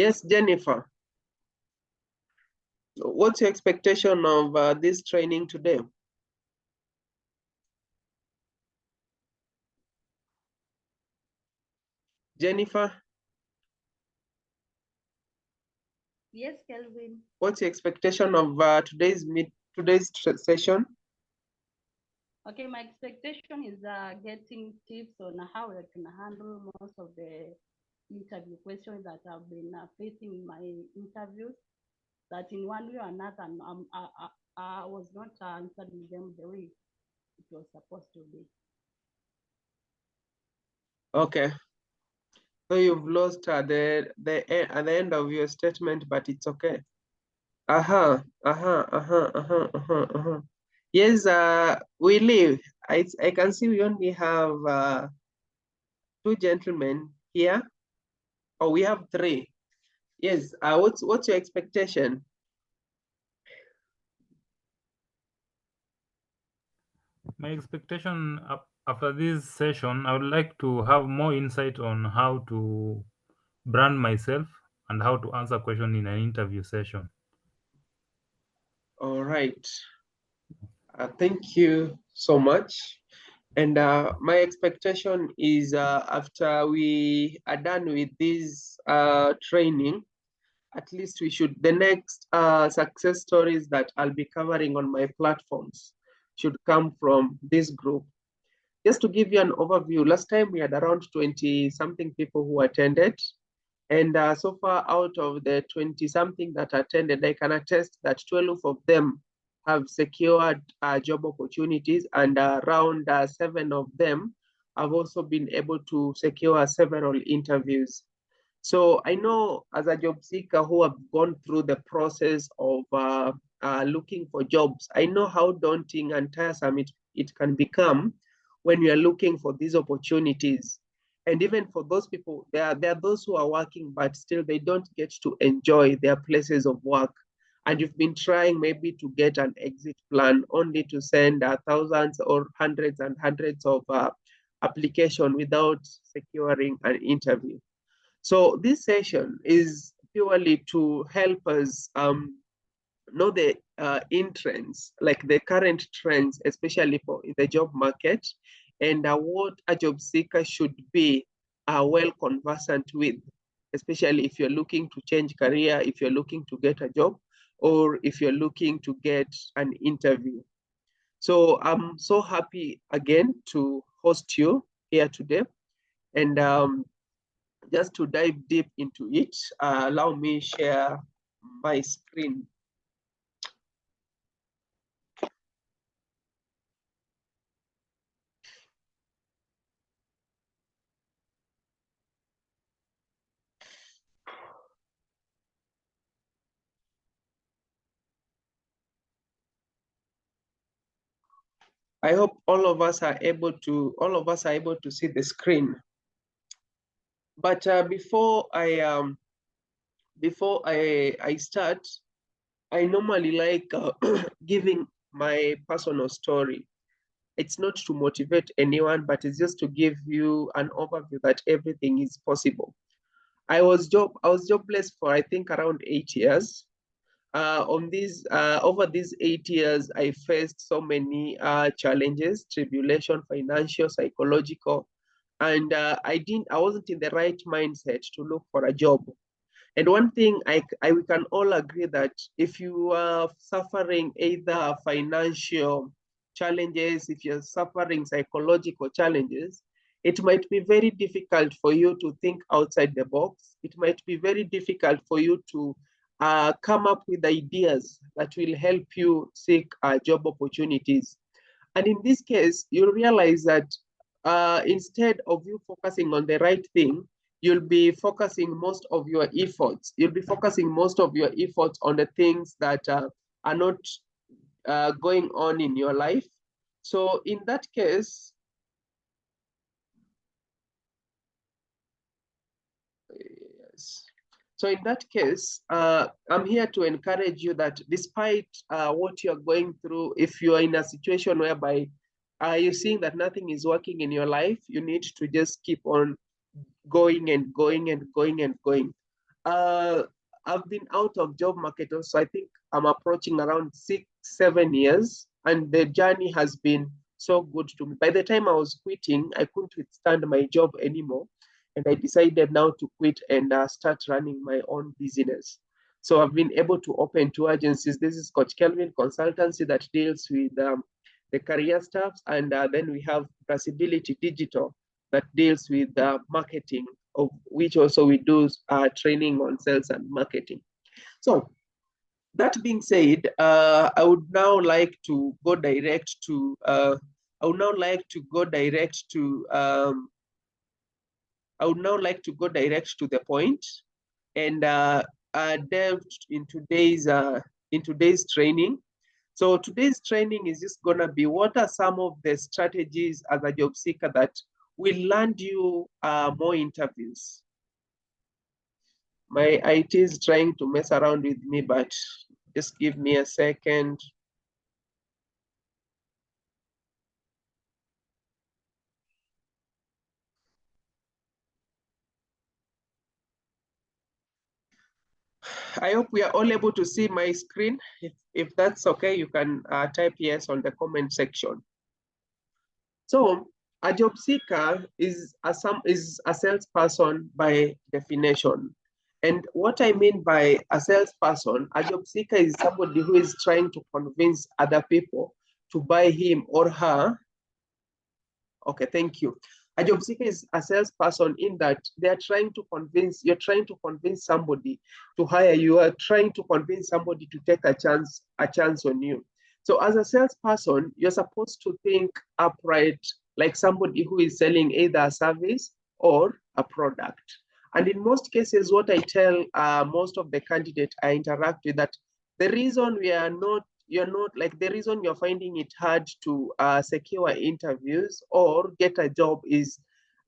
Yes, Jennifer. What's your expectation of this training today? Jennifer? Yes, Kelvin. What's your expectation of today's session? Okay, my expectation is getting tips on how I can handle most of the interview questions that I've been facing in my interviews. That in one way or another, I was not answering them the way it was supposed to be. Okay. So you've lost at the end of your statement, but it's okay. Yes, we live. I can see we only have two gentlemen here. Oh, we have three. Yes. What's your expectation? My expectation after this session, I would like to have more insight on how to brand myself and how to answer questions in an interview session. All right. Thank you so much. And my expectation is after we are done with this training, at least we should, the next success stories that I'll be covering on my platforms should come from this group. Just to give you an overview, last time we had around 20 something people who attended. And so far out of the 20 something that attended, I can attest that 12 of them have secured job opportunities, and around 7 of them have also been able to secure several interviews. So I know as a job seeker who have gone through the process of looking for jobs, I know how daunting and tiresome it can become when you are looking for these opportunities. And even for those people, there are those who are working, but still they don't get to enjoy their places of work. And you've been trying maybe to get an exit plan only to send thousands or hundreds and hundreds of application without securing an interview. So this session is purely to help us know the trends, like the current trends, especially for the job market, and what a job seeker should be well conversant with, especially if you're looking to change career, if you're looking to get a job, or if you're looking to get an interview. So I'm so happy again to host you here today. And just to dive deep into it, allow me share my screen. I hope all of us are able to see the screen. But before I start, I normally like giving my personal story. It's not to motivate anyone, but it's just to give you an overview that everything is possible. I was jobless for I think around 8 years. Over these 8 years, I faced so many challenges, tribulation, financial, psychological, and I wasn't in the right mindset to look for a job. And one thing we can all agree that if you are suffering either financial challenges, if you're suffering psychological challenges, it might be very difficult for you to think outside the box. It might be very difficult for you to come up with ideas that will help you seek job opportunities. And in this case, you'll realize that instead of you focusing on the right thing, you'll be focusing most of your efforts. You'll be focusing most of your efforts on the things that are not going on in your life. So in that case, yes. So in that case, I'm here to encourage you that despite what you're going through, if you are in a situation whereby you're seeing that nothing is working in your life, you need to just keep on going and going and going and going. I've been out of job market also. I think I'm approaching around 6-7 years, and the journey has been so good to me. By the time I was quitting, I couldn't withstand my job anymore, and I decided now to quit and start running my own business. So I've been able to open 2 agencies. This is Coach Kelvin Consultancy that deals with the career stuff, and then we have Possibility Digital that deals with marketing, of which also we do training on sales and marketing. So that being said, I would now like to go direct to I would now like to go direct to I would now like to go direct to the point and delve in today's training. So today's training is just gonna be what are some of the strategies as a job seeker that will land you more interviews. My IT is trying to mess around with me, but just give me a second. I hope we are all able to see my screen. If that's okay, you can type yes on the comment section. So a job seeker is a salesperson by definition. And what I mean by a salesperson, a job seeker is somebody who is trying to convince other people to buy him or her. Okay, thank you. A job seeker is a salesperson in that you're trying to convince somebody to hire you, are trying to convince somebody to take a chance on you. So as a salesperson, you're supposed to think upright, like somebody who is selling either a service or a product. And in most cases, what I tell most of the candidates I interact with, that the reason the reason you're finding it hard to secure interviews or get a job is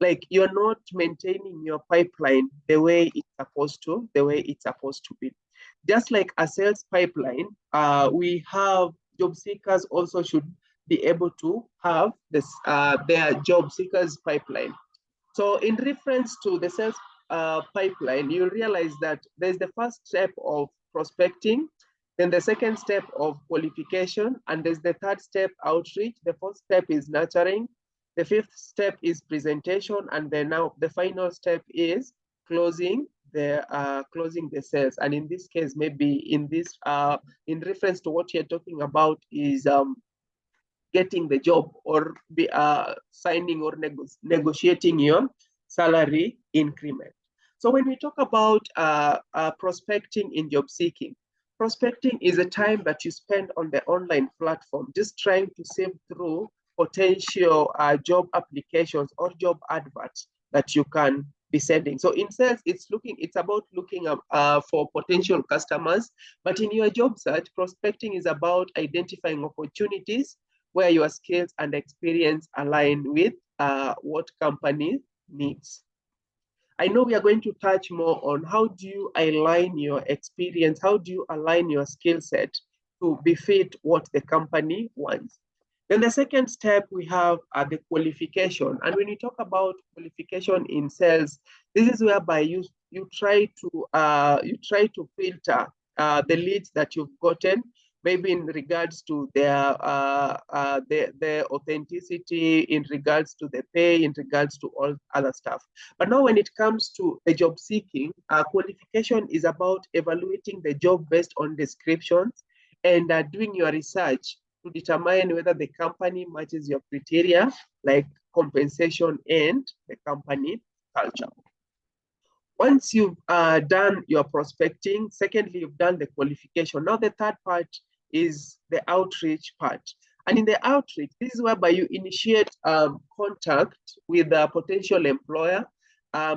like you're not maintaining your pipeline the way it's supposed to be. Just like a sales pipeline, we have job seekers also should be able to have their job seekers pipeline. So in reference to the sales pipeline, you realize that there's the first step of prospecting, then the second step of qualification, and there's the third step, outreach. The fourth step is nurturing. The fifth step is presentation, and then now the final step is closing the sales. And in this case, maybe in reference to what you're talking about is getting the job or signing or negotiating your salary increment. So when we talk about prospecting in job seeking, prospecting is a time that you spend on the online platform, just trying to sift through potential job applications or job adverts that you can be sending. So in sales, it's about looking for potential customers, but in your job search, prospecting is about identifying opportunities where your skills and experience align with what company needs. I know we are going to touch more on how do you align your experience, how do you align your skill set to befit what the company wants. Then the second step we have the qualification. And when you talk about qualification in sales, this is whereby you try to filter the leads that you've gotten, maybe in regards to their authenticity, in regards to the pay, in regards to all other stuff. But now when it comes to the job seeking, qualification is about evaluating the job based on descriptions and doing your research to determine whether the company matches your criteria, like compensation and the company culture. Once you've done your prospecting, secondly, you've done the qualification. Now the third part is the outreach part. And in the outreach, this is whereby you initiate contact with a potential employer,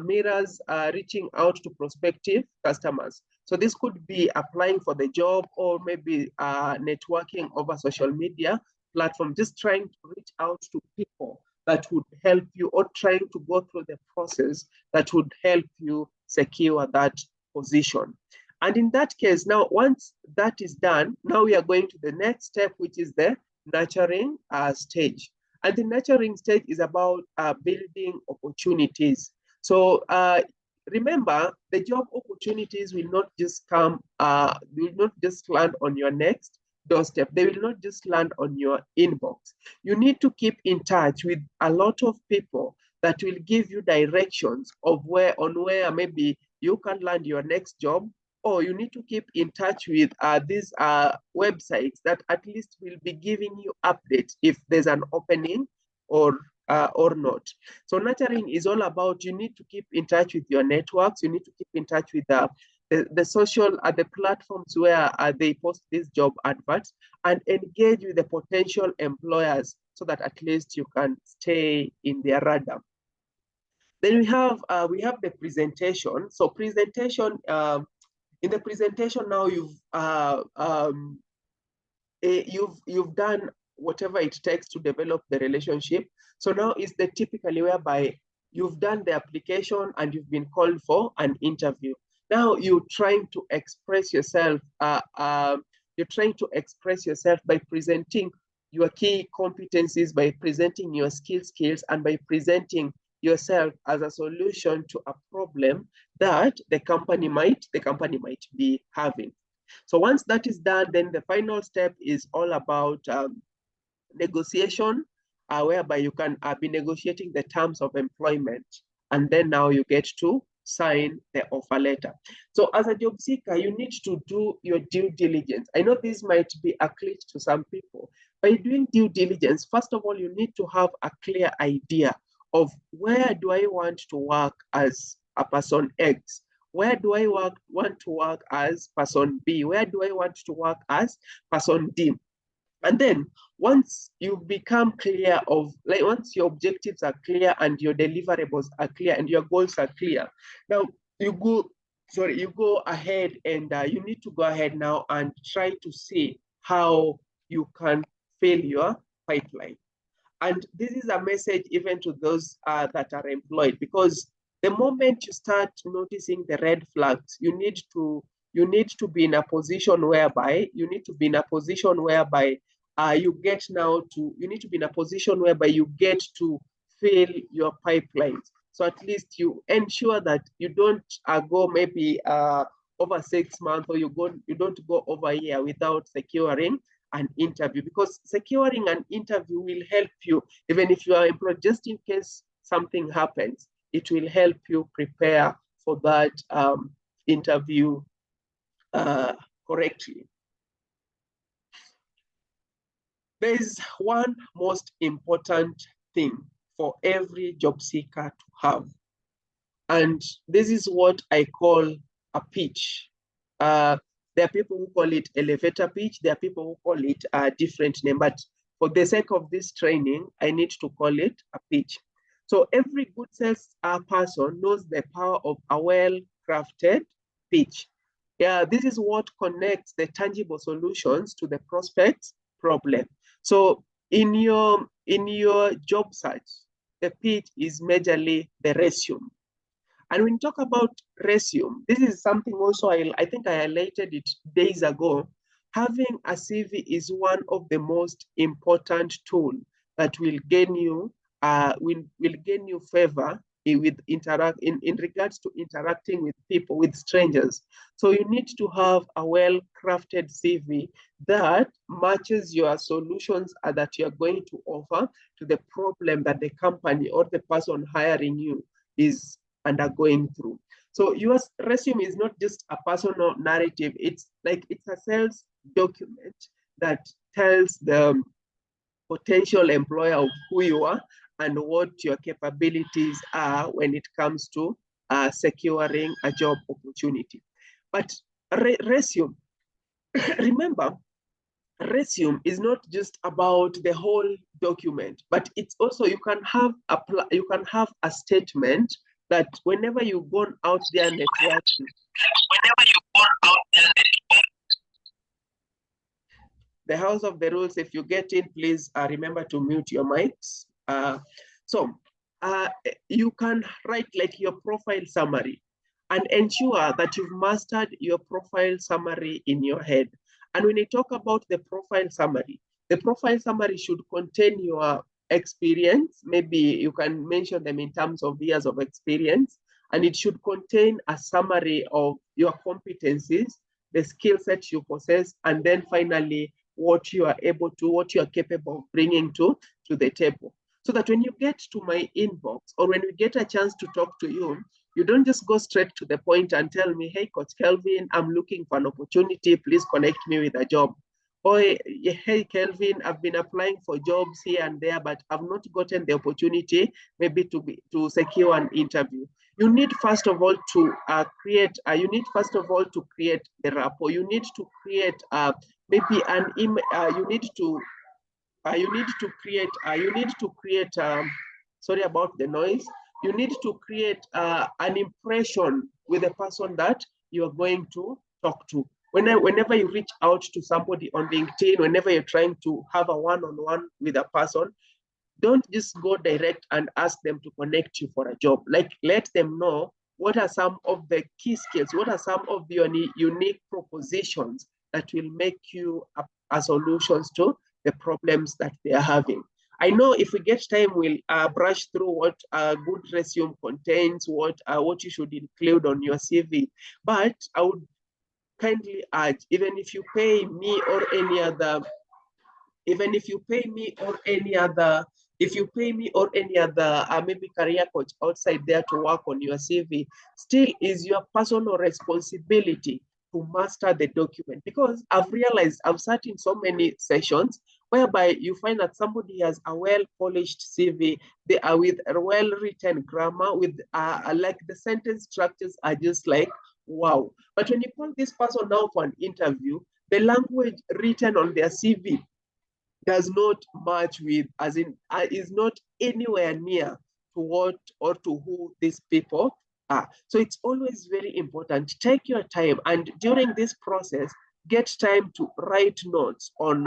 mirrors reaching out to prospective customers. So this could be applying for the job or maybe networking over social media platform, just trying to reach out to people that would help you, or trying to go through the process that would help you secure that position. And in that case, now once that is done, now we are going to the next step, which is the nurturing stage. And the nurturing stage is about building opportunities. So remember, the job opportunities will not just come, will not just land on your next doorstep. They will not just land on your inbox. You need to keep in touch with a lot of people that will give you directions of where maybe you can land your next job, or you need to keep in touch with these websites that at least will be giving you updates if there's an opening or not. So nurturing is all about, you need to keep in touch with your networks. You need to keep in touch with the social, the platforms where they post these job adverts, and engage with the potential employers so that at least you can stay in their radar. Then we have the presentation. So presentation, in the presentation now you've done whatever it takes to develop the relationship. So now is the typically whereby you've done the application and you've been called for an interview. Now you're trying to express yourself. You're trying to express yourself by presenting your key competencies, by presenting your skills, and by presenting yourself as a solution to a problem that the company might be having. So once that is done, then the final step is all about negotiation, whereby you can be negotiating the terms of employment, and then now you get to sign the offer letter. So as a job seeker, you need to do your due diligence. I know this might be a glitch to some people. By doing due diligence, first of all, you need to have a clear idea of where do I want to work as a person X? Where do I want to work as person B? Where do I want to work as person D? And then once you become clear of, like once your objectives are clear and your deliverables are clear and your goals are clear, now you go ahead and you need to go ahead now and try to see how you can fill your pipeline. And this is a message even to those that are employed, because the moment you start noticing the red flags, you need to be in a position whereby you get to fill your pipelines. So at least you ensure that you don't go maybe over 6 months, or you don't go over a year without securing an interview, because securing an interview will help you, even if you are employed, just in case something happens, it will help you prepare for that interview correctly. There is one most important thing for every job seeker to have, and this is what I call a pitch. There are people who call it elevator pitch. There are people who call it a different name, but for the sake of this training, I need to call it a pitch. So every good sales person knows the power of a well-crafted pitch. Yeah, this is what connects the tangible solutions to the prospect's problem. So in your job search, the pitch is majorly the resume. And when you talk about resume, this is something also I think I highlighted it days ago. Having a CV is one of the most important tools that will gain you favor in regards to interacting with people, with strangers. So you need to have a well-crafted CV that matches your solutions that you're going to offer to the problem that the company or the person hiring you is undergoing through. So your resume is not just a personal narrative. It's a sales document that tells the potential employer of who you are and what your capabilities are when it comes to securing a job opportunity. But resume, remember, resume is not just about the whole document, but it's also, you can have a statement that whenever you go out there networking, the house of the rules, if you get in, please remember to mute your mics. You can write like your profile summary and ensure that you've mastered your profile summary in your head. And when you talk about the profile summary should contain your experience. Maybe you can mention them in terms of years of experience, and it should contain a summary of your competencies, the skill set you possess, and then finally what you are able to, what you are capable of bringing to the table. So that when you get to my inbox, or when we get a chance to talk to you, you don't just go straight to the point and tell me, hey, Coach Kelvin, I'm looking for an opportunity. Please connect me with a job. Or, hey, Kelvin, I've been applying for jobs here and there, but I've not gotten the opportunity maybe to secure an interview. You need first of all to create the rapport. You need to create maybe an email. Sorry about the noise. You need to create an impression with the person that you are going to talk to. Whenever you reach out to somebody on LinkedIn, whenever you're trying to have a one-on-one with a person, don't just go direct and ask them to connect you for a job. Like, let them know what are some of the key skills, what are some of the unique propositions that will make you a solutions to the problems that they are having. I know if we get time, we'll brush through what a good resume contains, what you should include on your CV. But I would kindly urge, even if you pay me or any other maybe career coach outside there to work on your CV, still is your personal responsibility to master the document. Because I've realized, I've sat in so many sessions whereby you find that somebody has a well-polished CV, they are with a well-written grammar, with like the sentence structures are just like, wow. But when you call this person now for an interview, the language written on their CV does not match with, as in, is not anywhere near to what or to who these people are. So it's always very important. Take your time, and during this process, get time to write notes on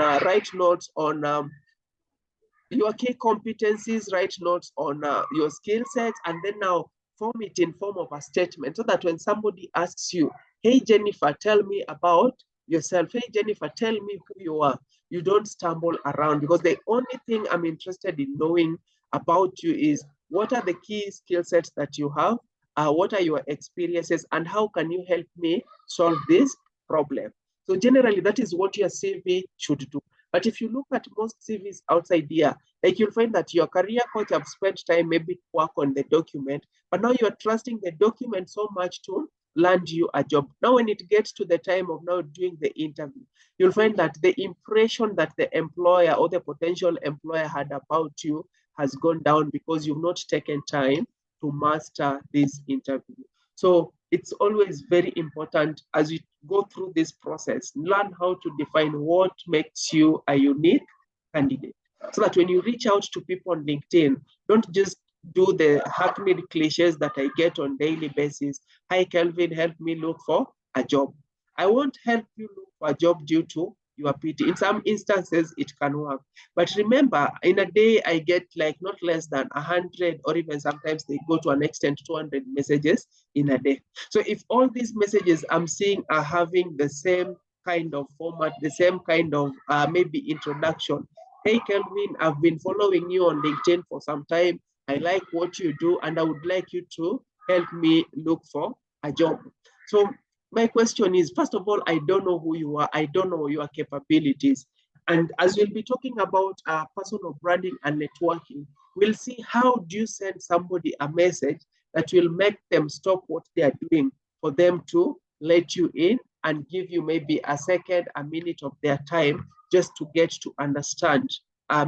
your key competencies, write notes on your skill sets, and then now form it in form of a statement, so that when somebody asks you, hey, Jennifer, tell me about yourself. Hey, Jennifer, tell me who you are. You don't stumble around, because the only thing I'm interested in knowing about you is what are the key skill sets that you have, what are your experiences, and how can you help me solve this problem. So generally, that is what your CV should do. But if you look at most CVs outside here, like, you'll find that your career coach have spent time maybe to work on the document, but now you're trusting the document so much to land you a job. Now, when it gets to the time of now doing the interview, you'll find that the impression that the employer or the potential employer had about you has gone down, because you've not taken time to master this interview. So it's always very important, as you go through this process, learn how to define what makes you a unique candidate, so that when you reach out to people on LinkedIn, don't just do the hackneyed cliches that I get on daily basis. Hi, Kelvin, help me look for a job. I won't help you look for a job due to your pity. In some instances, it can work. But remember, in a day, I get like not less than 100, or even sometimes they go to an extent 200 messages in a day. So if all these messages I'm seeing are having the same kind of format, the same kind of maybe introduction. Hey, Kelvin, I've been following you on LinkedIn for some time. I like what you do, and I would like you to help me look for a job. So my question is, first of all, I don't know who you are. I don't know your capabilities. And as we'll be talking about personal branding and networking, we'll see how do you send somebody a message that will make them stop what they are doing for them to let you in and give you maybe a second, a minute of their time, just to get to understand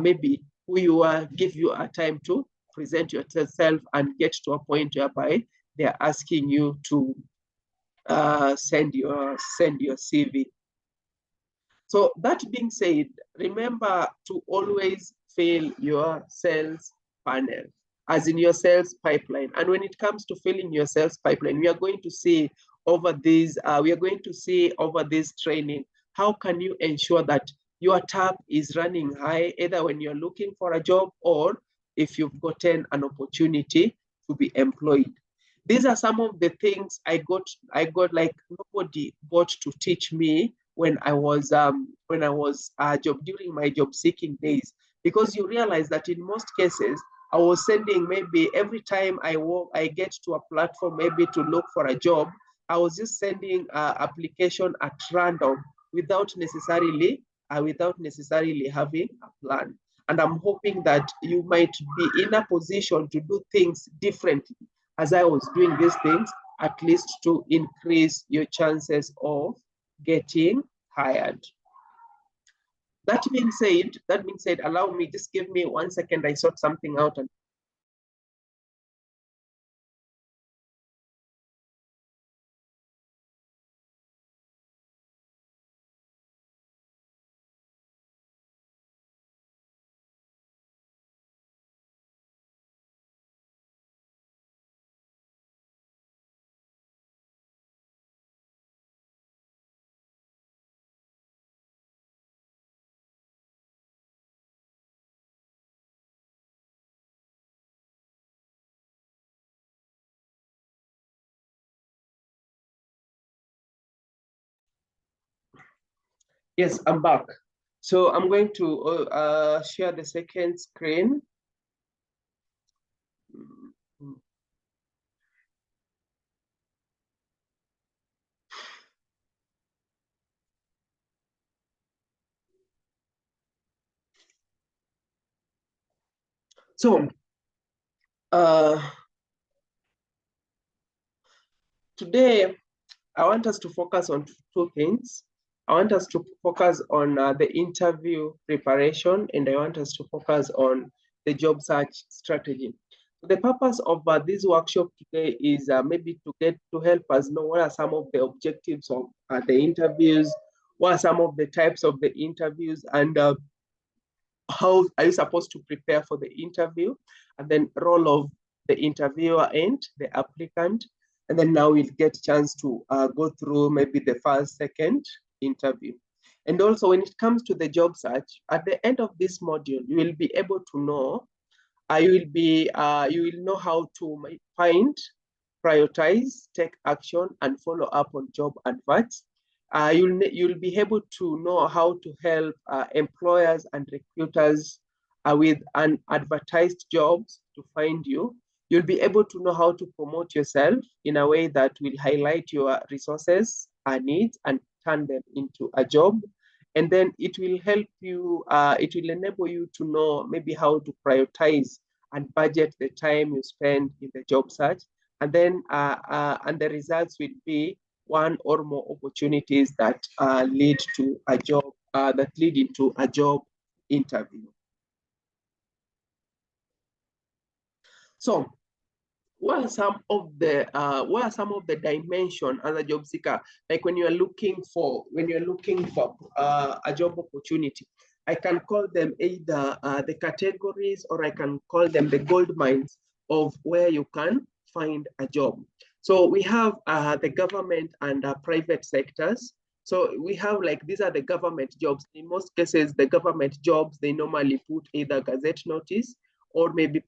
maybe who you are, give you a time to present yourself, and get to a point whereby they're asking you to send your CV. So that being said, remember to always fill your sales funnel, as in your sales pipeline. And when it comes to filling your sales pipeline, we are going to see over this training, how can you ensure that your tap is running high, either when you're looking for a job or if you've gotten an opportunity to be employed. These are some of the things I got like nobody got to teach me when I was during my job seeking days, because you realize that in most cases I was sending maybe every time I get to a platform maybe to look for a job, I was just sending application at random without necessarily having a plan. And I'm hoping that you might be in a position to do things differently as I was doing these things, at least to increase your chances of getting hired. That being said, allow me, just give me 1 second. I sort something out. And yes, I'm back. So I'm going to share the second screen. So today, I want us to focus on two things. I want us to focus on the interview preparation, and I want us to focus on the job search strategy. The purpose of this workshop today is maybe to help us know what are some of the objectives of the interviews, what are some of the types of the interviews, and how are you supposed to prepare for the interview, and then role of the interviewer and the applicant. And then now we'll get a chance to go through maybe the first, second interview. And also when it comes to the job search, at the end of this module, you will be able to know, you will know how to find, prioritize, take action, and follow up on job adverts. You'll be able to know how to help employers and recruiters with unadvertised jobs to find you. You'll be able to know how to promote yourself in a way that will highlight your resources and needs and turn them into a job. And then it will help you, it will enable you to know maybe how to prioritize and budget the time you spend in the job search. And then and the results will be one or more opportunities that lead to a job, that lead into a job interview. So what are some of the dimension as a job seeker? Like when you're looking for a job opportunity, I can call them either the categories, or I can call them the gold mines of where you can find a job. So we have the government and private sectors. So we have like, these are the government jobs. In most cases, the government jobs, they normally put either gazette notice or maybe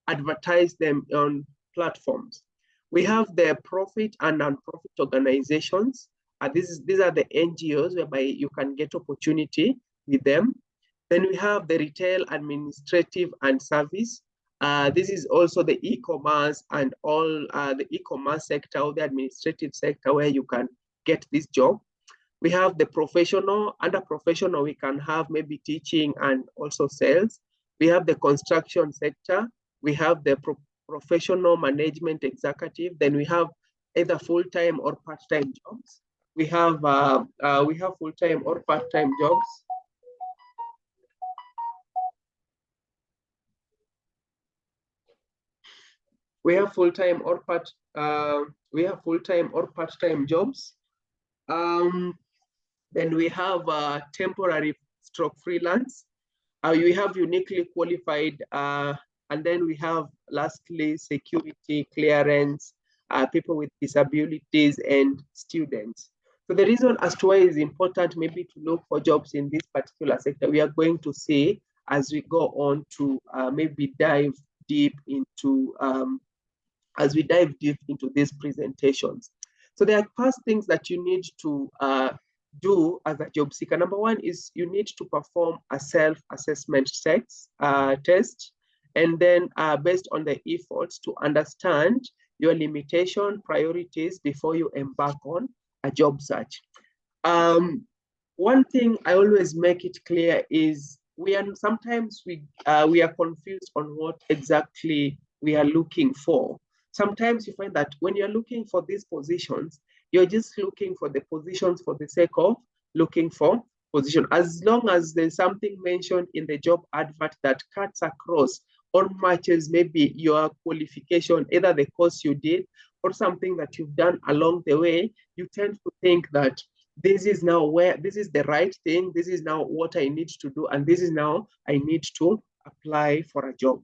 advertise them on platforms. We have the profit and non-profit organizations. These are the NGOs whereby you can get opportunity with them. Then we have the retail, administrative, and service. This is also the e-commerce and all the e-commerce sector or the administrative sector where you can get this job. We have the professional. Under professional, we can have maybe teaching and also sales. We have the construction sector. We have the professional management executive. Then we have either full-time or part-time jobs. We have full-time or part-time jobs. We have full-time or part-time jobs. Then we have temporary stroke freelance. We have uniquely qualified, and then we have lastly security clearance, people with disabilities, and students. So the reason as to why it's important maybe to look for jobs in this particular sector, we are going to see as we go on to maybe dive deep into these presentations. So there are first things that you need to do as a job seeker. Number one is you need to perform a self-assessment test, and then based on the efforts to understand your limitation, priorities before you embark on a job search. One thing I always make it clear is sometimes we are confused on what exactly we are looking for. Sometimes you find that when you're looking for these positions, you're just looking for the positions for the sake of looking for position. As long as there's something mentioned in the job advert that cuts across or matches maybe your qualification, either the course you did or something that you've done along the way, you tend to think that this is the right thing, this is now what I need to do, and this is now I need to apply for a job.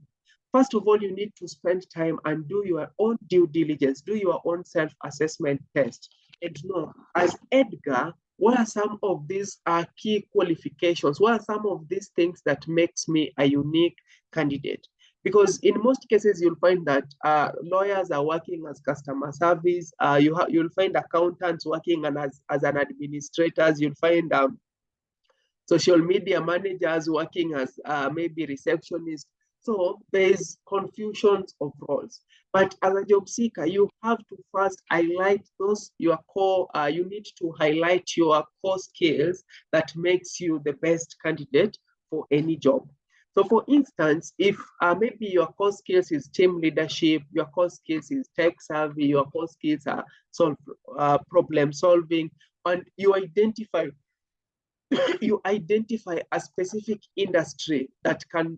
First of all, you need to spend time and do your own due diligence, do your own self-assessment test, and know, as Edgar, what are some of these key qualifications? What are some of these things that makes me a unique candidate? Because in most cases, you'll find that lawyers are working as customer service. You'll find accountants working as an administrators. You'll find social media managers working as maybe receptionists. So there's confusions of roles. But as a job seeker, you have to first highlight your core, you need to highlight your core skills that makes you the best candidate for any job. So for instance, if maybe your core skills is team leadership, your core skills is tech savvy, your core skills are problem solving, and you identify a specific industry that can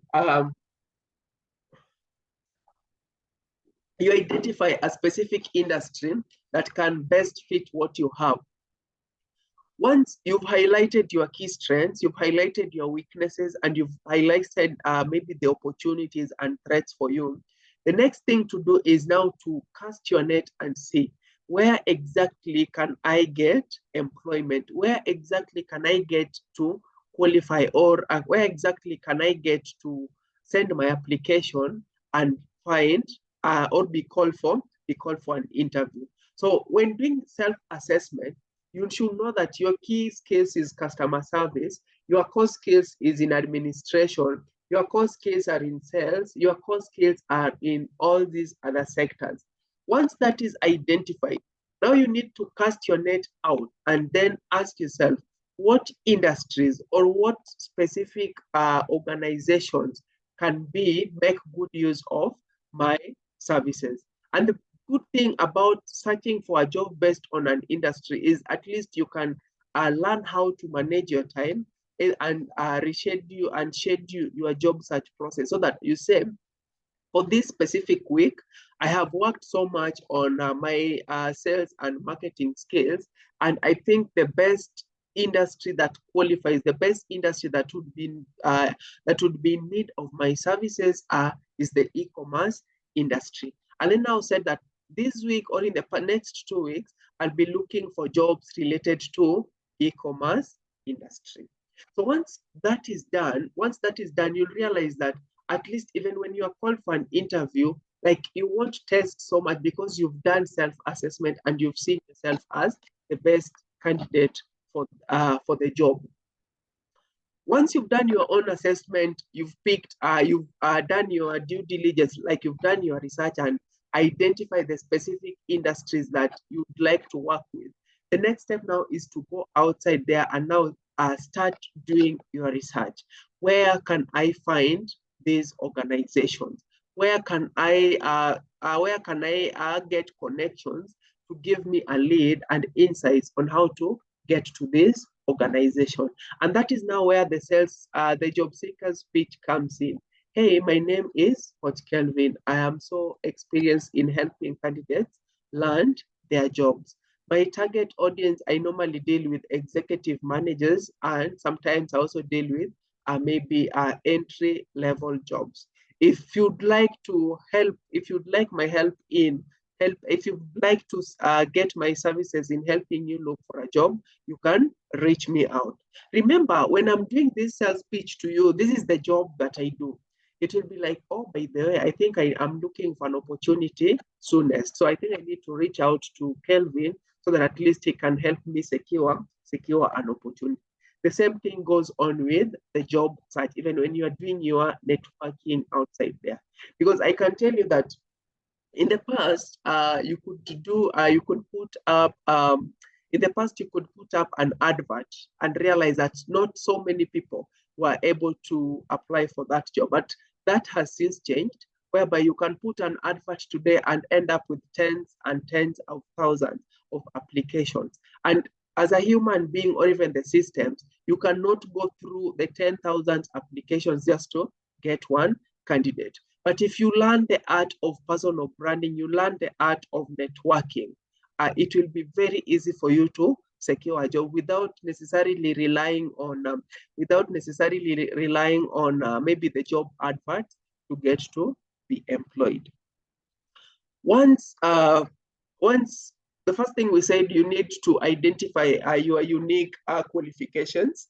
best fit what you have. Once you've highlighted your key strengths, you've highlighted your weaknesses, and you've highlighted maybe the opportunities and threats for you, the next thing to do is now to cast your net and see, where exactly can I get employment? Where exactly can I get to qualify? Or where exactly can I get to send my application and find or be called for an interview? So when doing self-assessment, you should know that your key skills is customer service, your core skills is in administration, your core skills are in sales, your core skills are in all these other sectors. Once that is identified, now you need to cast your net out and then ask yourself, what industries or what specific organizations can make good use of my services? And the good thing about searching for a job based on an industry is at least you can learn how to manage your time and reschedule and schedule your job search process, so that you say, for this specific week, I have worked so much on my sales and marketing skills, and I think the best industry that qualifies, the best industry that would be in need of my services is the e-commerce industry. And then now said that this week or in the next 2 weeks, I'll be looking for jobs related to e-commerce industry. So once that is done, you'll realize that at least even when you are called for an interview, like, you won't test so much because you've done self-assessment and you've seen yourself as the best candidate for the job. Once you've done your own assessment, you've done your due diligence, like you've done your research and identify the specific industries that you'd like to work with. The next step now is to go outside there and now start doing your research. Where can I find these organizations? Where can I get connections to give me a lead and insights on how to get to this organization? And that is now where the job seeker's pitch comes in. Hey, my name is Coach Kelvin. I am so experienced in helping candidates land their jobs. My target audience, I normally deal with executive managers, and sometimes I also deal with maybe entry-level jobs. If you'd like to help, if you'd like my help if you'd like to get my services in helping you look for a job, you can reach me out. Remember, when I'm doing this sales pitch to you, this is the job that I do. It will be like, oh, by the way, I think I am looking for an opportunity soonest. So I think I need to reach out to Kelvin so that at least he can help me secure secure an opportunity. The same thing goes on with the job search, even when you are doing your networking outside there. Because I can tell you that in the past, you could put up, in the past, you could put up an advert and realize that not so many people were able to apply for that job. But that has since changed, whereby you can put an advert today and end up with tens and tens of thousands of applications. And as a human being, or even the systems, you cannot go through the 10,000 applications just to get one candidate. But if you learn the art of personal branding, you learn the art of networking, it will be very easy for you to secure a job without necessarily relying on maybe the job advert to get to be employed. Once the first thing we said, you need to identify your unique qualifications.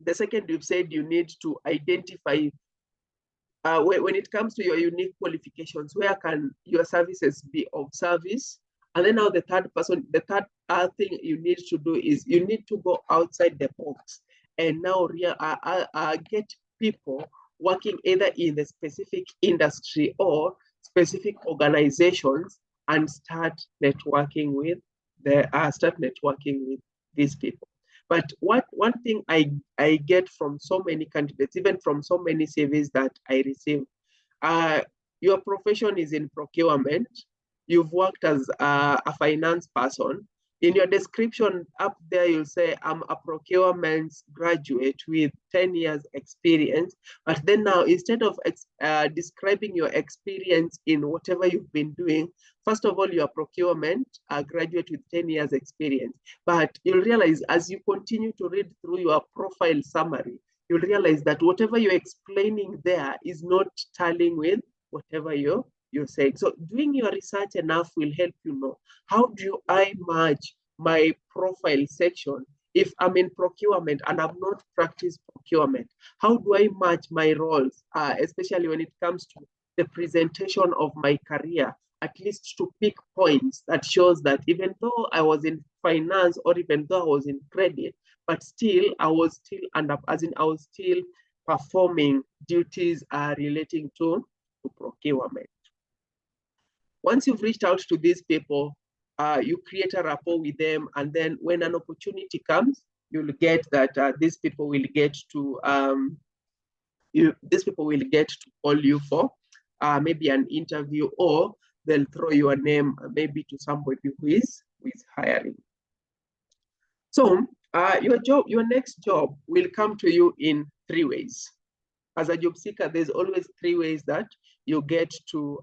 The second, we've said you need to identify when it comes to your unique qualifications, where can your services be of service? And then now the third thing you need to do is you need to go outside the box and now get people working either in the specific industry or specific organizations and start networking with these people. But one thing I get from so many candidates, even from so many CVs that I receive, your profession is in procurement. You've worked as a finance person. In your description up there, you'll say, I'm a procurement graduate with 10 years experience. But then now, instead of describing your experience in whatever you've been doing, first of all, you're a procurement graduate with 10 years experience. But you'll realize as you continue to read through your profile summary, you'll realize that whatever you're explaining there is not tallying with whatever you're saying. So doing your research enough will help you know, how do I merge my profile section if I'm in procurement and I've not practiced procurement? How do I match my roles, especially when it comes to the presentation of my career, at least to pick points that shows that even though I was in finance or even though I was in credit, but still I was still performing duties relating to procurement. Once you've reached out to these people, you create a rapport with them, and then when an opportunity comes, you'll get that these people will get to call you for maybe an interview, or they'll throw your name maybe to somebody who is hiring. So your next job will come to you in 3 ways. As a job seeker, there's always 3 ways that you get to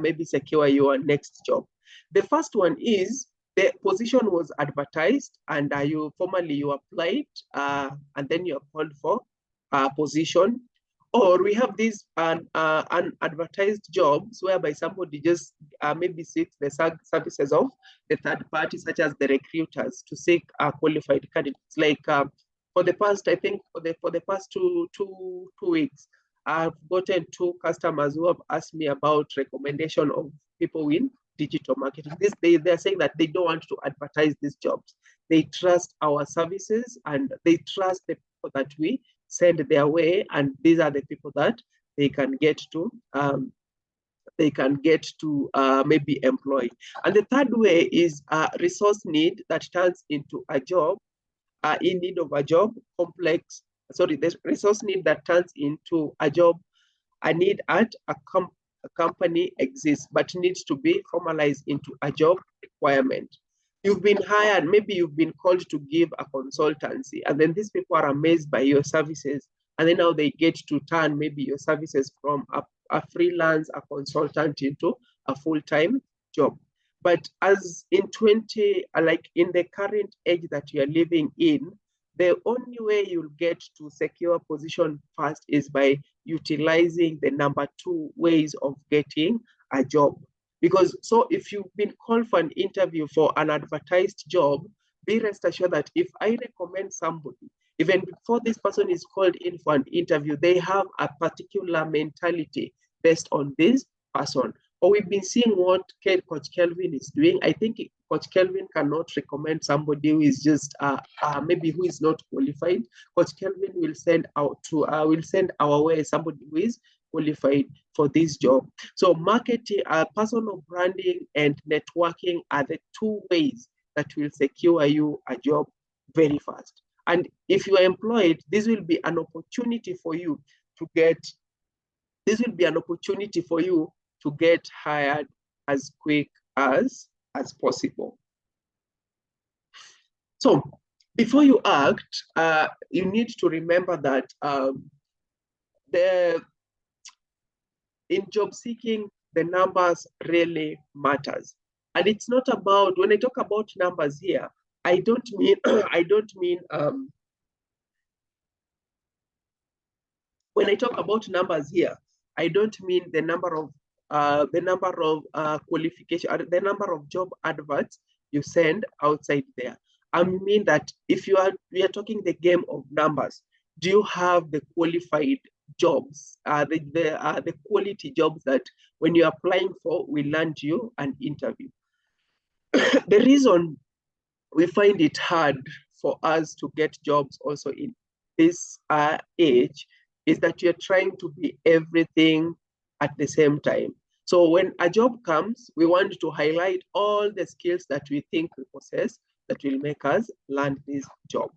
maybe secure your next job. The first one is the position was advertised and you applied and then you are called for a position. Or we have these unadvertised jobs whereby somebody just maybe seeks the services of the third party, such as the recruiters, to seek qualified candidates. Like for the past 2 weeks, I've gotten 2 customers who have asked me about recommendation of people in digital marketing. They're saying that they don't want to advertise these jobs. They trust our services and they trust the people that we send their way, and these are the people that they can get to maybe employ. And the third way is a resource need that turns into a job, in need of a job, the resource need that turns into a job, a need at a company exists, but needs to be formalized into a job requirement. You've been hired, maybe you've been called to give a consultancy, and then these people are amazed by your services, and then now they get to turn maybe your services from a freelance, a consultant, into a full-time job. But as in the current age that you are living in, the only way you'll get to secure a position first is by utilizing the number 2 ways of getting a job. Because so if you've been called for an interview for an advertised job, be rest assured that if I recommend somebody, even before this person is called in for an interview, they have a particular mentality based on this person. or we've been seeing what Coach Kelvin is doing. I think Coach Kelvin cannot recommend somebody who is just maybe who is not qualified. Coach Kelvin will send our way somebody who is qualified for this job. So marketing, personal branding, and networking are the two ways that will secure you a job very fast. And if you are employed, this will be an opportunity for you to get hired as quick as possible. So before you act, you need to remember that in job seeking, the numbers really matters. And it's not about, when I talk about numbers here, I don't mean when I talk about numbers here, I don't mean the number of qualification, the number of job adverts you send outside there. I mean that if we are talking the game of numbers, do you have the qualified jobs, the quality jobs that when you're applying for will land you an interview? The reason we find it hard for us to get jobs also in this age is that you're trying to be everything at the same time. So when a job comes, we want to highlight all the skills that we think we possess that will make us land this job.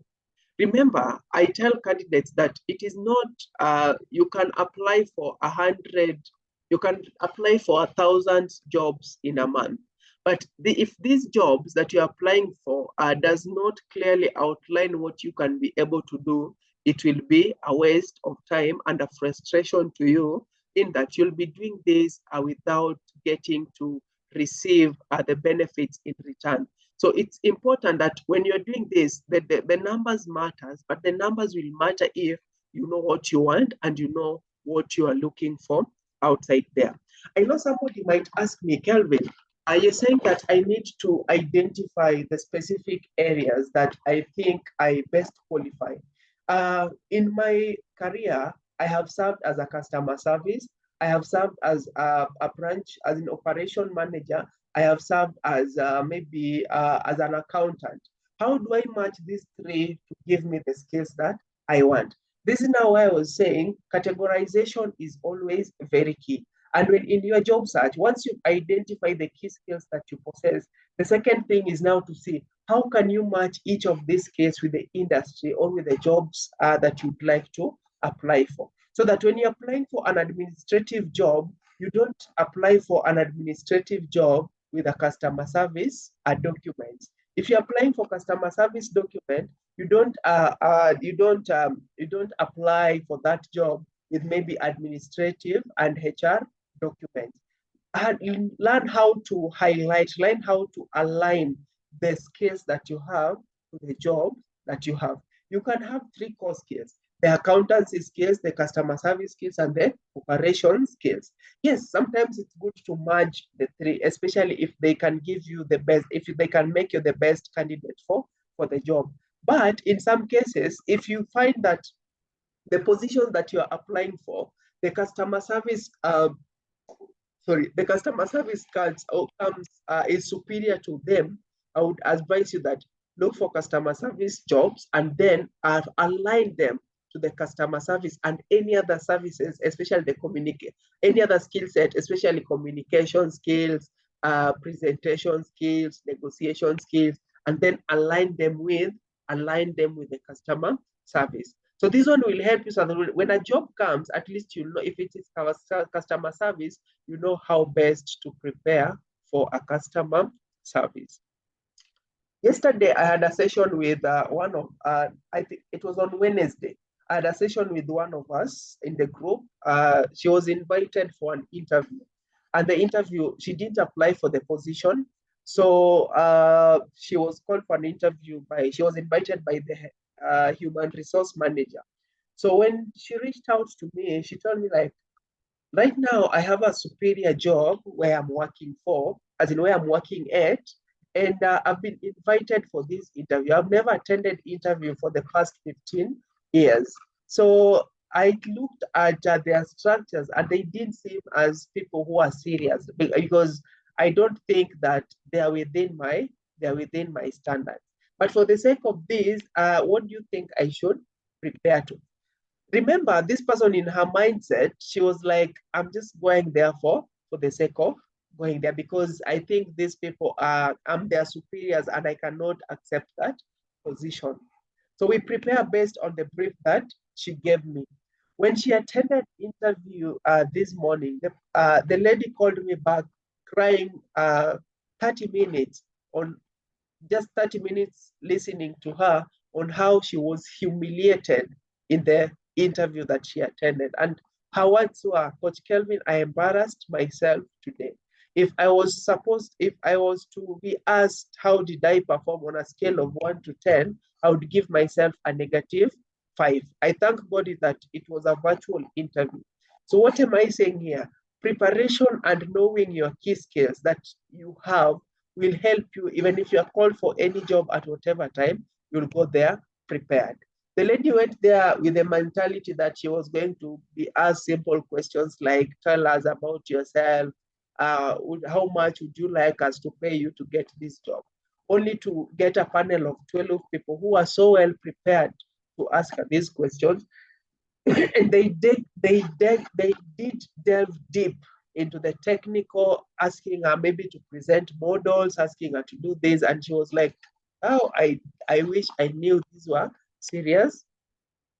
Remember, I tell candidates that it is not, you can apply for 100, you can apply for 1,000 jobs in a month. But if these jobs that you're applying for does not clearly outline what you can be able to do, it will be a waste of time and a frustration to you in that you'll be doing this without getting to receive the benefits in return. So it's important that when you're doing this, the numbers matters, but the numbers will matter if you know what you want and you know what you are looking for outside there. I know somebody might ask me, Kelvin, are you saying that I need to identify the specific areas that I think I best qualify? In my career, I have served as a customer service. I have served as a branch, as an operation manager. I have served as maybe as an accountant. How do I match these three to give me the skills that I want? This is now why I was saying categorization is always very key. And when in your job search, once you identify the key skills that you possess, the second thing is now to see how can you match each of these skills with the industry or with the jobs that you'd like to apply for. So that when you're applying for an administrative job, you don't apply for an administrative job with a customer service document. If you're applying for customer service document, you don't apply for that job with maybe administrative and HR documents. And learn how to highlight, learn how to align the skills that you have to the job that you have. You can have three core skills: the accountancy skills, the customer service skills, and the operation skills. Yes, sometimes it's good to merge the three, especially if they can give you the best, if they can make you the best candidate for the job. But in some cases, if you find that the position that you are applying for, the customer service cards is superior to them, I would advise you that look for customer service jobs and then align them to the customer service and any other services, especially any other skill set, especially communication skills, presentation skills, negotiation skills, and then align them with the customer service. So this one will help you so that when a job comes, at least you know if it is customer service, you know how best to prepare for a customer service. Yesterday, I had a session with one of, I think it was on Wednesday. I had a session with one of us in the group. She was invited for an interview. And the interview, she didn't apply for the position. So she was called for an interview she was invited by the human resource manager. So when she reached out to me, she told me like, right now I have a superior job where I'm working for, as in where I'm working at, and I've been invited for this interview. I've never attended interview for the past 15 years. So I looked at their structures and they didn't seem as people who are serious, because I don't think that they're within my standards. But for the sake of this, what do you think I should prepare to? Remember, this person in her mindset, she was like, I'm just going there for the sake of going there, because I think these people are, I'm their superiors and I cannot accept that position. So we prepare based on the brief that she gave me. When she attended interview this morning, the lady called me back crying 30 minutes on just 30 minutes listening to her on how she was humiliated in the interview that she attended. And her words were, Coach Kelvin, I embarrassed myself today. If I was to be asked, how did I perform on a scale of 1 to 10, I would give myself a -5. I thank God that it was a virtual interview. So what am I saying here? Preparation and knowing your key skills that you have will help you, even if you are called for any job at whatever time, you'll go there prepared. The lady went there with the mentality that she was going to be asked simple questions like, tell us about yourself, how much would you like us to pay you to get this job? Only to get a panel of 12 people who are so well prepared to ask her these questions. And they did delve deep into the technical, asking her maybe to present models, asking her to do this, and she was like, oh, I wish I knew these were serious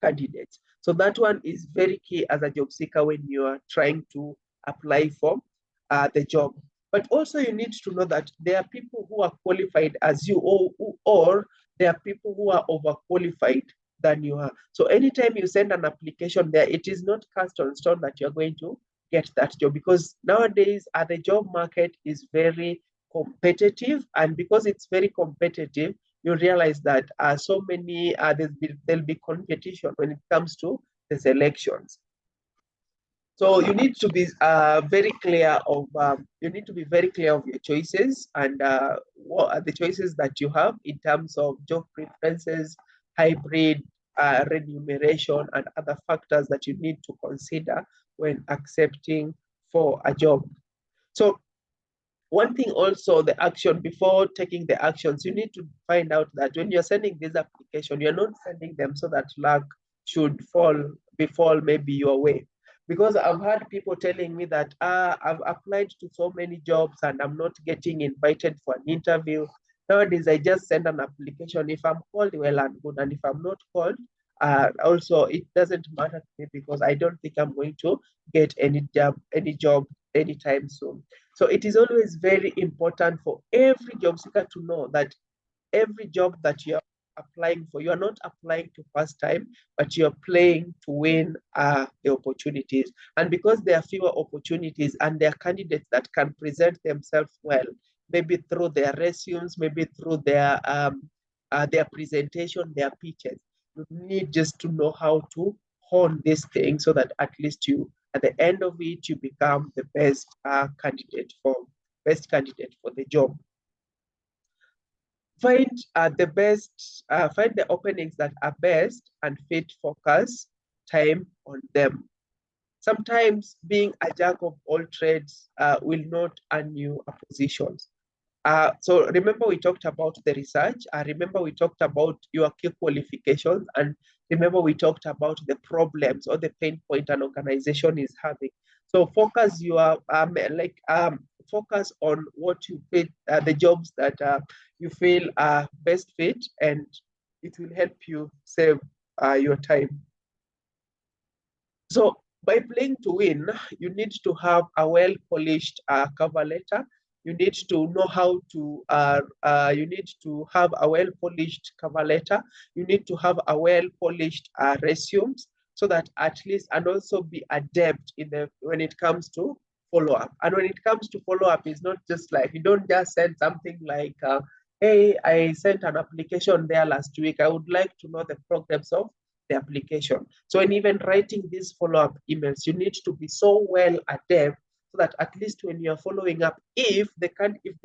candidates. So that one is very key as a job seeker when you are trying to apply for the job. But also you need to know that there are people who are qualified as you, or there are people who are overqualified than you are. So anytime you send an application there, it is not cast on stone that you're going to get that job, because nowadays the job market is very competitive, and because it's very competitive, you realize that so many there'll be competition when it comes to the selections. So you need to be very clear of your choices, and what are the choices that you have in terms of job preferences, hybrid, remuneration, and other factors that you need to consider when accepting for a job. So one thing also, the action, before taking the actions, you need to find out that when you're sending this application, you're not sending them so that luck should befall maybe your way. Because I've had people telling me that I've applied to so many jobs and I'm not getting invited for an interview. Nowadays, I just send an application. If I'm called, well and good. And if I'm not called, also it doesn't matter to me, because I don't think I'm going to get any job anytime soon. So it is always very important for every job seeker to know that every job that you're applying for, you're not applying to first time, but you're playing to win the opportunities. And because there are fewer opportunities and there are candidates that can present themselves well, maybe through their resumes, maybe through their presentation, their pitches, you need just to know how to hone this thing so that at least you, at the end of it, you become the best candidate for the job. Find the openings that are best and fit, focus time on them. Sometimes being a jack of all trades will not earn you a position. So remember we talked about the research, remember we talked about your key qualifications, and remember we talked about the problems or the pain point an organization is having. So focus focus on what you fit, the jobs that you feel are best fit, and it will help you save your time. So by playing to win, you need to have a well-polished cover letter. You need to know how to, you need to have a well-polished cover letter. You need to have a well-polished resumes, so that at least, and also be adept when it comes to follow-up. And when it comes to follow-up, it's not just like, you don't just send something like, hey, I sent an application there last week. I would like to know the progress of the application. So when even writing these follow-up emails, you need to be so well adept, so that at least when you're following up, if the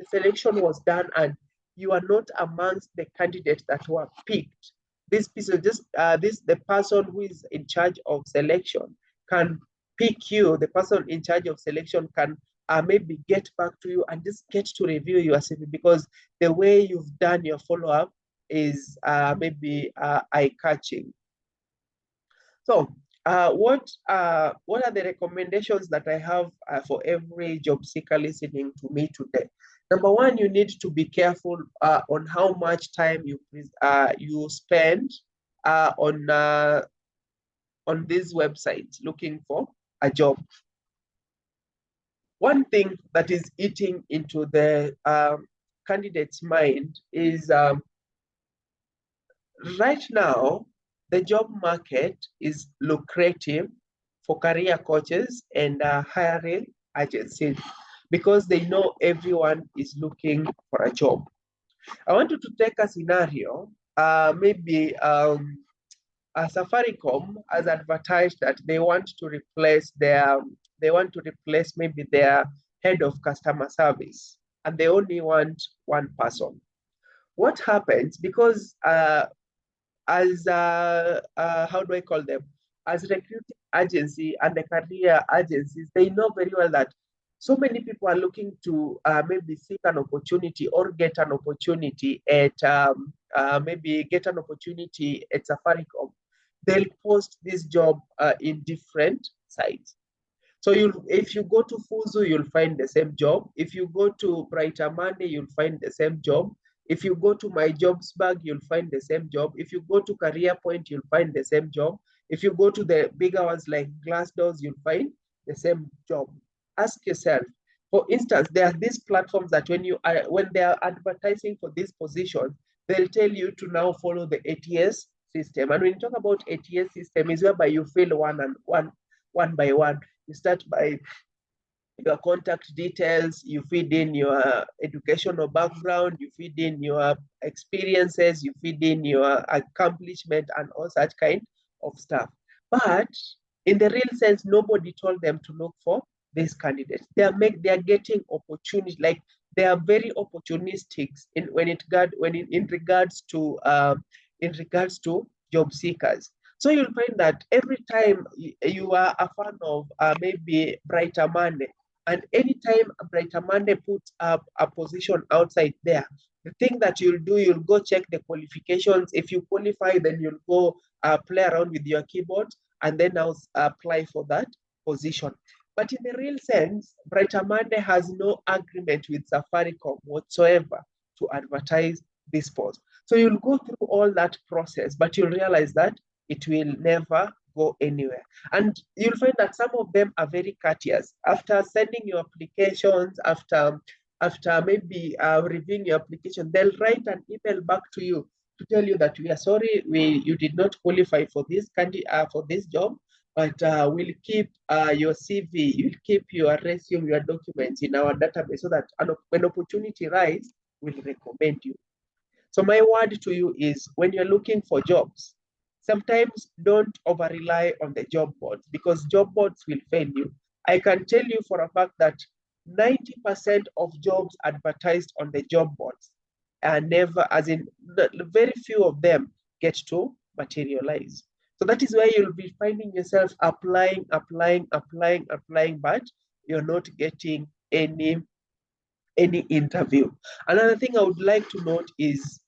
selection was done and you are not amongst the candidates that were picked, this piece of just the person who is in charge of selection can pick you. The person in charge of selection can maybe get back to you and just get to review your CV, because the way you've done your follow-up is maybe eye-catching. So what are the recommendations that I have for every job seeker listening to me today? Number one, you need to be careful on how much time you spend on this website looking for a job. One thing that is eating into the candidate's mind is right now, the job market is lucrative for career coaches and hiring agencies, because they know everyone is looking for a job. I want you to take a scenario, maybe Safaricom has advertised that they want to replace maybe their head of customer service, and they only want one person. What happens, because as how do I call them? As recruiting agency and the career agencies, they know very well that so many people are looking to maybe seek an opportunity or get an opportunity at maybe get an opportunity at Safaricom. They'll post this job in different sites. So if you go to Fuzu, you'll find the same job. If you go to Brighter Monday, you'll find the same job. If you go to My Jobs Bag, you'll find the same job. If you go to Career Point, you'll find the same job. If you go to the bigger ones like Glassdoor, you'll find the same job. Ask yourself, for instance, there are these platforms that when they are advertising for these positions, they'll tell you to now follow the ATS system. And when you talk about ATS system, is whereby you fill one by one. You start by your contact details, you feed in your educational background, you feed in your experiences, you feed in your accomplishment and all such kind of stuff. But in the real sense, nobody told them to look for these candidates. They are getting opportunities, like they are very opportunistic in regards to job seekers. So you'll find that every time you are a fan of maybe Brighter Monday, and anytime Brighter Monday puts up a position outside there, the thing that you'll do, you'll go check the qualifications. If you qualify, then you'll go play around with your keyboard and then I'll apply for that position. But in the real sense, Brighter Monday has no agreement with Safaricom whatsoever to advertise this post. So you'll go through all that process, but you'll realize that it will never go anywhere. And you'll find that some of them are very courteous. After sending your applications, after maybe reviewing your application, they'll write an email back to you to tell you that we are sorry, you did not qualify for this job, but we'll keep your CV, you'll keep your resume, your documents in our database, so that when opportunity arises, we'll recommend you. So my word to you is, when you're looking for jobs, sometimes don't over-rely on the job boards, because job boards will fail you. I can tell you for a fact that 90% of jobs advertised on the job boards are never, as in very few of them get to materialize. So that is why you'll be finding yourself applying, but you're not getting any interview. Another thing I would like to note is,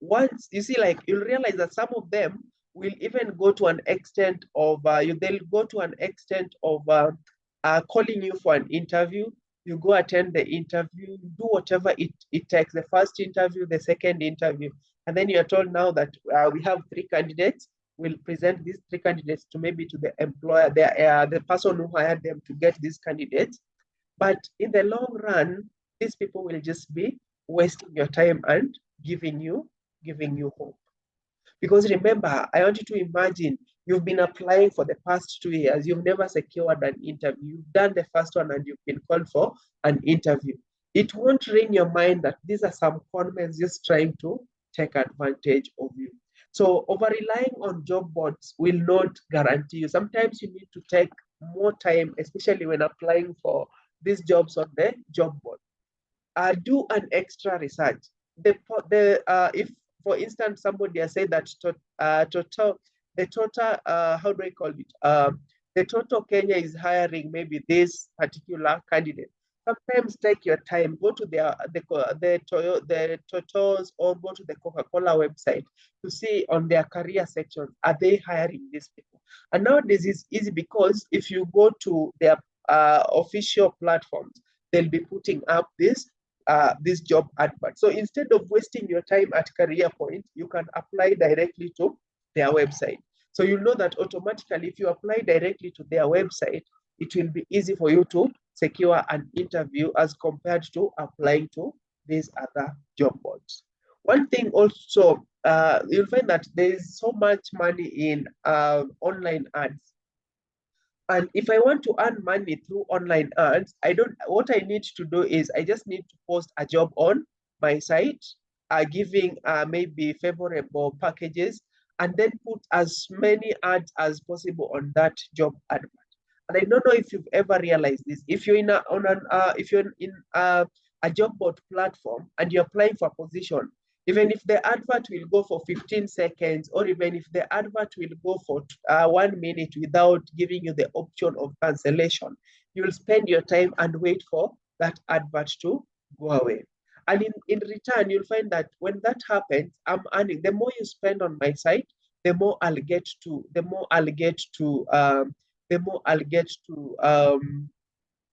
once you see, like, you'll realize that some of them will even go to an extent of they'll go to an extent of calling you for an interview. You go attend the interview, do whatever it takes, the first interview, the second interview, and then you're told now that we have 3 candidates. We'll present these 3 candidates to maybe to the employer, the person who hired them to get these candidates. But in the long run, these people will just be wasting your time and giving you hope. Because remember, I want you to imagine, you've been applying for the past 2 years, you've never secured an interview, you've done the first one and you've been called for an interview. It won't ring your mind that these are some conmen just trying to take advantage of you. So over-relying on job boards will not guarantee you. Sometimes you need to take more time, especially when applying for these jobs on the job board. Do an extra research. If for instance, somebody has said that the total, how do I call it? The total Kenya is hiring maybe this particular candidate. Sometimes take your time, go to the Totals or go to the Coca-Cola website to see on their career section, are they hiring these people? And nowadays it's easy because if you go to their official platforms, they'll be putting up this job advert. So instead of wasting your time at Career Point, you can apply directly to their website. So you'll know that automatically, if you apply directly to their website, it will be easy for you to secure an interview as compared to applying to these other job boards. One thing also, you'll find that there is so much money in online ads. And if I want to earn money through online ads, what I need to do is I just need to post a job on my site, giving maybe favorable packages, and then put as many ads as possible on that job advert. And I don't know if you've ever realized this. If you're in a job board platform and you're applying for a position, even if the advert will go for 15 seconds, or even if the advert will go for 1 minute without giving you the option of cancellation, you'll spend your time and wait for that advert to go away. And in return, you'll find that when that happens, I'm earning. The more you spend on my site, the more I'll get to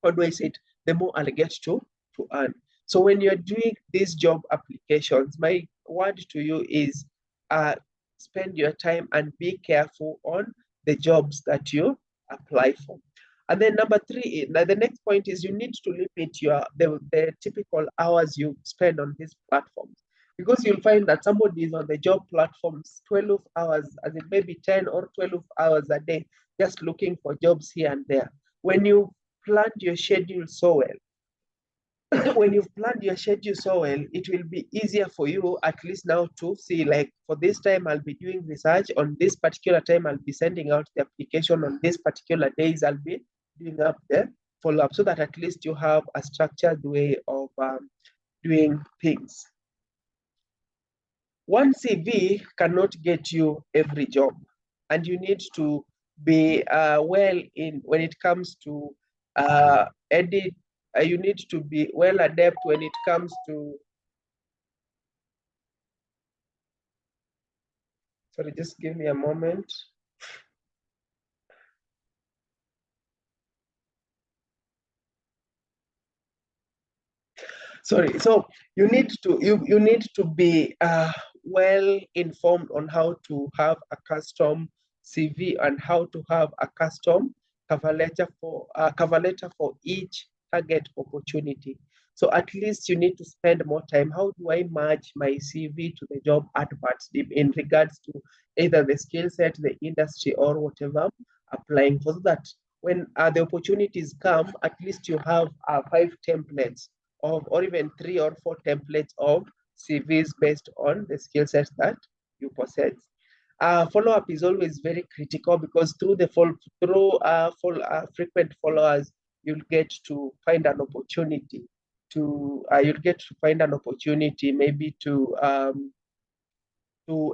how do I say it? The more I'll get to earn. So when you're doing these job applications, my word to you is spend your time and be careful on the jobs that you apply for. And then number three, the next point is you need to limit the typical hours you spend on these platforms. Because you'll find that somebody is on the job platforms 12 hours, as in maybe 10 or 12 hours a day, just looking for jobs here and there. When you planned your schedule so well, it will be easier for you at least now to see, like, for this time I'll be doing research, on this particular time I'll be sending out the application, on this particular days I'll be doing up the follow-up, so that at least you have a structured way of doing things. One CV cannot get you every job, and you need to be well in when it comes to edit. You need to be well adept when it comes to. Sorry, just give me a moment. Sorry. So you need to be well informed on how to have a custom CV and how to have a custom cover letter for each target opportunity. So at least you need to spend more time. How do I match my CV to the job adverts in regards to either the skill set, the industry, or whatever I'm applying for, so that when the opportunities come, at least you have 5 templates or even 3 or 4 templates of CVs based on the skill sets that you possess. Follow-up is always very critical, because through frequent followers, you'll get to find an opportunity maybe to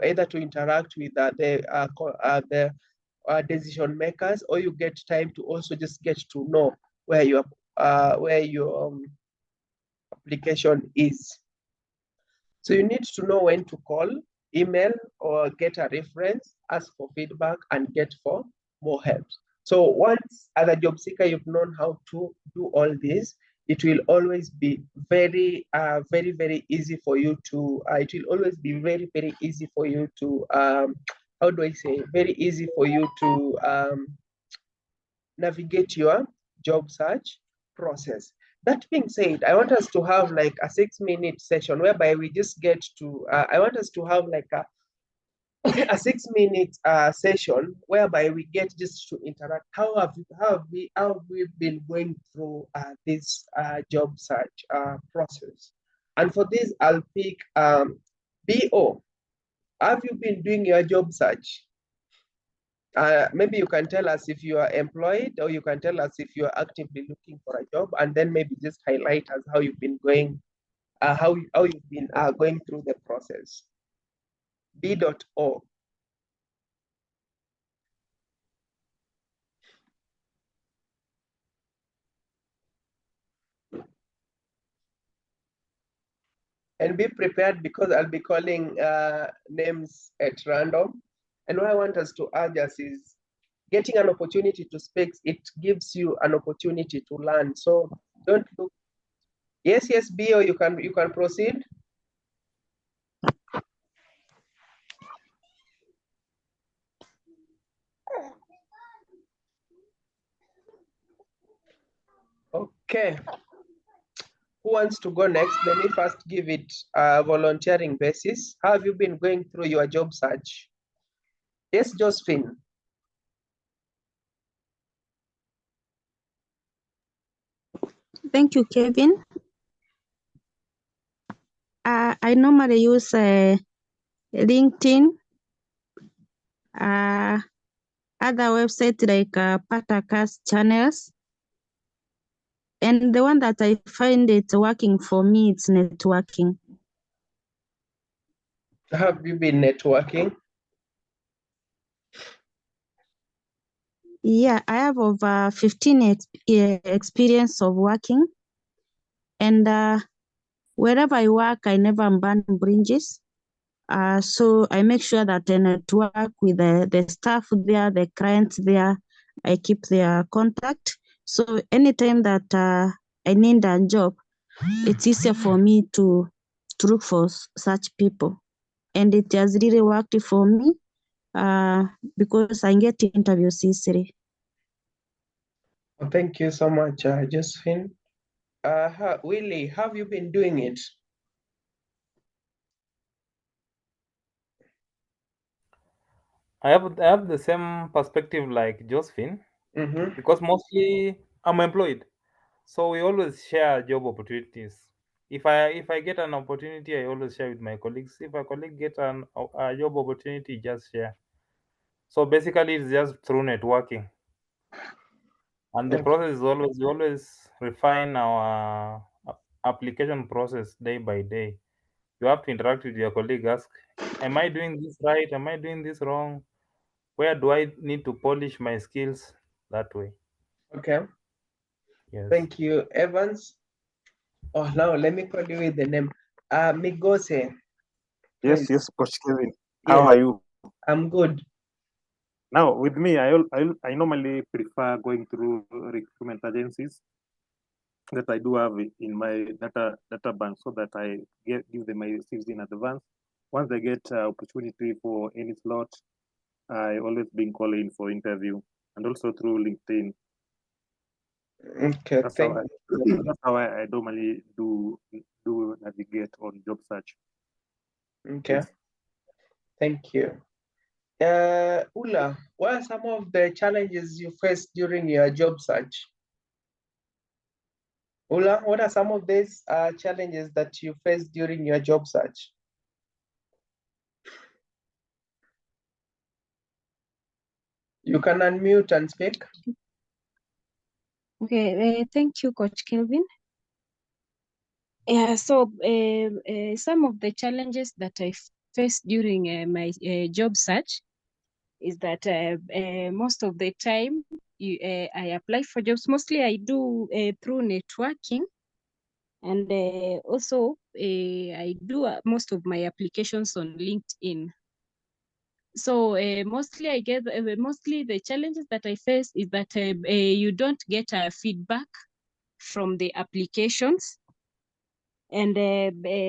either to interact with the decision makers, or you get time to also just get to know where your application is. So you need to know when to call, email, or get a reference, ask for feedback, and get for more help. So once as a job seeker, you've known how to do all this, it will always be very, very easy for you to, how do I say, very easy for you to navigate your job search process. That being said, I want us to have like a 6-minute session whereby we just get to, I want us to have like a 6-minute session whereby we get just to interact. How have we been going through this job search process? And for this, I'll pick BO. Have you been doing your job search? Maybe you can tell us if you are employed, or you can tell us if you are actively looking for a job, and then maybe just highlight us how you've been going, how you've been going through the process. B.O. And be prepared because I'll be calling names at random. And what I want us to urge us is getting an opportunity to speak. It gives you an opportunity to learn. So don't look. Yes, yes, B.O. You can proceed. Okay. Who wants to go next? Let me first give it a volunteering basis. How have you been going through your job search? Yes, Josephine. Thank you, Kevin. I normally use LinkedIn, other websites like Patacast channels, and the one that I find it working for me, it's networking. Have you been networking? Yeah, I have over 15 experience of working, and wherever I work, I never burn bridges. So I make sure that I network with the staff there, the clients there. I keep their contact. So anytime that I need a job, it's easier for me to look for such people. And it has really worked for me because I get interviews easily. Well, thank you so much, Josephine. Willie, how have you been doing it? I have the same perspective like Josephine, because mostly I'm employed, so we always share job opportunities. If I get an opportunity, I always share with my colleagues. If a colleague get a job opportunity, just share. So basically, it's just through networking, and the Okay. process is always we always refine our application process day by day. You have to interact with your colleague, ask, "Am I doing this right? Am I doing this wrong? Where do I need to polish my skills?" That way. Okay. Yes. Thank you, Evans. Oh, now let me call you with the name. Migose. Yes, Please. yes, Coach Kevin. How Yes, are you? I'm good. Now, with me, I normally prefer going through recruitment agencies that I do have in my data bank, so that I give them my CVs in advance. Once I get opportunity for any slot, I always been calling for interview, and also through LinkedIn. Okay, That's how I normally do navigate on job search. Okay, Yes. thank you. Ula, what are some of the challenges you faced during your job search? Ula, what are some of these challenges that you faced during your job search? You can unmute and speak. Okay, thank you, Coach Kelvin. Yeah, so some of the challenges that I faced during my job search is that most of the time I apply for jobs. Mostly I do through networking, and also I do most of my applications on LinkedIn. So mostly mostly the challenges that I face is that you don't get feedback from the applications, and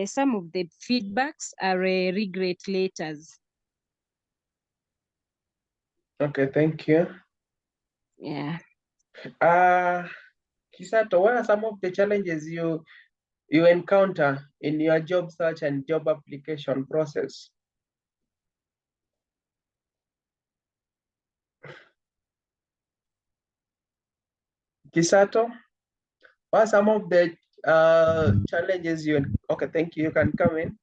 some of the feedbacks are regret letters. Okay, thank you. Yeah. Kisato, what are some of the challenges you encounter in your job search and job application process? Kisato, what are some of the challenges you? Okay, thank you. You can come in.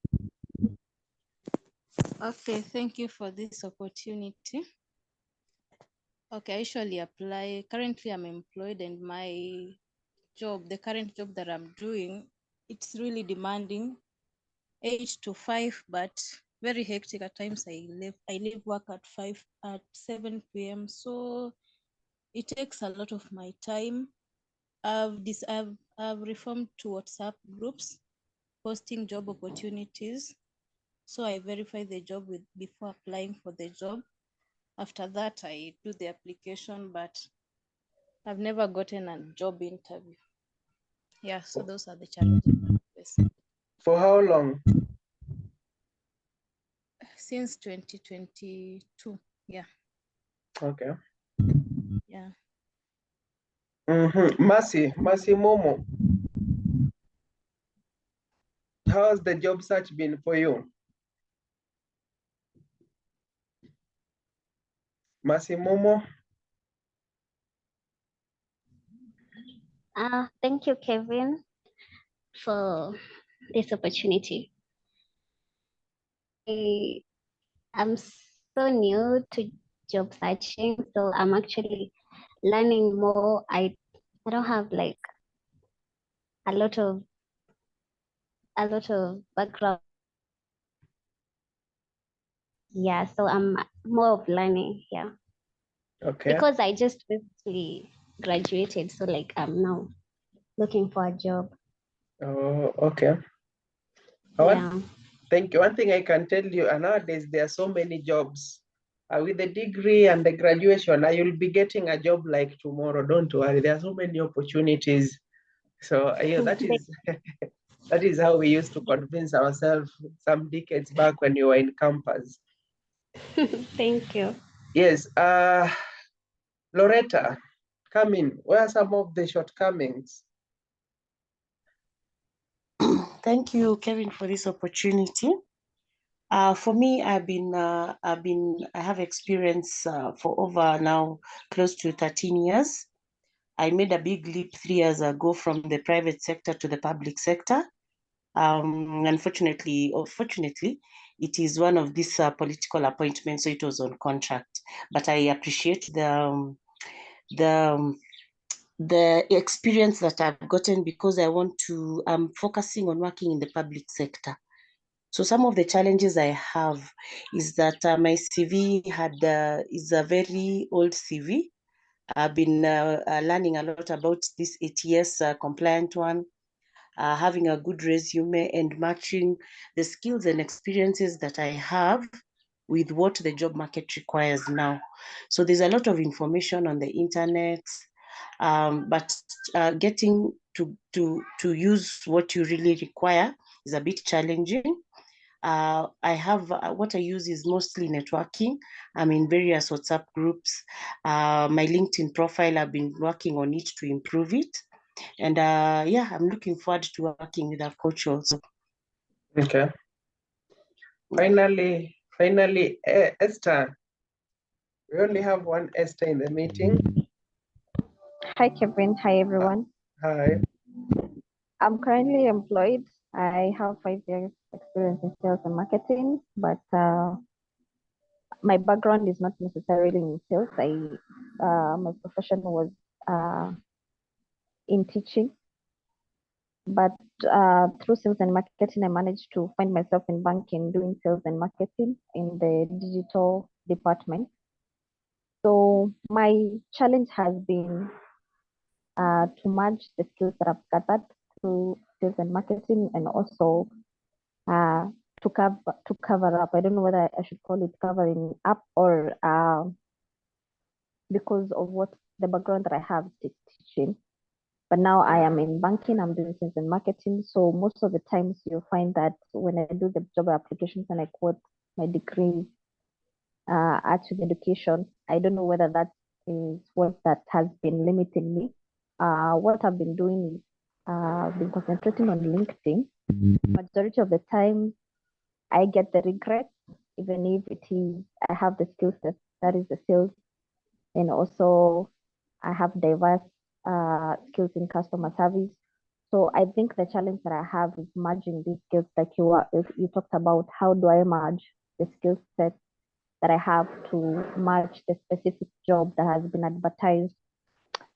Okay, thank you for this opportunity. Okay, I usually apply. Currently, I'm employed, and my job, the current job that I'm doing, it's really demanding 8 to 5, but very hectic. At times I leave work at 7 p.m. So it takes a lot of my time. I've reformed to WhatsApp groups posting job opportunities. So I verify the job before applying for the job. After that, I do the application, but I've never gotten a job interview. Yeah, so those are the challenges. For how long? Since 2022. Yeah. Okay. Yeah. Mercy Momo. How has the job search been for you? Mercy Momo. Thank you, Kevin, for this opportunity. I'm so new to job searching, so I'm actually learning more. I don't have like a lot of background. Yeah, so I'm more of learning. Yeah. Okay. Because I just recently graduated, so like I'm now looking for a job. Oh, okay. Yeah. Thank you. One thing I can tell you, nowadays there are so many jobs. With the degree and the graduation, you'll be getting a job like tomorrow. Don't worry. There are so many opportunities. So that is that is how we used to convince ourselves some decades back when you were in campus. Thank you. Yes. Loretta, come in. Where are some of the shortcomings? Thank you, Kevin, for this opportunity. For me, I have experience for over now close to 13 years. I made a big leap 3 years ago from the private sector to the public sector. Unfortunately, or fortunately, it is one of these political appointments, so it was on contract. But I appreciate the experience that I've gotten because I'm focusing on working in the public sector. So some of the challenges I have is that my CV is a very old CV. I've been learning a lot about this ATS compliant one, having a good resume and matching the skills and experiences that I have with what the job market requires now. So there's a lot of information on the internet, but getting to use what you really require is a bit challenging. I have what I use is mostly networking. I'm in various WhatsApp groups. My LinkedIn profile, I've been working on it to improve it. And yeah, I'm looking forward to working with a coach also. Okay. Finally, Esther. We only have one Esther in the meeting. Hi, Kevin. Hi, everyone. Hi. I'm currently employed. I have 5 years experience in sales and marketing, but my background is not necessarily in sales. My profession was in teaching, but through sales and marketing, I managed to find myself in banking doing sales and marketing in the digital department. So my challenge has been to merge the skills that I've gathered through sales and marketing and also to cover up. I don't know whether I should call it covering up or because of what the background that I have teaching. But now I am in banking, I'm doing sales and marketing. So most of the times you'll find that when I do the job applications and I quote my degree, arts with education, I don't know whether that is what that has been limiting me. What I've been doing is been concentrating on LinkedIn. Majority of the time, I get the regret, even if it is I have the skill set that is the sales, and also I have diverse skills in customer service. So I think the challenge that I have is merging these skills, like you talked about. How do I merge the skill set that I have to match the specific job that has been advertised?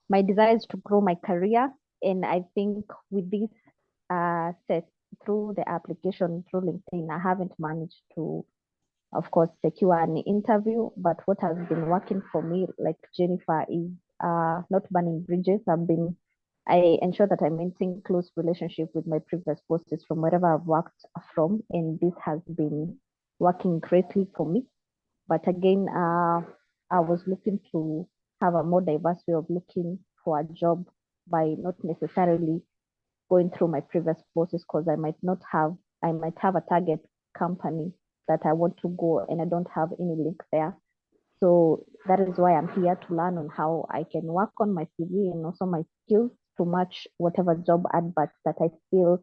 My desire is to grow my career, and I think with this set through the application through LinkedIn, I haven't managed to of course, secure an interview. But what has been working for me, like Jennifer, is not burning bridges. I ensure that I maintain close relationship with my previous bosses from wherever I've worked from, and this has been working greatly for me. But again, I was looking to have a more diverse way of looking for a job by not necessarily going through my previous bosses, because I might have a target company that I want to go and I don't have any link there. So that is why I'm here to learn on how I can work on my CV and also my skills to match whatever job adverts that I feel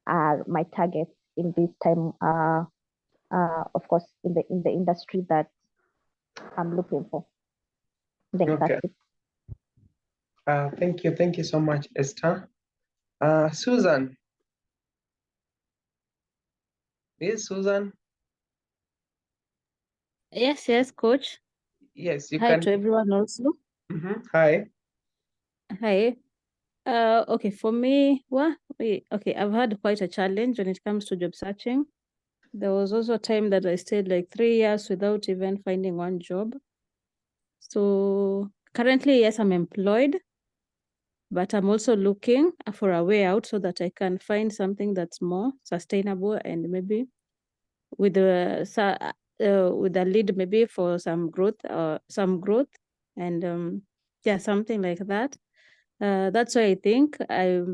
are my targets in this time. Of course, in the industry that I'm looking for. I think Okay. that's it. Thank you so much, Esther. Susan. Is Susan? Yes, coach. Yes, you Hi can. to everyone also. Hi. Hi. Okay, for me, okay, I've had quite a challenge when it comes to job searching. There was also a time that I stayed like 3 years without even finding one job. So currently, yes, I'm employed, but I'm also looking for a way out so that I can find something that's more sustainable and maybe with a lead maybe for some growth and yeah, something like that. That's why I think I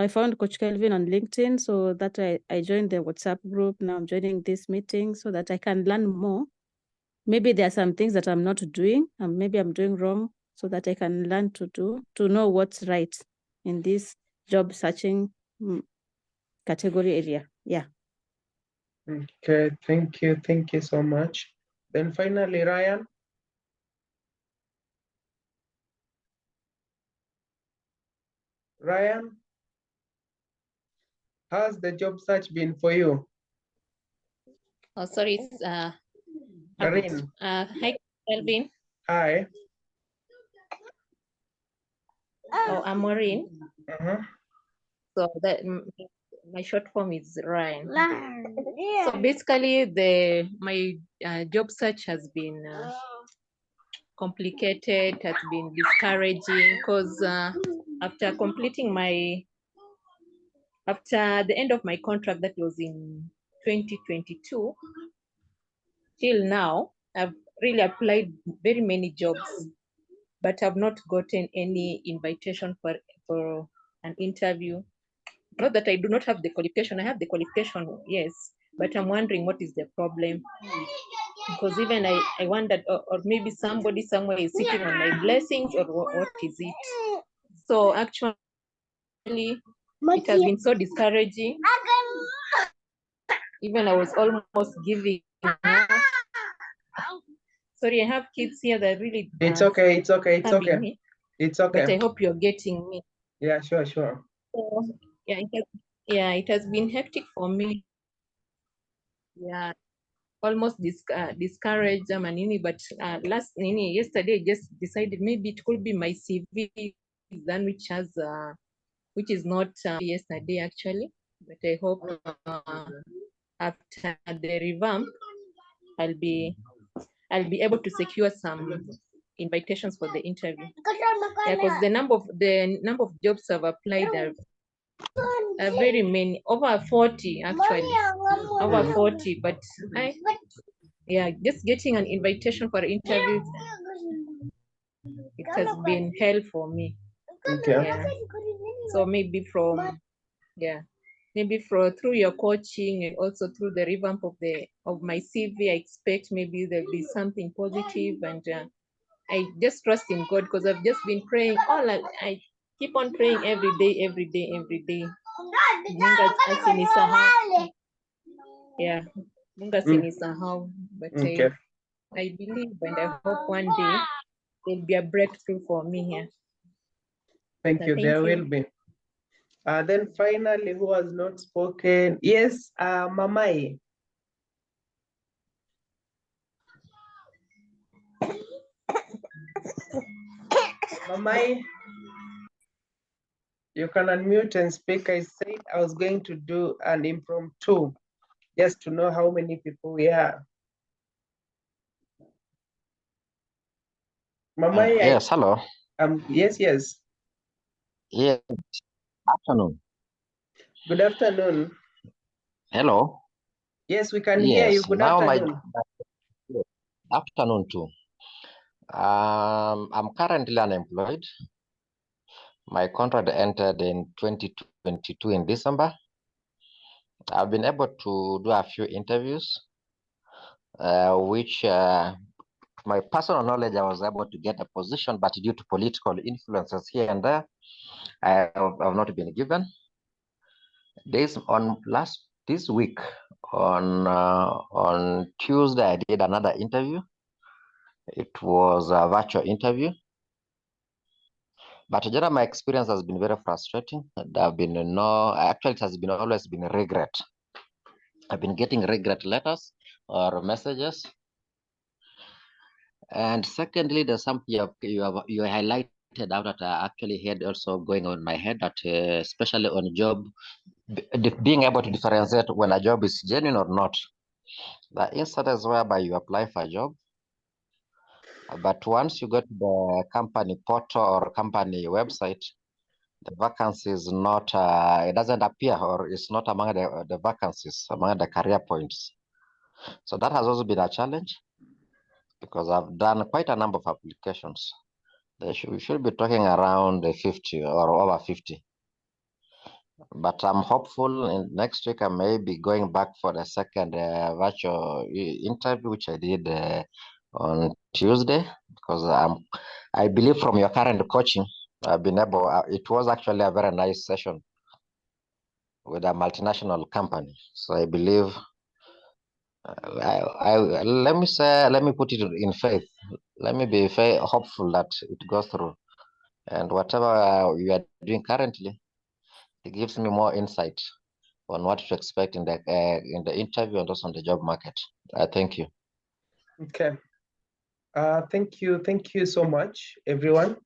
found Coach Kelvin on LinkedIn, so that I joined the WhatsApp group. Now I'm joining this meeting so that I can learn more. Maybe there are some things that I'm not doing, and maybe I'm doing wrong, so that I can learn to know what's right in this job searching category area. Yeah. Okay, thank you so much. Then finally, Ryan. Ryan, how's the job search been for you? Oh, sorry, it's Karin. hi, Kelvin. Hi. Oh, I'm Maureen. Uh-huh. So that my short form is Ryan. So basically, my job search has been complicated, has been discouraging, because after the end of my contract that was in 2022 till now, I've really applied very many jobs, but I've not gotten any invitation for an interview. Not that I do not have the qualification, I have the qualification, yes, but I'm wondering what is the problem. Because even I wondered, or maybe somebody somewhere is sitting on my blessings, or what is it? So actually, it has been so discouraging. Even I was almost giving up. Sorry, I have kids here that really. It's okay. It's okay. It's okay. Me, it's okay. but I hope you're getting me. Yeah, sure. So, it has been hectic for me. Yeah, almost discouraged, but yesterday I just decided maybe it could be my CV then, which is not yesterday actually, but I hope after the revamp I'll be able to secure some invitations for the interview. Yeah, because the number of jobs I've applied are very many, over 40 actually, over 40. But just getting an invitation for interviews, it has been hell for me. Okay. Yeah. So maybe through your coaching and also through the revamp of my CV, I expect maybe there'll be something positive, and I just trust in God, because I've just been praying I keep on praying every day. Mungu asinisahau. Yeah, Mungu asinisahau. But Okay. I believe and I hope one day there'll be a breakthrough for me here. Thank you. There will be. Then finally, who has not spoken? Yes, Mamai. Mamai, you can unmute and speak. I said I was going to do an impromptu just to know how many people we are. Mama, Yes, hello. yes. Yes, afternoon. Good afternoon. Hello. Yes, we can hear you. Yes, Good now afternoon. yes, afternoon too. I'm currently unemployed. My contract ended in 2022 in December. I've been able to do a few interviews, which my personal knowledge, I was able to get a position, but due to political influences here and there, I have not been given. This week on Tuesday, I did another interview. It was a virtual interview. But generally, my experience has been very frustrating. There have been actually, it has been always been regret. I've been getting regret letters or messages. And secondly, there's something you highlighted out that I actually had also going on in my head, that especially on job, being able to differentiate when a job is genuine or not. The instances whereby you apply for a job, but once you go to the company portal or company website, the vacancy is not, it doesn't appear, or it's not among the vacancies, among the career points. So that has also been a challenge, because I've done quite a number of applications. We should be talking around 50 or over 50. But I'm hopeful in next week I may be going back for the second virtual interview, which I did on Tuesday, because I believe from your current coaching, I've been able, it was actually a very nice session with a multinational company. So I believe, let me put it in faith. Let me be hopeful that it goes through. And whatever you are doing currently, it gives me more insight on what to expect in the interview and also on the job market. Thank you. Okay. Thank you so much, everyone,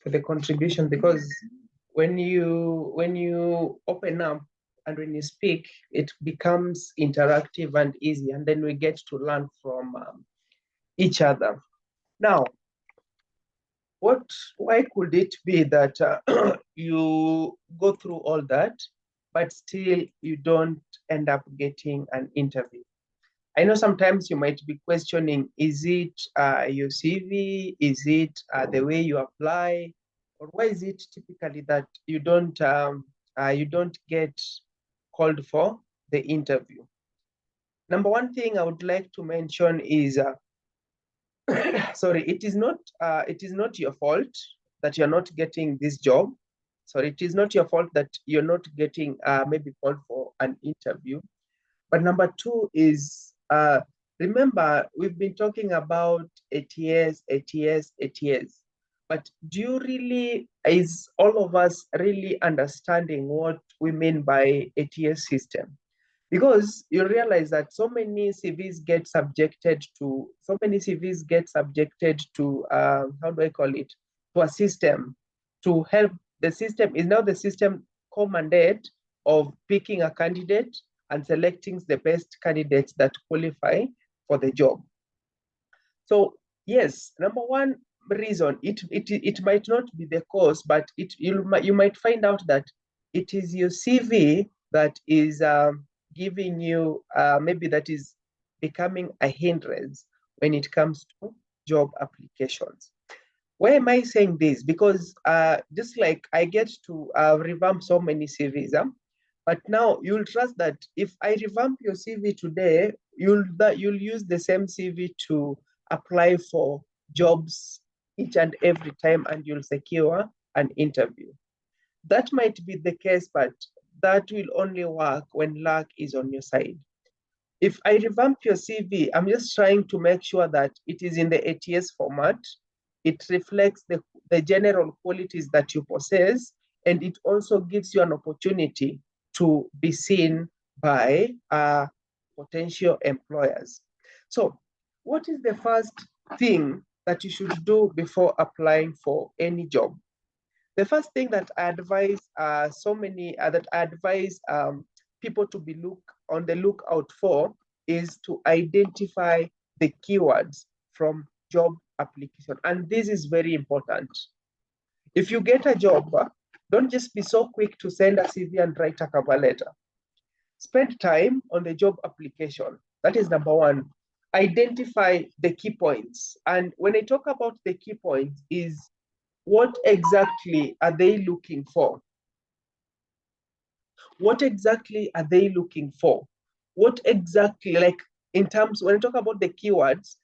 for the contribution. Because when you open up and when you speak, it becomes interactive and easy, and then we get to learn from each other. Now, why could it be that you go through all that, but still you don't end up getting an interview? I know sometimes you might be questioning, is it your CV? Is it the way you apply? Or why is it typically that you don't get called for the interview? Number one thing I would like to mention is, sorry, it is not your fault that you're not getting this job. Sorry, it is not your fault that you're not getting maybe called for an interview. But number two is, remember, we've been talking about ATS. But is all of us really understanding what we mean by ATS system? Because you realize that so many CVs get subjected to, how do I call it, to a system to help. The system is now the system commanded of picking a candidate and selecting the best candidates that qualify for the job. So yes, number one reason, it might not be the cause, but you might find out that it is your CV that is giving you, maybe that is becoming a hindrance when it comes to job applications. Why am I saying this? Because just like I get to revamp so many CVs, but now you'll trust that if I revamp your CV today, you'll use the same CV to apply for jobs each and every time, and you'll secure an interview. That might be the case, but that will only work when luck is on your side. If I revamp your CV, I'm just trying to make sure that it is in the ATS format. It reflects the general qualities that you possess, and it also gives you an opportunity to be seen by potential employers. So what is the first thing that you should do before applying for any job? The first thing that I advise people to be on the lookout for is to identify the keywords from job application. And this is very important. If you get a job, don't just be so quick to send a CV and write a cover letter. Spend time on the job application. That is number one. Identify the key points. And when I talk about the key points, is what exactly are they looking for? What exactly are they looking for? What exactly, like in terms, when I talk about the keywords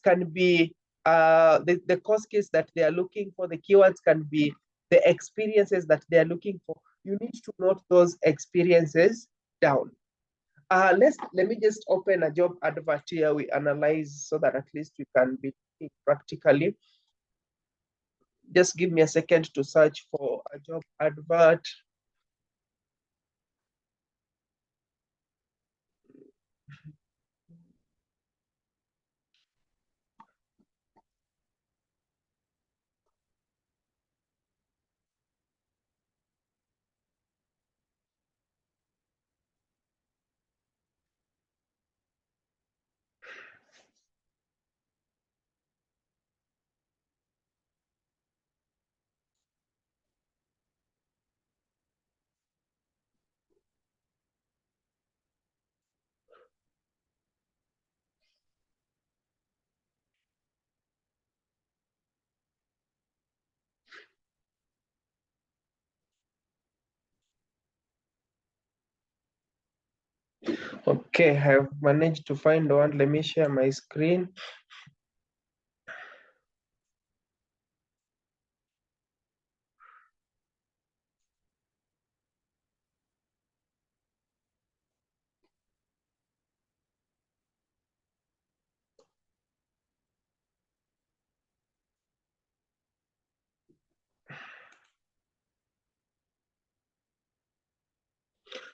can be the course case that they are looking for. The keywords can be the experiences that they are looking for. You need to note those experiences down. Let me just open a job advert here. We analyze so that at least we can be practically. Just give me a second to search for a job advert. Okay, I have managed to find one. Let me share my screen.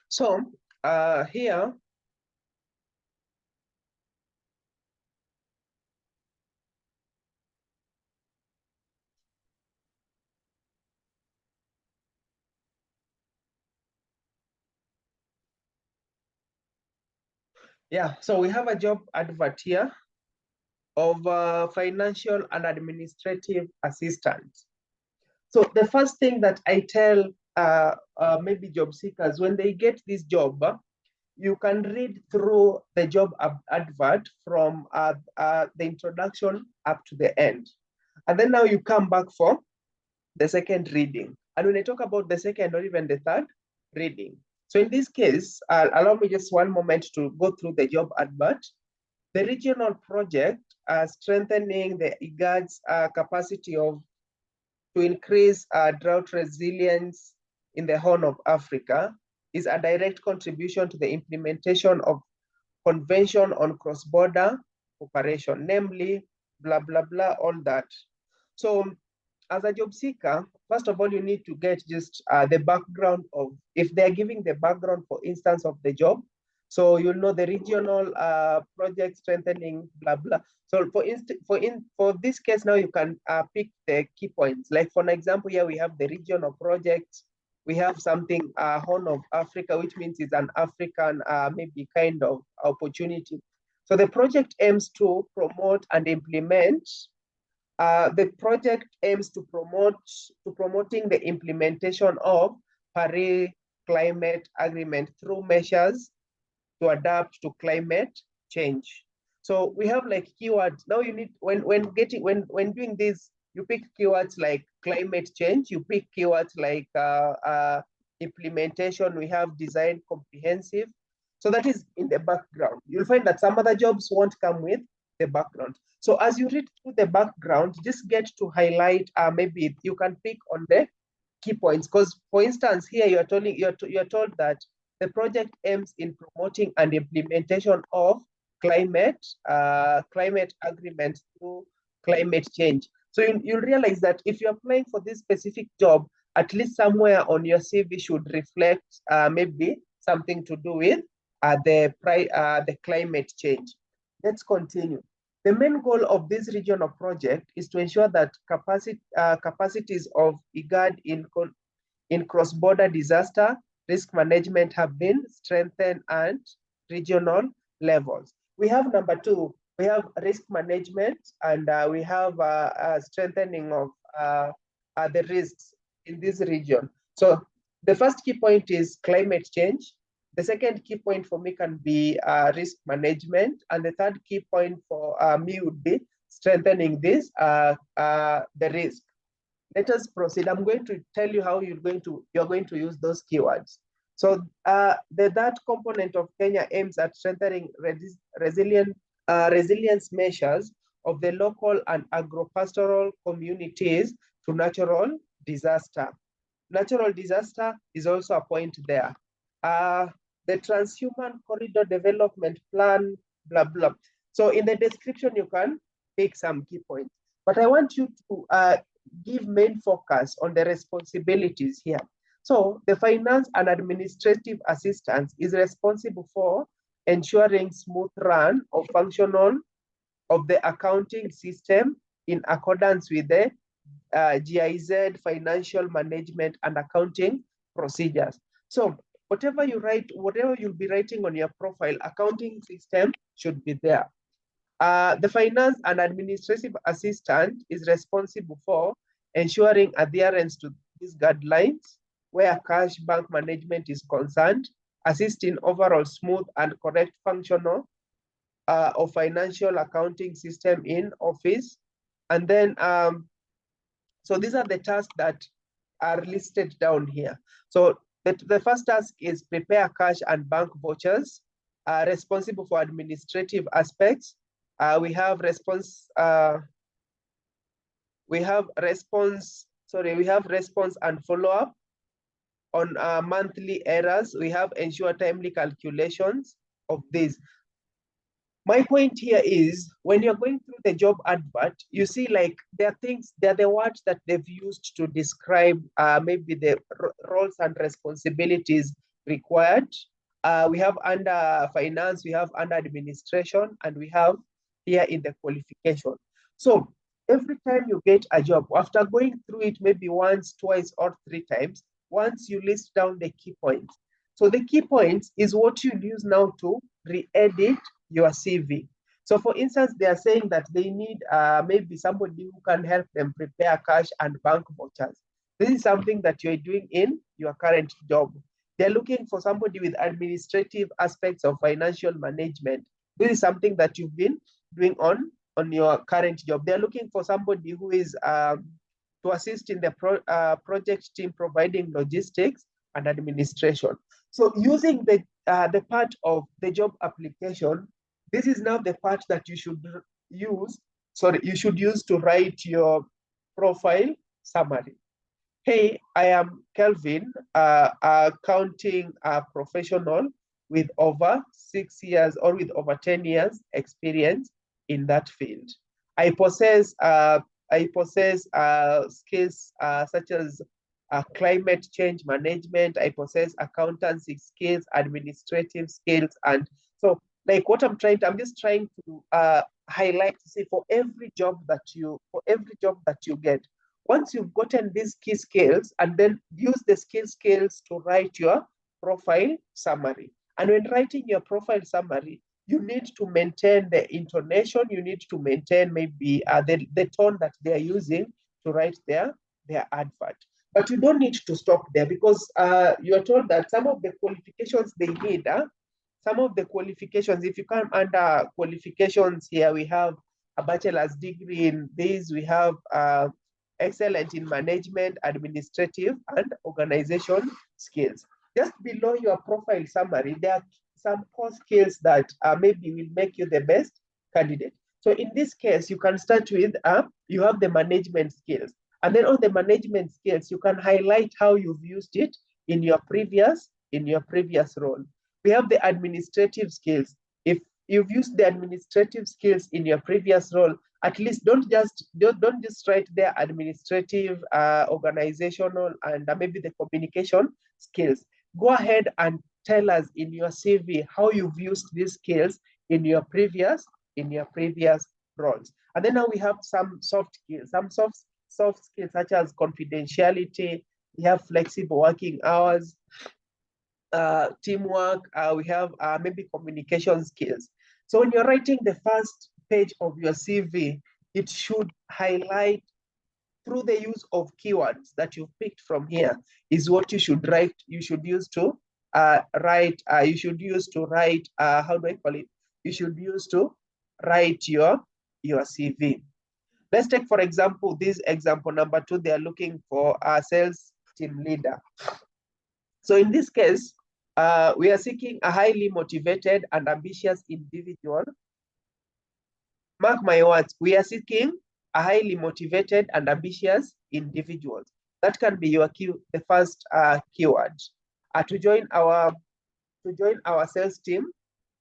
So here, yeah, so we have a job advert here of financial and administrative assistant. So the first thing that I tell maybe job seekers, when they get this job, you can read through the job advert from the introduction up to the end. And then now you come back for the second reading. And when I talk about the second or even the third reading. So in this case, allow me just one moment to go through the job advert. The regional project strengthening the IGAD's capacity to increase drought resilience in the Horn of Africa is a direct contribution to the implementation of Convention on Cross-Border Cooperation, namely, blah, blah, blah, all that. So as a job seeker, first of all, you need to get just the background of, if they're giving the background, for instance, of the job. So you'll know the regional project strengthening, blah, blah. So for this case now, you can pick the key points. Like for an example, here we have the regional projects. We have something Horn of Africa, which means it's an African maybe kind of opportunity. So the project aims to promote and implement. The project aims to promoting the implementation of Paris Climate Agreement through measures to adapt to climate change. So we have like keywords. Now you need, when doing this, you pick keywords like climate change, you pick keywords like implementation, we have design comprehensive. So that is in the background. You'll find that some other jobs won't come with the background. So as you read through the background, just get to highlight, maybe you can pick on the key points. Because for instance, here you're told that the project aims in promoting and implementation of climate agreements through climate change. So you'll realize that if you're applying for this specific job, at least somewhere on your CV should reflect maybe something to do with the climate change. Let's continue. The main goal of this regional project is to ensure that capacities of IGAD in cross-border disaster risk management have been strengthened at regional levels. We have number two, we have risk management, and we have strengthening of the risks in this region. So the first key point is climate change. The second key point for me can be risk management. And the third key point for me would be strengthening this, the risk. Let us proceed. I'm going to tell you how you're going to use those keywords. So the third component of Kenya aims at strengthening resilience measures of the local and agropastoral communities to natural disaster. Natural disaster is also a point there. The Transhuman Corridor Development Plan, blah, blah. So in the description, you can pick some key points. But I want you to give main focus on the responsibilities here. So the finance and administrative assistance is responsible for ensuring smooth run or functional of the accounting system in accordance with the GIZ financial management and accounting procedures. So whatever you write, whatever you'll be writing on your profile, accounting system should be there. The finance and administrative assistant is responsible for ensuring adherence to these guidelines where cash bank management is concerned, assisting overall smooth and correct functional of financial accounting system in office. And then, so these are the tasks that are listed down here. So the first task is prepare cash and bank vouchers, responsible for administrative aspects. We have response and follow-up on monthly errors. We have ensure timely calculations of these. My point here is when you're going through the job advert, you see like there are things, they're the words that they've used to describe maybe the roles and responsibilities required. We have under finance, we have under administration, and we have here in the qualification. So every time you get a job, after going through it maybe once, twice, or 3 times, once you list down the key points. So the key points is what you use now to re-edit your CV. So for instance, they are saying that they need maybe somebody who can help them prepare cash and bank vouchers. This is something that you're doing in your current job. They're looking for somebody with administrative aspects of financial management. This is something that you've been doing on your current job. They're looking for somebody who is to assist in the project team providing logistics and administration. So using the part of the job application, this is now the part that you should use. You should use to write your profile summary. Hey, I am Kelvin, accounting professional with over 6 years or with over 10 years experience in that field. I possess skills such as climate change management. I possess accountancy skills, administrative skills, and so like what I'm just trying to highlight to say for every job that you get, once you've gotten these key skills, and then use the skills to write your profile summary. And when writing your profile summary, you need to maintain the intonation, you need to maintain maybe the tone that they are using to write their advert. But you don't need to stop there, because you're told that some of the qualifications they need, some of the qualifications, if you come under qualifications here, we have a bachelor's degree in this, we have excellent in management, administrative, and organization skills. Just below your profile summary, there are some core skills that maybe will make you the best candidate. So in this case, you can start with, you have the management skills. And then on the management skills, you can highlight how you've used it in your previous role. We have the administrative skills. If you've used the administrative skills in your previous role, at least don't just write their administrative, organizational, and maybe the communication skills. Go ahead and tell us in your CV how you've used these skills in your previous roles. And then now we have some soft skills, soft skills such as confidentiality. We have flexible working hours, teamwork. We have maybe communication skills. So when you're writing the first page of your CV, it should highlight through the use of keywords that you've picked from here is what you should write. You should use to write. You should use to write. How do I call it? You should use to write your CV. Let's take, for example, this example number 2. They are looking for a sales team leader. So in this case, we are seeking a highly motivated and ambitious individual. Mark my words, we are seeking a highly motivated and ambitious individual. That can be your the first keyword. To join our sales team,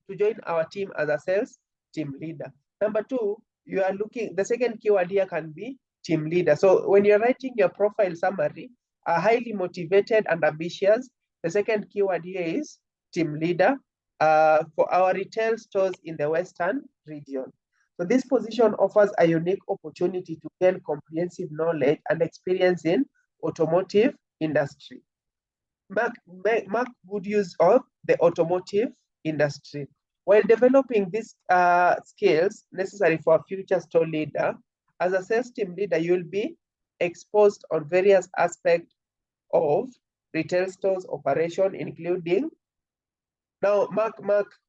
to join our team as a sales team leader. Number 2, you are looking, the second keyword here can be team leader. So when you're writing your profile summary, a highly motivated and ambitious, the second keyword here is team leader for our retail stores in the Western region. So this position offers a unique opportunity to gain comprehensive knowledge and experience in automotive industry. Mark good use of the automotive industry. While developing these skills necessary for a future store leader, as a sales team leader, you'll be exposed on various aspects of retail stores operation, including, now mark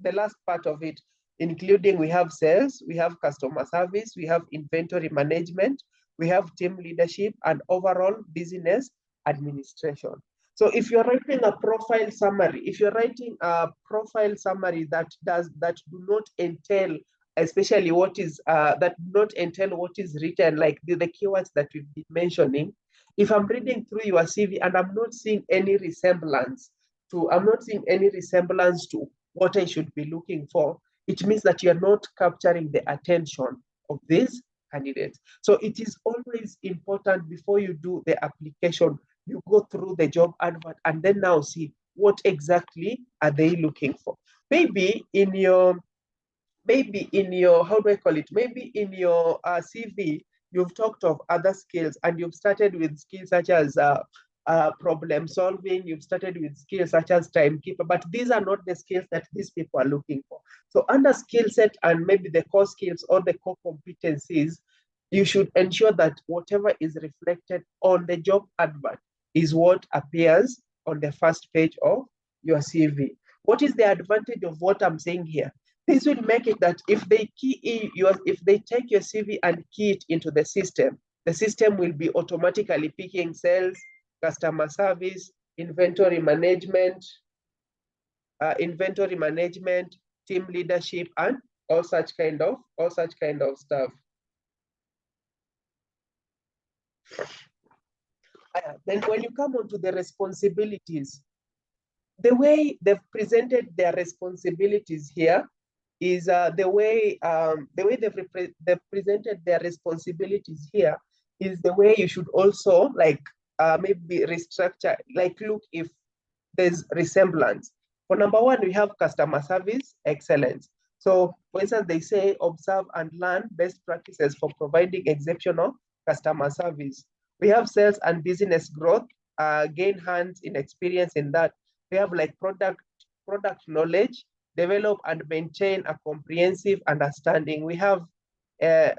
the last part of it, including we have sales, we have customer service, we have inventory management, we have team leadership, and overall business administration. So if you're writing a profile summary, that do not entail, especially what is that do not entail what is written, like the keywords that we've been mentioning, if I'm reading through your CV and I'm not seeing any resemblance to what I should be looking for, it means that you're not capturing the attention of these candidates. So it is always important, before you do the application, you go through the job advert and then now see what exactly are they looking for. Maybe in your how do I call it? Maybe in your CV, you've talked of other skills and you've started with skills such as problem solving, you've started with skills such as timekeeper, but these are not the skills that these people are looking for. So under skill set and maybe the core skills or the core competencies, you should ensure that whatever is reflected on the job advert is what appears on the first page of your CV. What is the advantage of what I'm saying here? This will make it that if they take your CV and key it into the system will be automatically picking sales, customer service, inventory management, team leadership, and all such kind of stuff. Then when you come on to the responsibilities, the way they've presented their responsibilities here is the way they've presented their responsibilities here is the way you should also maybe restructure, look if there's resemblance. For number 1, we have customer service excellence. So for instance, they say observe and learn best practices for providing exceptional customer service. We have sales and business growth, gain hands in experience in that. We have product knowledge, develop and maintain a comprehensive understanding. We have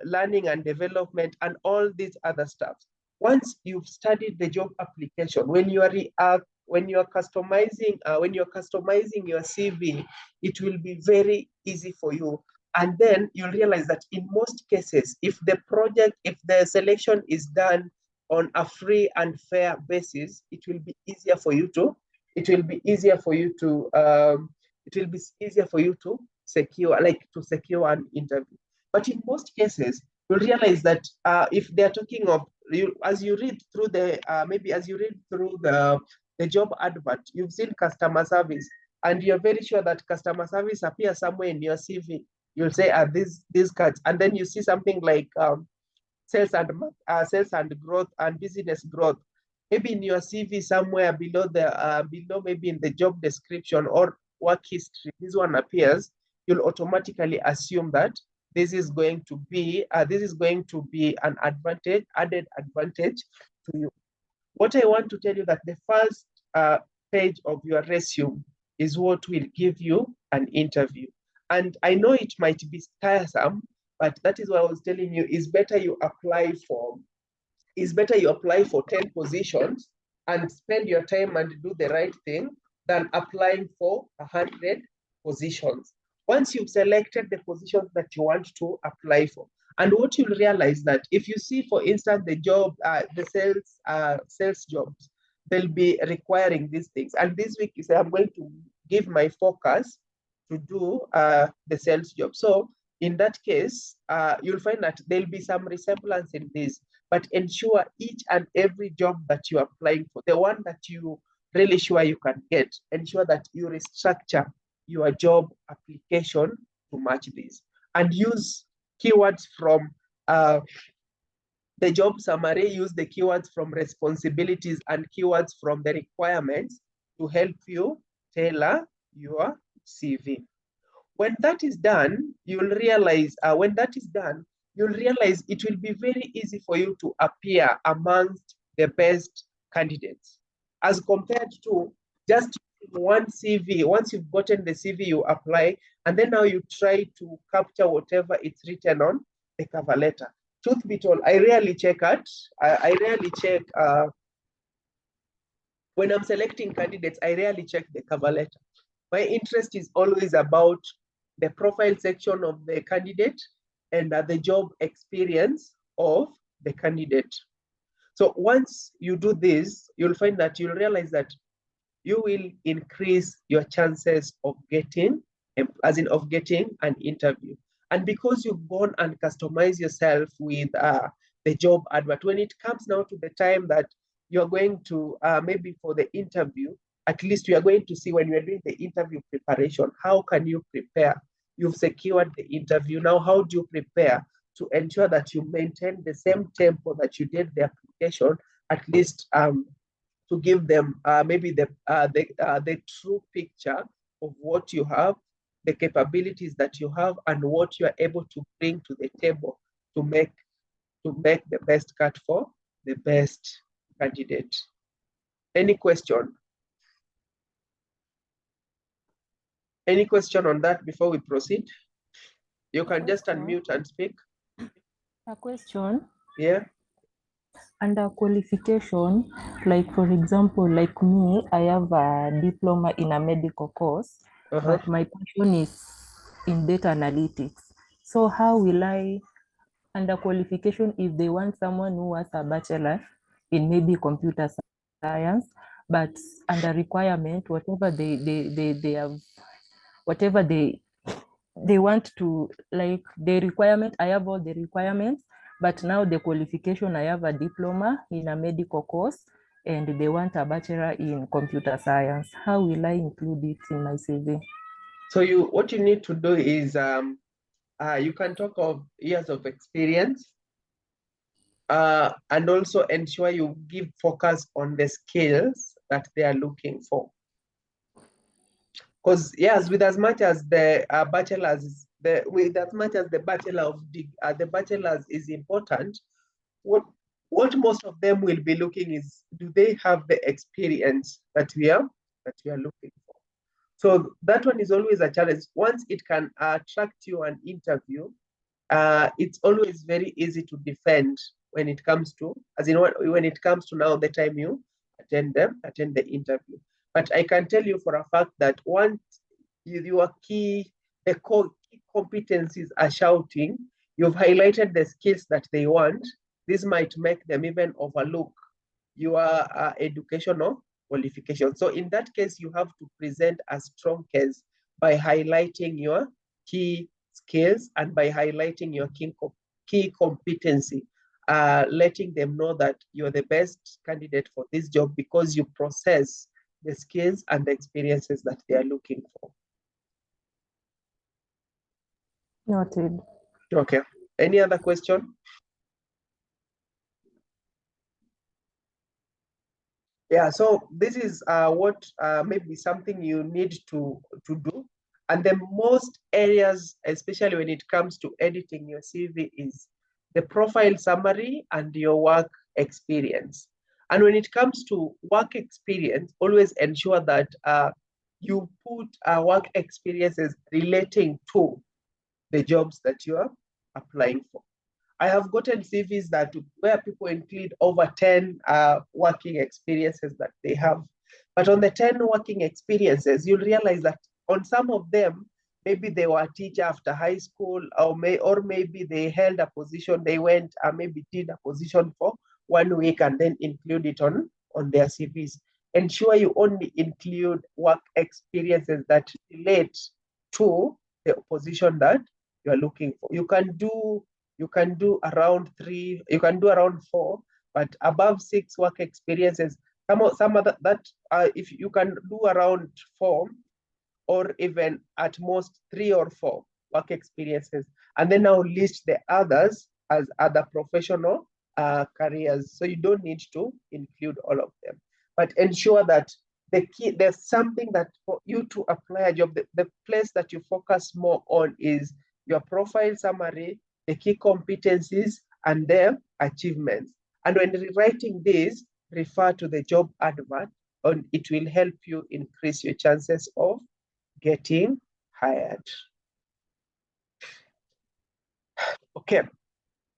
learning and development and all these other stuff. Once you've studied the job application, when you are customizing your CV, it will be very easy for you. And then you'll realize that in most cases, if the selection is done on a free and fair basis, it will be easier for you to secure an interview. But in most cases, you'll realize that if they're talking of as you read through the job advert, you've seen customer service, and you're very sure that customer service appears somewhere in your CV. You'll say, these cards, and then you see something like sales and growth and business growth. Maybe in your CV somewhere below maybe in the job description or work history, this one appears. You'll automatically assume that this is going to be an added advantage to you. What I want to tell you that the first page of your resume is what will give you an interview. And I know it might be tiresome, But that is what I was telling you, is better you apply for 10 positions and spend your time and do the right thing than applying for 100 positions. Once you've selected the positions that you want to apply for, and what you'll realize that if you see, for instance, the job, the sales jobs, they'll be requiring these things. And this week is I'm going to give my focus to do the sales job. So in that case, you'll find that there'll be some resemblance in this, but ensure each and every job that you're applying for, the one that you really sure you can get, ensure that you restructure your job application to match this, and use keywords from the job summary, use the keywords from responsibilities and keywords from the requirements to help you tailor your CV. When that is done, you'll realize, it will be very easy for you to appear amongst the best candidates, as compared to just one CV. Once you've gotten the CV, you apply, and then now you try to capture whatever it's written on the cover letter. Truth be told, I rarely check when I'm selecting candidates, I rarely check the cover letter. My interest is always about the profile section of the candidate and the job experience of the candidate. So once you do this, you'll find that you'll realize that you will increase your chances of getting an interview. And because you've gone and customized yourself with the job advert, when it comes now to the time that you're going to, maybe for the interview, at least we are going to see when you're doing the interview preparation, how can you prepare? You've secured the interview. Now, how do you prepare to ensure that you maintain the same tempo that you did the application, at least to give them maybe the true picture of what you have, the capabilities that you have, and what you are able to bring to the table to make the best cut for the best candidate. Any question? Any question on that before we proceed? You can just unmute and speak. A question. Yeah. Under qualification, like for example, like me, I have a diploma in a medical course, but my passion is in data analytics. So how will I, under qualification, if they want someone who has a bachelor in maybe computer science, but under requirement, whatever they have, whatever they want to, like the requirement, I have all the requirements, but now the qualification, I have a diploma in a medical course and they want a bachelor in computer science. How will I include it in my CV? So what you need to do is you can talk of years of experience, and also ensure you give focus on the skills that they are looking for. Because yes, with as much as the bachelor's, with as much as the bachelor's is important, what most of them will be looking is, do they have the experience that we are looking for? So that one is always a challenge. Once it can attract you an interview, it's always very easy to defend when it comes to, when it comes to now the time you attend the interview. But I can tell you for a fact that once your key competencies are shouting, you've highlighted the skills that they want, this might make them even overlook your educational qualification. So in that case, you have to present a strong case by highlighting your key skills and by highlighting your key competency, letting them know that you're the best candidate for this job because you possess the skills and the experiences that they are looking for. Noted. Okay. Any other question? Yeah, so this is what maybe something you need to do. And the most areas, especially when it comes to editing your CV, is the profile summary and your work experience. And when it comes to work experience, always ensure that you put work experiences relating to the jobs that you are applying for. I have gotten CVs that where people include over 10 working experiences that they have. But on the 10 working experiences, you'll realize that on some of them, maybe they were a teacher after high school, or maybe they held a position, they went maybe did a position for 1 week and then include it on their CVs. Ensure you only include work experiences that relate to the position that you are looking for. You can do around 3, you can do around 4, but above 6 work experiences, some other that if you can do around 4, or even at most 3 or 4 work experiences, and then now list the others as other professional careers. So you don't need to include all of them, but ensure that there's something that for you to apply a job, the place that you focus more on is your profile summary, the key competencies, and their achievements. And when rewriting this, refer to the job advert, and it will help you increase your chances of getting hired. Okay,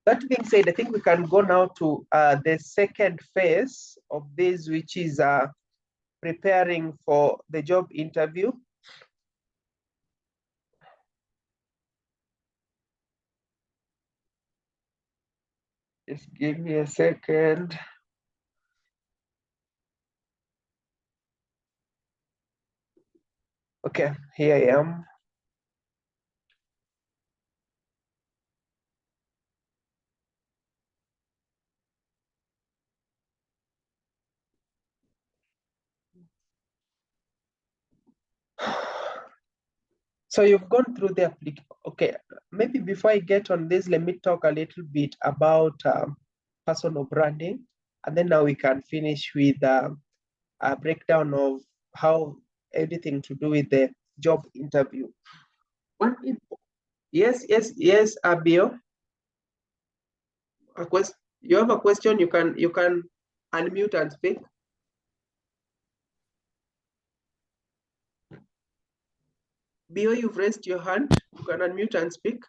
that being said, I think we can go now to the second phase of this, which is preparing for the job interview. Just give me a second. Okay, here I am. So you've gone through the application. Okay, maybe before I get on this, let me talk a little bit about personal branding, and then now we can finish with a breakdown of how everything to do with the job interview. Yes, Abio. You have a question? You can unmute and speak. Bio, you've raised your hand. You can unmute and speak.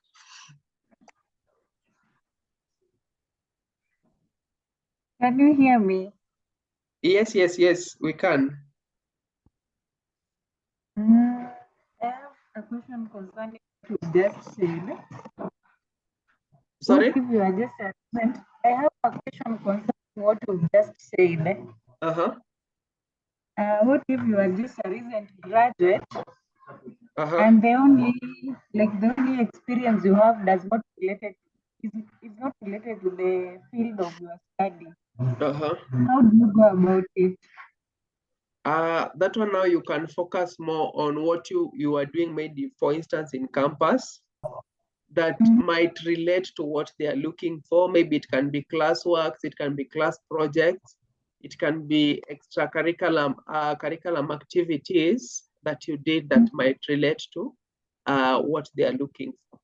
Can you hear me? Yes, we can. I have a question concerning what you just said. Sorry? What if you are just a recent? I have a question concerning what you just said. What if you are just a recent graduate and the only experience you have does not is not related to the field of your study? How do you go about it? That one now you can focus more on what you are doing, maybe for instance in campus, that might relate to what they are looking for. Maybe it can be classworks, it can be class projects, it can be extracurriculum curriculum activities that you did that might relate to what they are looking for.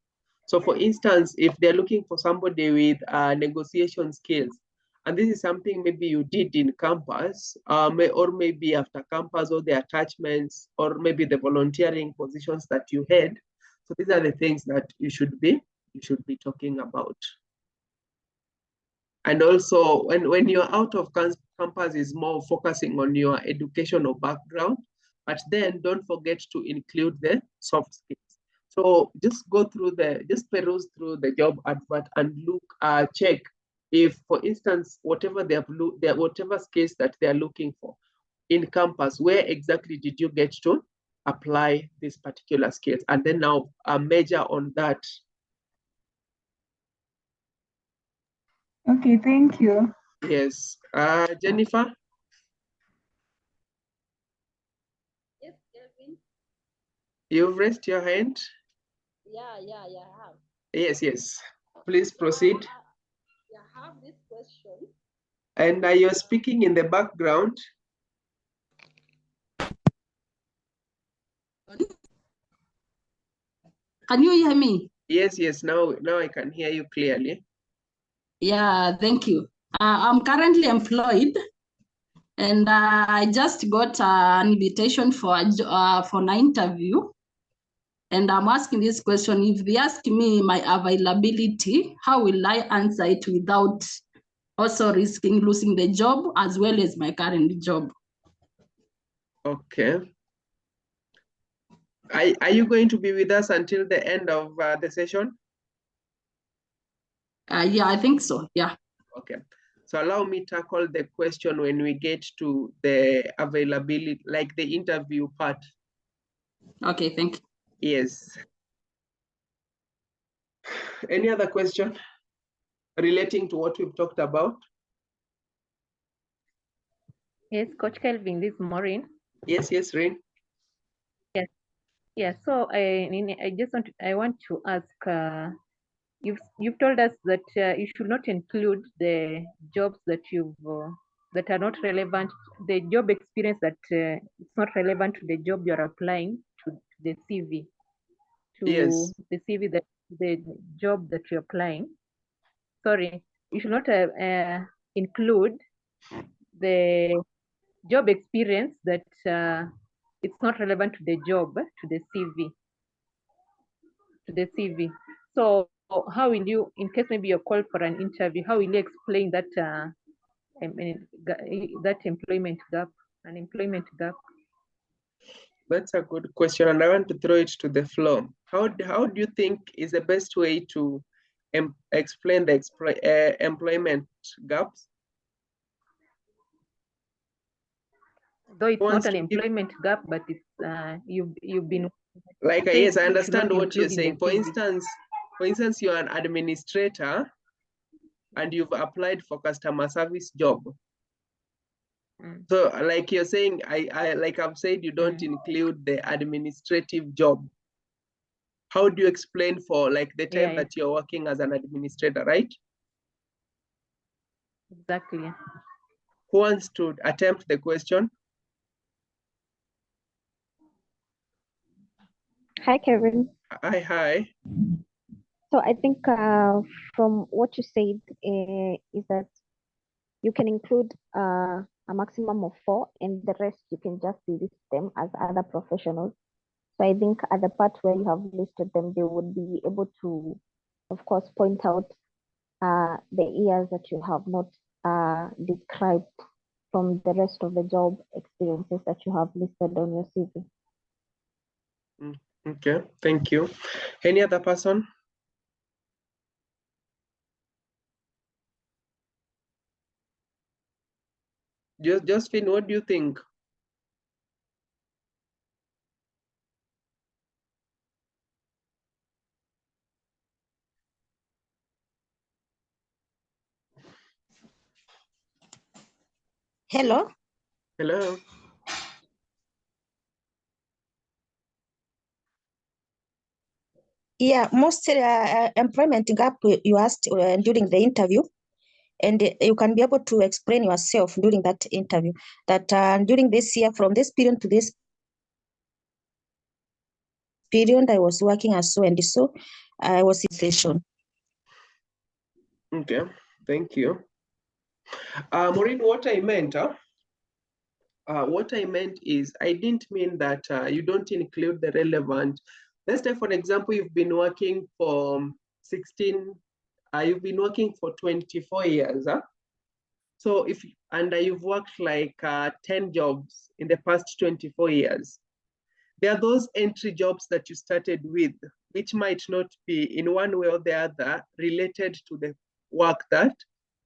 So for instance, if they're looking for somebody with negotiation skills, and this is something maybe you did in campus, or maybe after campus, or the attachments, or maybe the volunteering positions that you had. So these are the things that you should be talking about. And also, when you're out of campus, is more focusing on your educational background, but then don't forget to include the soft skills. So just peruse through the job advert and look, check if, for instance, whatever whatever skills that they are looking for in campus, where exactly did you get to apply these particular skills, and then now measure on that. Okay, thank you. Yes, Jennifer. Yes, Kevin. You've raised your hand. Yeah, I have. Yes. Please proceed. I have this question. And you're speaking in the background. Can you hear me? Yes. Now I can hear you clearly. Yeah, thank you. I'm currently employed, and I just got an invitation for an interview. And I'm asking this question, if they ask me my availability, how will I answer it without also risking losing the job as well as my current job? Okay. Are you going to be with us until the end of the session? Yeah, I think so, yeah. Okay. So allow me to tackle the question when we get to the availability, like the interview part. Okay, thank you. Yes. Any other question relating to what we've talked about? Yes, Coach Kelvin, this is Maureen. Yes, Rain. Yes, yes. So I want to ask. You've told us that you should not include the jobs that that are not relevant, the job experience that it's not relevant to the job you're applying to the CV, Yes. the CV that the job that you're applying. Sorry, you should not include the job experience that it's not relevant to the job, to the CV. So how will you, in case maybe you're called for an interview, how will you explain that that employment gap, an employment gap? That's a good question, and I want to throw it to the floor. How do you think is the best way to explain the employment gaps? Though it's not an employment gap, but it's you've been like yes, I understand what you're saying. For instance, you're an administrator and you've applied for customer service job. So like you're saying, I like I've said, you don't include the administrative job. How do you explain for like the time that you're working as an administrator, right? Exactly. Who wants to attempt the question? Hi, Kevin. Hi. So I think from what you said is that you can include a maximum of 4, and the rest you can just list them as other professionals. So I think at the part where you have listed them, they would be able to, of course, point out the years that you have not described from the rest of the job experiences that you have listed on your CV. Okay, thank you. Any other person? Josephine, what do you think? Hello. Hello. Yeah, most employment gap you asked during the interview, and you can be able to explain yourself during that interview that during this year, from this period to this period, I was working as so and so. I was in session. Okay, thank you. Maureen, what I meant is I didn't mean that you don't include the relevant. Let's say, for example, you've been working for 16, you've been working for 24 years. So you've worked like 10 jobs in the past 24 years. There are those entry jobs that you started with, which might not be in one way or the other related to the work that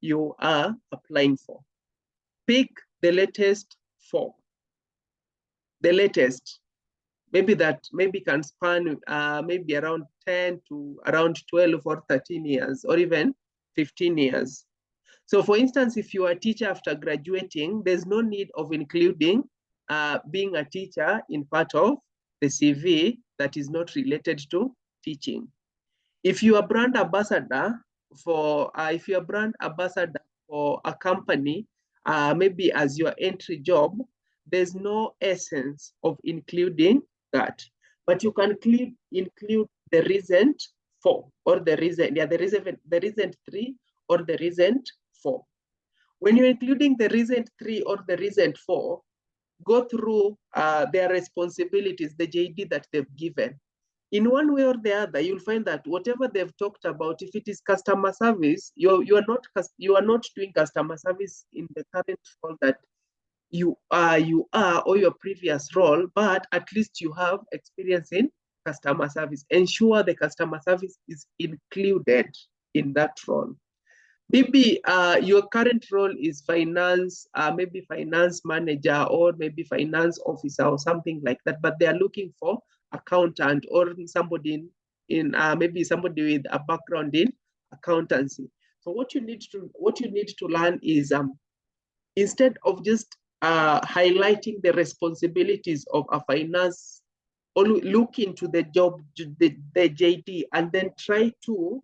you are applying for. Pick the latest 4. The latest, maybe can span maybe around 10 to around 12 or 13 years, or even 15 years. So for instance, if you are a teacher after graduating, there's no need of including being a teacher in part of the CV that is not related to teaching. If you are brand ambassador for a company, maybe as your entry job, there's no essence of including that. But you can include the recent 4 or the recent 3 or the recent 4. When you're including the recent 3 or the recent 4, go through their responsibilities, the JD that they've given. in one way or the other, you'll find that whatever they've talked about, if it is customer service, you are not doing customer service in the current role that you are or your previous role, but at least you have experience in customer service. Ensure the customer service is included in that role. Maybe your current role is finance, maybe finance manager or maybe finance officer or something like that, but they are looking for accountant or somebody in maybe somebody with a background in accountancy. So what you need to learn is instead of just highlighting the responsibilities of a finance, or look into the job, the JD, and then try to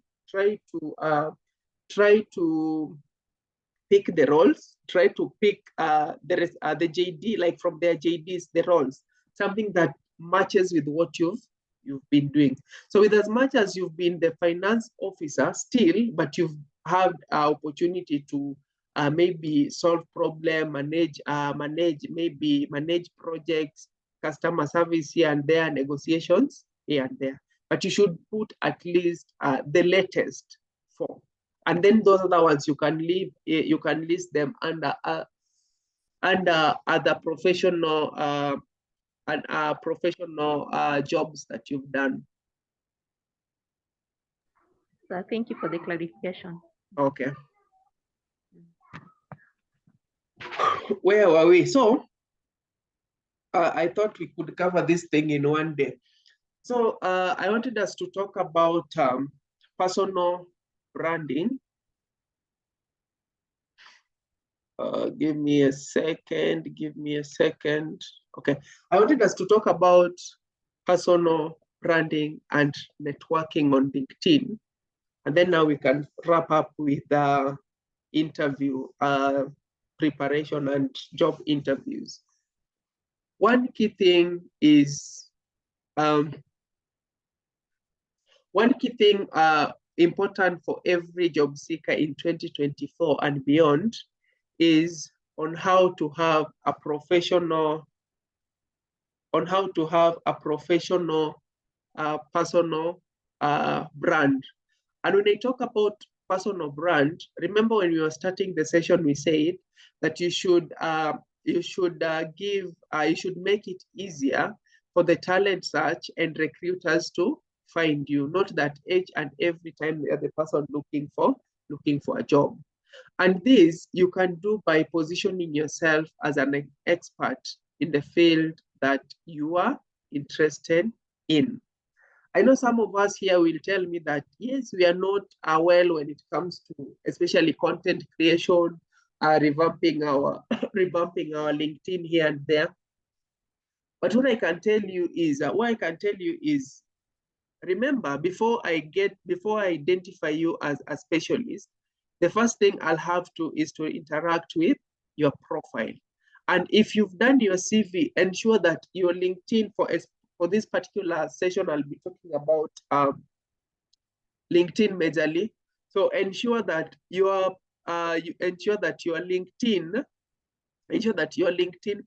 pick the roles, try to pick the JD, like from their JDs, the roles, something that matches with what you've been doing. So with as much as you've been the finance officer still, but you've had opportunity to maybe solve problem, manage projects, customer service here and there, negotiations here and there. But you should put at least the latest four. And then those other ones you can list them under other professional jobs that you've done. So thank you for the clarification. Okay. Where were we? So I thought we could cover this thing in one day. So I wanted us to talk about personal branding. Give me a second. Okay, I wanted us to talk about personal branding and networking on LinkedIn. And then now we can wrap up with the interview preparation and job interviews. One key thing important for every job seeker in 2024 and beyond is on how to have a professional personal brand. And when I talk about personal brand, remember when we were starting the session, we said that you should make it easier for the talent search and recruiters to find you, not that each and every time you're the person looking for a job. And this you can do by positioning yourself as an expert in the field that you are interested in. I know some of us here will tell me that, yes, we are not well when it comes to especially content creation, revamping our LinkedIn here and there. But what I can tell you is, remember, before I identify you as a specialist, the first thing I'll have to is to interact with your profile. And if you've done your CV, ensure that your LinkedIn, for this particular session, I'll be talking about LinkedIn majorly. So ensure that your LinkedIn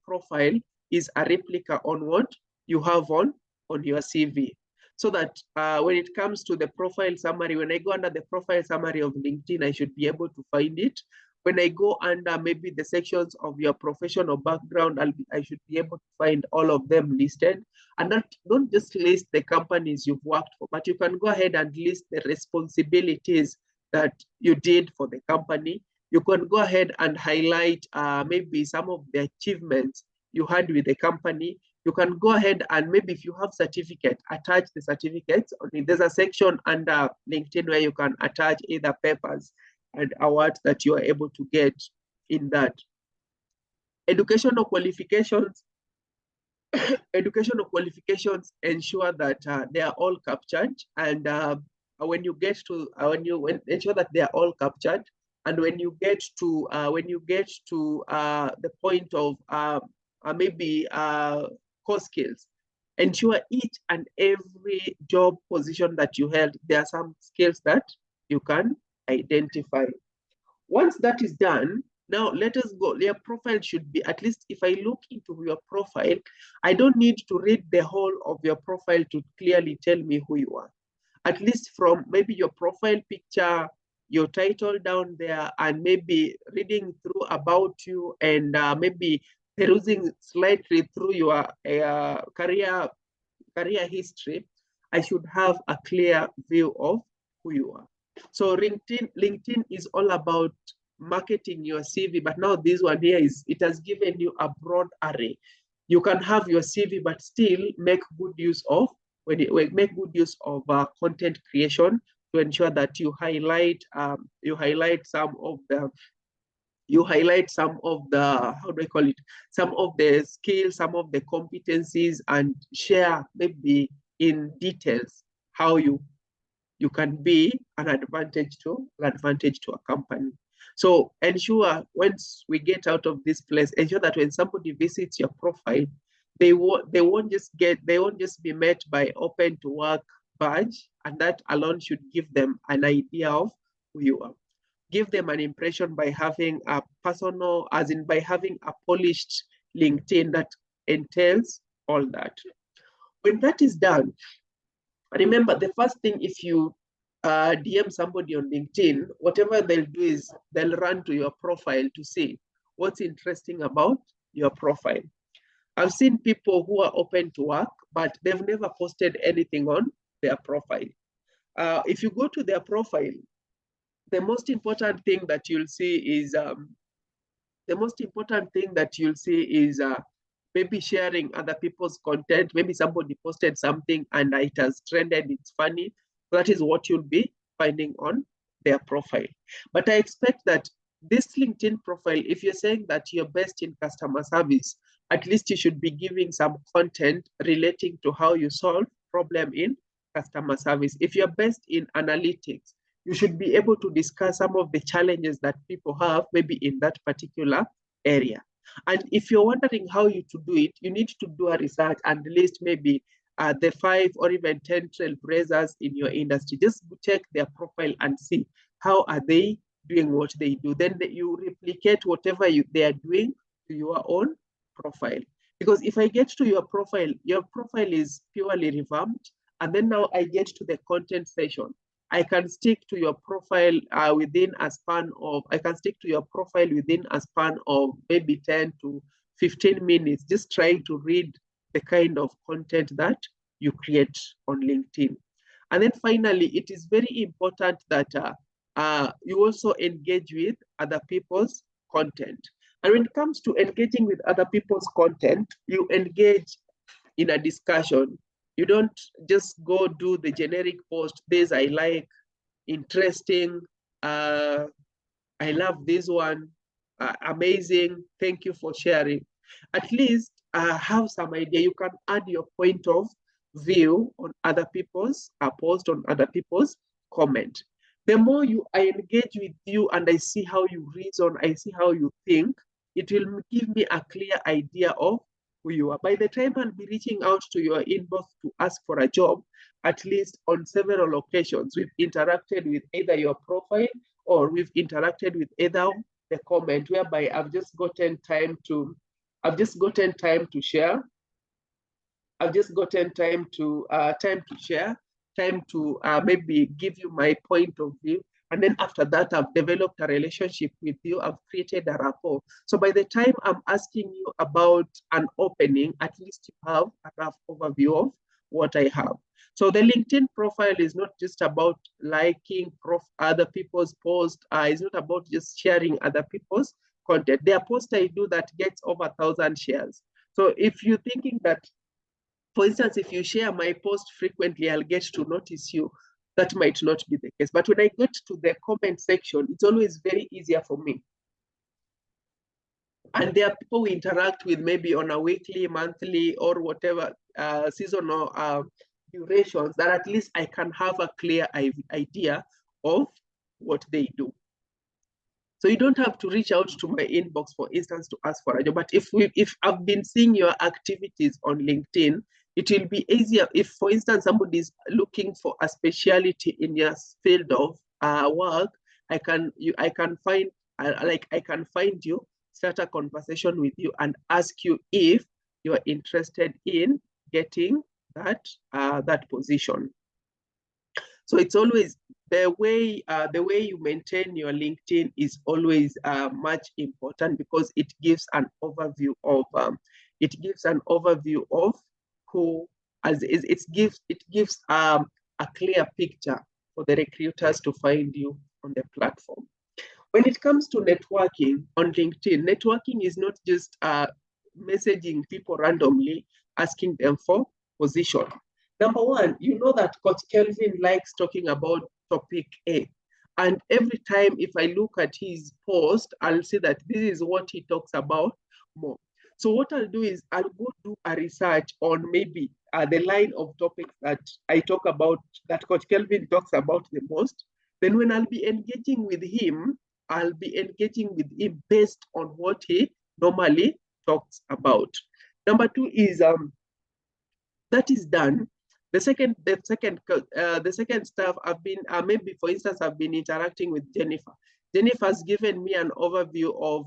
profile is a replica on what you have on your CV. So that when it comes to the profile summary, when I go under the profile summary of LinkedIn, I should be able to find it. When I go under maybe the sections of your professional background, I should be able to find all of them listed. And don't just list the companies you've worked for, but you can go ahead and list the responsibilities that you did for the company. You can go ahead and highlight maybe some of the achievements you had with the company. You can go ahead and maybe if you have certificate, attach the certificates. There's a section under LinkedIn where you can attach either papers and awards that you are able to get in that. Educational qualifications ensure that they are all captured, and ensure that they are all captured. And when you get to the point of maybe core skills, ensure each and every job position that you held, there are some skills that you can identify. Once that is done, Now let us go. Your profile should be, at least if I look into your profile, I don't need to read the whole of your profile to clearly tell me who you are. At least from maybe your profile picture, your title down there, and maybe reading through about you, and maybe perusing slightly through your career history, I should have a clear view of who you are. So LinkedIn is all about marketing your CV, but now this one here it has given you a broad array. You can have your CV, but still make good use of content creation to ensure that you highlight some of the how do I call it, some of the skills, some of the competencies, and share maybe in details how you can be an advantage to a company. So ensure, once we get out of this place, ensure that when somebody visits your profile, they won't just be met by open to work badge, and that alone should give them an idea of who you are. Give them an impression by having a personal, as in by having a polished LinkedIn that entails all that. When that is done, remember, the first thing, if you DM somebody on LinkedIn, whatever they'll do is they'll run to your profile to see what's interesting about your profile. I've seen people who are open to work, but they've never posted anything on their profile. If you go to their profile, the most important thing that you'll see is maybe sharing other people's content. Maybe somebody posted something and it has trended, it's funny. That is what you'll be finding on their profile. But I expect that this LinkedIn profile, if you're saying that you're best in customer service, at least you should be giving some content relating to how you solve problem in customer service. If you're best in analytics, you should be able to discuss some of the challenges that people have maybe in that particular area. And if you're wondering how to do it, you need to do a research and list maybe the 5 or even 10 trailblazers in your industry. Just check their profile and see how are they doing what they do. Then you replicate whatever they are doing to your own profile. Because if I get to your profile is purely revamped, and then now I get to the content session, I can stick to your profile within a span of maybe 10 to 15 minutes, just trying to read the kind of content that you create on LinkedIn. And then finally, it is very important that you also engage with other people's content. And when it comes to engaging with other people's content, you engage in a discussion. You don't just go do the generic post, this I like, interesting, I love this one, amazing, thank you for sharing. At least have some idea. You can add your point of view on other people's post, on other people's comment. The more I engage with you and I see how you reason, I see how you think, it will give me a clear idea of who you are. By the time I'll be reaching out to your inbox to ask for a job, at least on several occasions, we've interacted with either your profile or we've interacted with either the comment, whereby I've just gotten time to share. I've just gotten time to share, time to maybe give you my point of view. And then after that, I've developed a relationship with you. I've created a rapport. So by the time I'm asking you about an opening, at least you have a rough overview of what I have. So the LinkedIn profile is not just about liking other people's posts. It's not about just sharing other people's content. There are posts I do that gets over 1,000 shares. So if you're thinking that, for instance, if you share my post frequently, I'll get to notice you, that might not be the case. But when I get to the comment section, it's always very easier for me. And there are people we interact with maybe on a weekly, monthly, or whatever seasonal durations, that at least I can have a clear idea of what they do. So you don't have to reach out to my inbox, for instance, to ask for a job. But if I've been seeing your activities on LinkedIn, it will be easier if, for instance, somebody is looking for a specialty in your field of work. I can find I can find you, start a conversation with you, and ask you if you are interested in getting that position. So it's always the way you maintain your LinkedIn is always much important, because it gives an overview of who, as it gives a clear picture for the recruiters to find you on the platform. When it comes to networking on LinkedIn, networking is not just messaging people randomly, asking them for position. Number one, you know that Coach Kelvin likes talking about topic A. And every time if I look at his post, I'll see that this is what he talks about more. So what I'll do is I'll go do a research on maybe the line of topics that I talk about, that Coach Kelvin talks about the most. Then when I'll be engaging with him, I'll be engaging with him based on what he normally talks about. Number two is that is done. The second stuff I've been maybe for instance I've been interacting with Jennifer. Jennifer's given me an overview of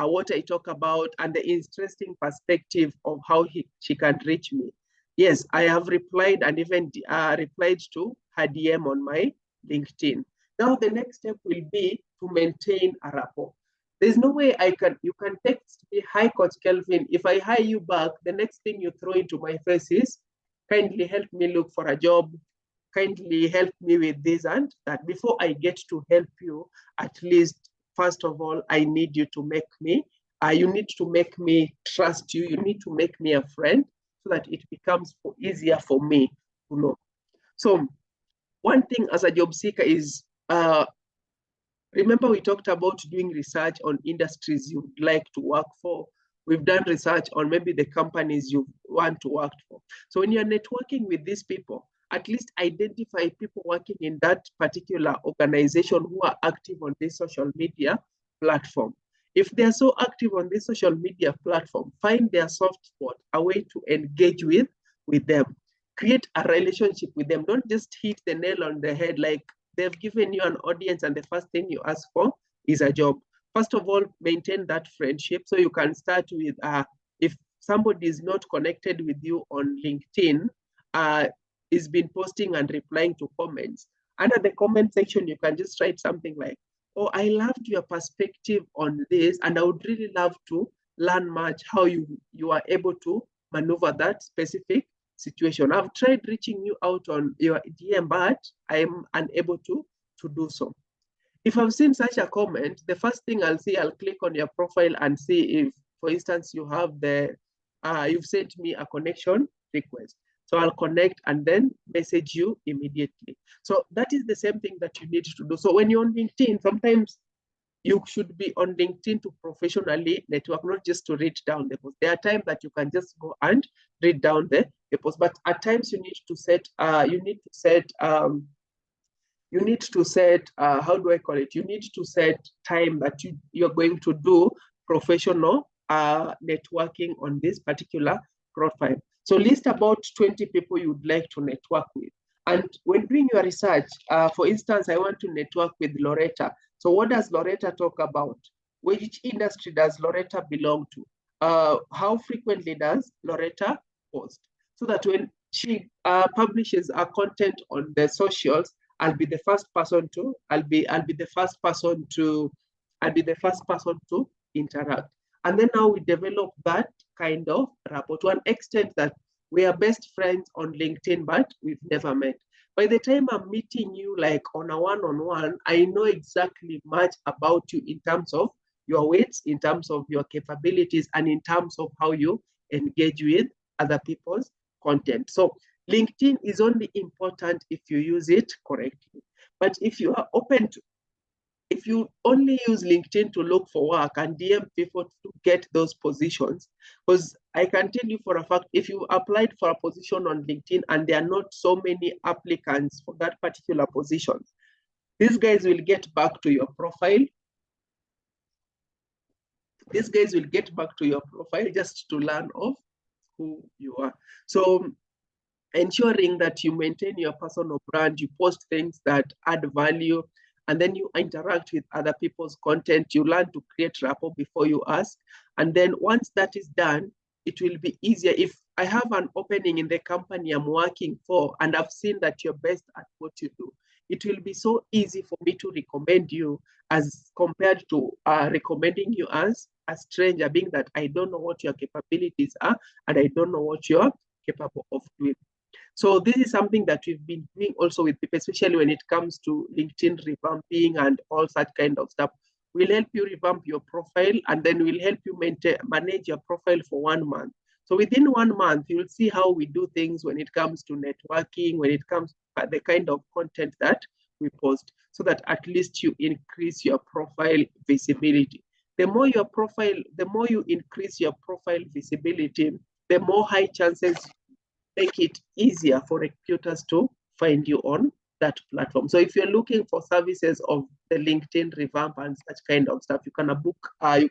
what I talk about and the interesting perspective of how she can reach me. Yes, I have replied and even replied to her DM on my LinkedIn. Now the next step will be to maintain a rapport. There's no way you can text me, hi Coach Kelvin. If I hi you back, the next thing you throw into my face is, kindly help me look for a job, kindly help me with this and that. Before I get to help you, at least, first of all, I need you to make me, you need to make me trust you, you need to make me a friend so that it becomes easier for me to know. So one thing as a job seeker is, remember we talked about doing research on industries you'd like to work for. We've done research on maybe the companies you want to work for. So when you're networking with these people, at least identify people working in that particular organization who are active on this social media platform. If they're so active on this social media platform, find their soft spot, a way to engage with them. Create a relationship with them. Don't just hit the nail on the head like they've given you an audience and the first thing you ask for is a job. First of all, maintain that friendship so you can start with, if somebody is not connected with you on LinkedIn, is been posting and replying to comments. Under the comment section, you can just write something like, oh, I loved your perspective on this, and I would really love to learn much how you are able to maneuver that specific situation. I've tried reaching you out on your DM, but I am unable to do so. If I've seen such a comment, the first thing I'll see, I'll click on your profile and see if, for instance, you have you've sent me a connection request. So I'll connect and then message you immediately. So that is the same thing that you need to do. So when you're on LinkedIn, sometimes you should be on LinkedIn to professionally network, not just to read down the post. There are times that you can just go and read down the post, but at times you need to set, how do I call it? You need to set time that you're going to do professional networking on this particular profile. So list about 20 people you'd like to network with. And when doing your research, for instance, I want to network with Loretta. So what does Loretta talk about? Which industry does Loretta belong to? How frequently does Loretta post? So that when she publishes her content on the socials, I'll be the first person to interact. And then now we develop that kind of rapport to an extent that we are best friends on LinkedIn, but we've never met. By the time I'm meeting you like on a one-on-one, I know exactly much about you in terms of your weights, in terms of your capabilities, and in terms of how you engage with other people's content. So LinkedIn is only important if you use it correctly. But if you are open to, if you only use LinkedIn to look for work and DM people to get those positions, because I can tell you for a fact, if you applied for a position on LinkedIn and there are not so many applicants for that particular position, these guys will get back to your profile. These guys will get back to your profile just to learn of who you are. So ensuring that you maintain your personal brand, you post things that add value, and then you interact with other people's content. You learn to create rapport before you ask. And then once that is done, it will be easier. If I have an opening in the company I'm working for, and I've seen that you're best at what you do, it will be so easy for me to recommend you as compared to recommending you as a stranger, being that I don't know what your capabilities are and I don't know what you're capable of doing. So this is something that we've been doing also with people, especially when it comes to LinkedIn revamping and all such kind of stuff. We'll help you revamp your profile, and then we'll help you manage your profile for 1 month. So within 1 month, you'll see how we do things when it comes to networking, when it comes to the kind of content that we post, so that at least you increase your profile visibility. The more you increase your profile visibility, the more high chances make it easier for recruiters to find you on that platform. So if you're looking for services of the LinkedIn revamp and such kind of stuff, you can book a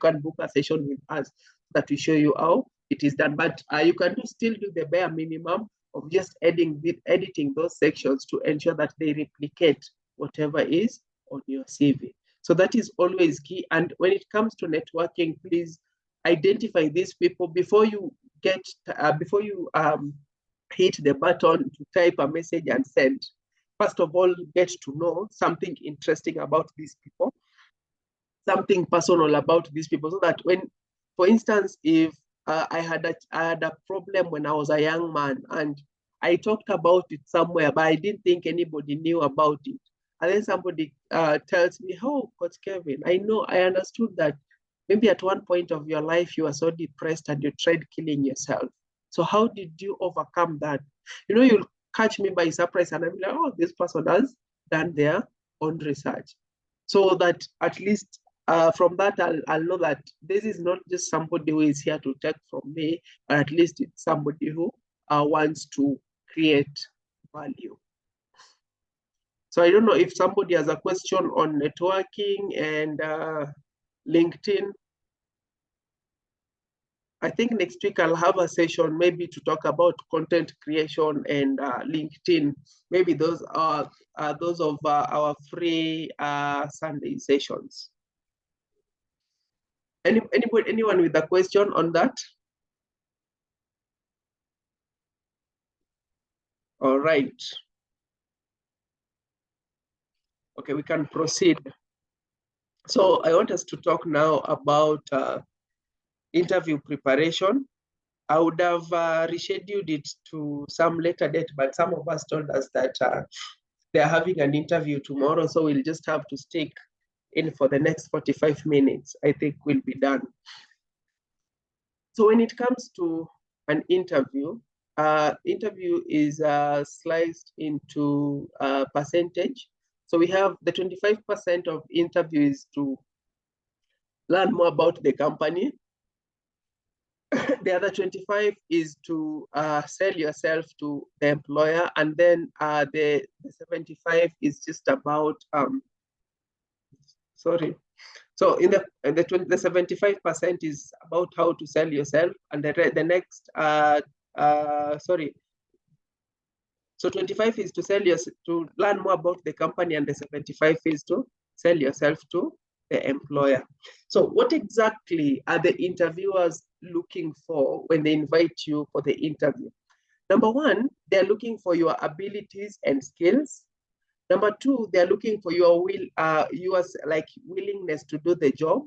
session with us that will show you how it is done. But you can still do the bare minimum of just editing those sections to ensure that they replicate whatever is on your CV. So that is always key. And when it comes to networking, please identify these people before you hit the button to type a message and send. First of all, get to know something interesting about these people, something personal about these people, so that when, for instance, if I had a problem when I was a young man and I talked about it somewhere, but I didn't think anybody knew about it. And then somebody tells me, "Oh, Coach Kevin, I understood that maybe at one point of your life you were so depressed and you tried killing yourself. So how did you overcome that?" You'll catch me by surprise and I'll be like, "Oh, this person has done their own research." So that at least from that, I'll know that this is not just somebody who is here to take from me, but at least it's somebody who wants to create value. So I don't know if somebody has a question on networking and LinkedIn. I think next week I'll have a session maybe to talk about content creation and LinkedIn. Maybe those are those of our free Sunday sessions. Anyone with a question on that? All right. Okay, we can proceed. So I want us to talk now about interview preparation. I would have rescheduled it to some later date, but some of us told us that they're having an interview tomorrow, so we'll just have to stick in for the next 45 minutes. I think we'll be done. So when it comes to an interview, interview is sliced into percentage. So we have the 25% of interviews to learn more about the company. The other 25 is to sell yourself to the employer, and then the 75 is just about So in the 75% is about how to sell yourself, and the next So 25 is to learn more about the company, and the 75 is to sell yourself to the employer. So what exactly are the interviewers looking for when they invite you for the interview? Number one, they're looking for your abilities and skills. Number two, they're looking for your willingness to do the job.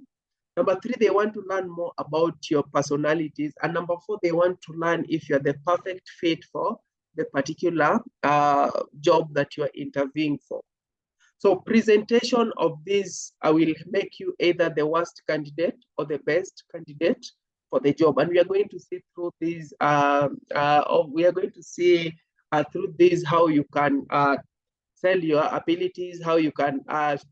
Number three, they want to learn more about your personalities. And number four, they want to learn if you're the perfect fit for the particular job that you're interviewing for. So presentation of this will make you either the worst candidate or the best candidate for the job. And we are going to see through these, through this how you can sell your abilities, how you can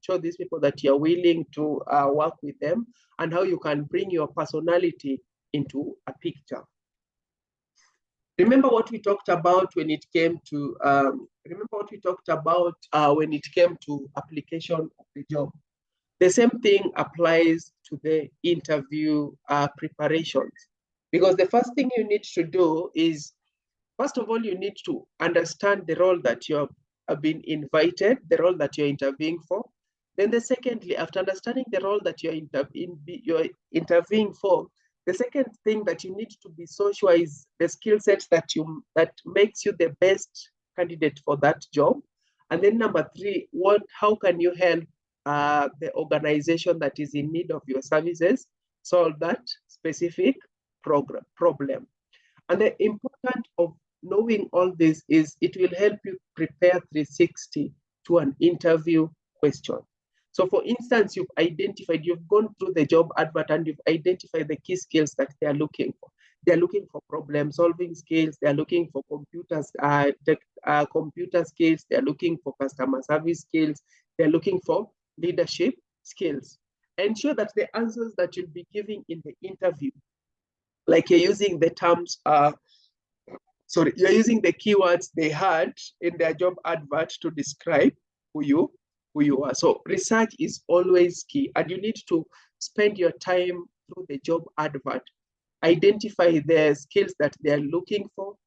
show these people that you're willing to work with them, and how you can bring your personality into a picture. Remember what we talked about when it came to application of the job. The same thing applies to the interview preparations, because the first thing you need to do is, First of all, you need to understand the role that you have been invited, the role that you're interviewing for. Then secondly, after understanding the role that you're interviewing for, the second thing that you need to be social is the skill set that makes you the best candidate for that job. And then number three, how can you help the organization that is in need of your services solve that specific problem? And the importance of knowing all this is it will help you prepare 360 to an interview question. So for instance, you've gone through the job advert and you've identified the key skills that they are looking for. They're looking for problem solving skills. They're looking for computer skills. They're looking for customer service skills. They're looking for leadership skills. Ensure that the answers that you'll be giving in the interview, like you're using the terms, you're using the keywords they had in their job advert to describe who you are. So research is always key, and you need to spend your time through the job advert. Identify the skills that they are looking for,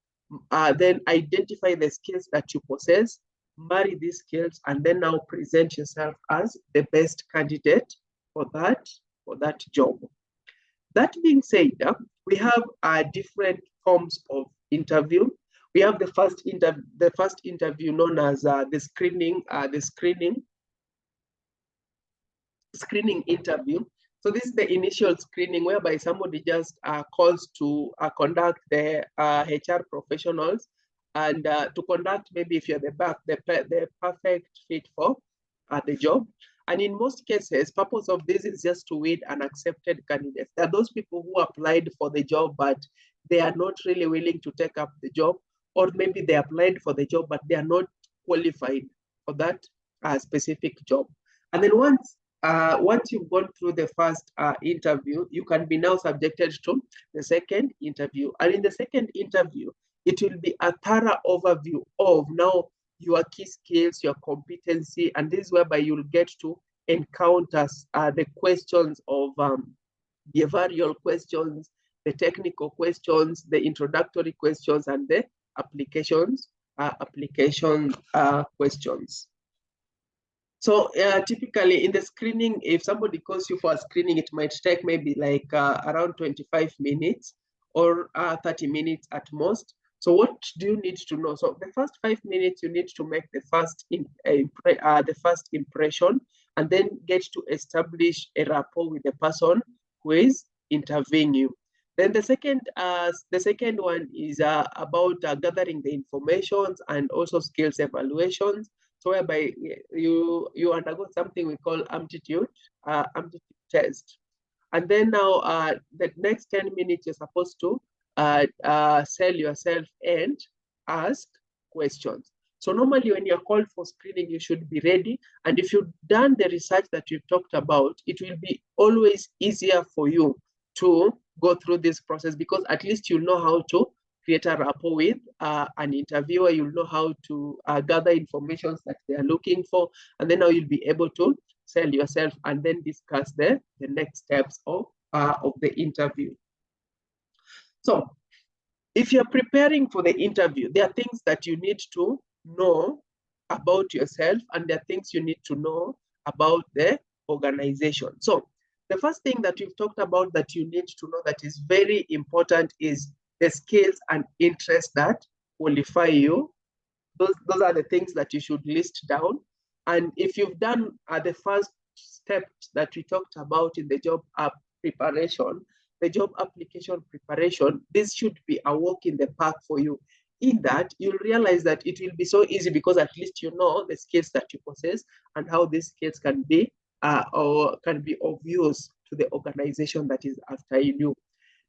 then identify the skills that you possess, marry these skills, and then now present yourself as the best candidate for that job. That being said, we have different forms of interview. We have the first interview known as the screening interview. So this is the initial screening whereby somebody just calls to conduct the HR professionals and to conduct maybe if you're the perfect fit for the job. And in most cases, purpose of this is just to weed an accepted candidate. There are those people who applied for the job, but they are not really willing to take up the job, or maybe they applied for the job, but they are not qualified for that specific job. And then once you've gone through the first interview, you can be now subjected to the second interview. And in the second interview, it will be a thorough overview of now your key skills, your competency, and this is whereby you'll get to encounter the questions of behavioral questions, the technical questions, the introductory questions, and the application questions. So typically in the screening, if somebody calls you for a screening, it might take maybe like around 25 minutes or 30 minutes at most. So what do you need to know? So the first 5 minutes, you need to make the first impression, and then get to establish a rapport with the person who is interviewing you. Then the second one is about gathering the information and also skills evaluations. So whereby you undergo something we call aptitude test. And then now the next 10 minutes, you're supposed to sell yourself and ask questions. So normally when you're called for screening, you should be ready. And if you've done the research that we've talked about, it will be always easier for you to go through this process, because at least you'll know how to create a rapport with an interviewer. You'll know how to gather information that they are looking for. And then now you'll be able to sell yourself and then discuss the next steps of the interview. So if you're preparing for the interview, there are things that you need to know about yourself, and there are things you need to know about the organization. So the first thing that we've talked about that you need to know that is very important is the skills and interests that qualify you. Those are the things that you should list down. And if you've done the first steps that we talked about in the job preparation, the job application preparation, this should be a walk in the park for you. In that, you'll realize that it will be so easy because at least you know the skills that you possess and how these skills can be of use to the organization that is after you.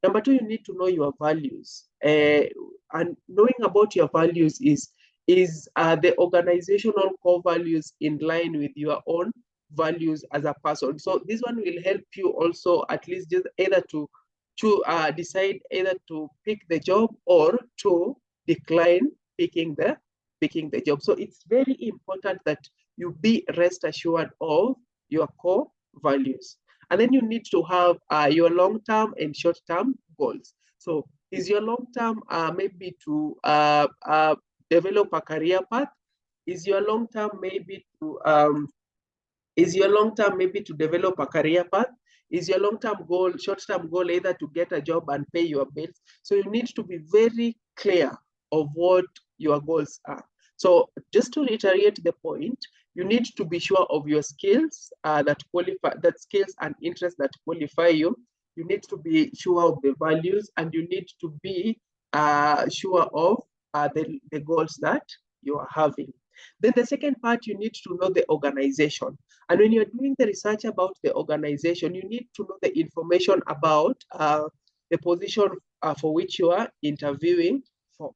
Number two, you need to know your values. And knowing about your values is the organizational core values in line with your own values as a person. So this one will help you also at least just either to decide either to pick the job or to decline picking the job. So it's very important that you be rest assured of your core values. And then you need to have your long-term and short-term goals. So Is your long-term maybe to develop a career path? Is your long-term maybe to develop a career path? Is your long-term goal, short-term goal, either to get a job and pay your bills? So you need to be very clear of what your goals are. So just to reiterate the point, you need to be sure of your skills that skills and interests that qualify you. You need to be sure of the values, and you need to be sure of the goals that you are having. Then the second part, you need to know the organization. And when you're doing the research about the organization, you need to know the information about the position for which you are interviewing for.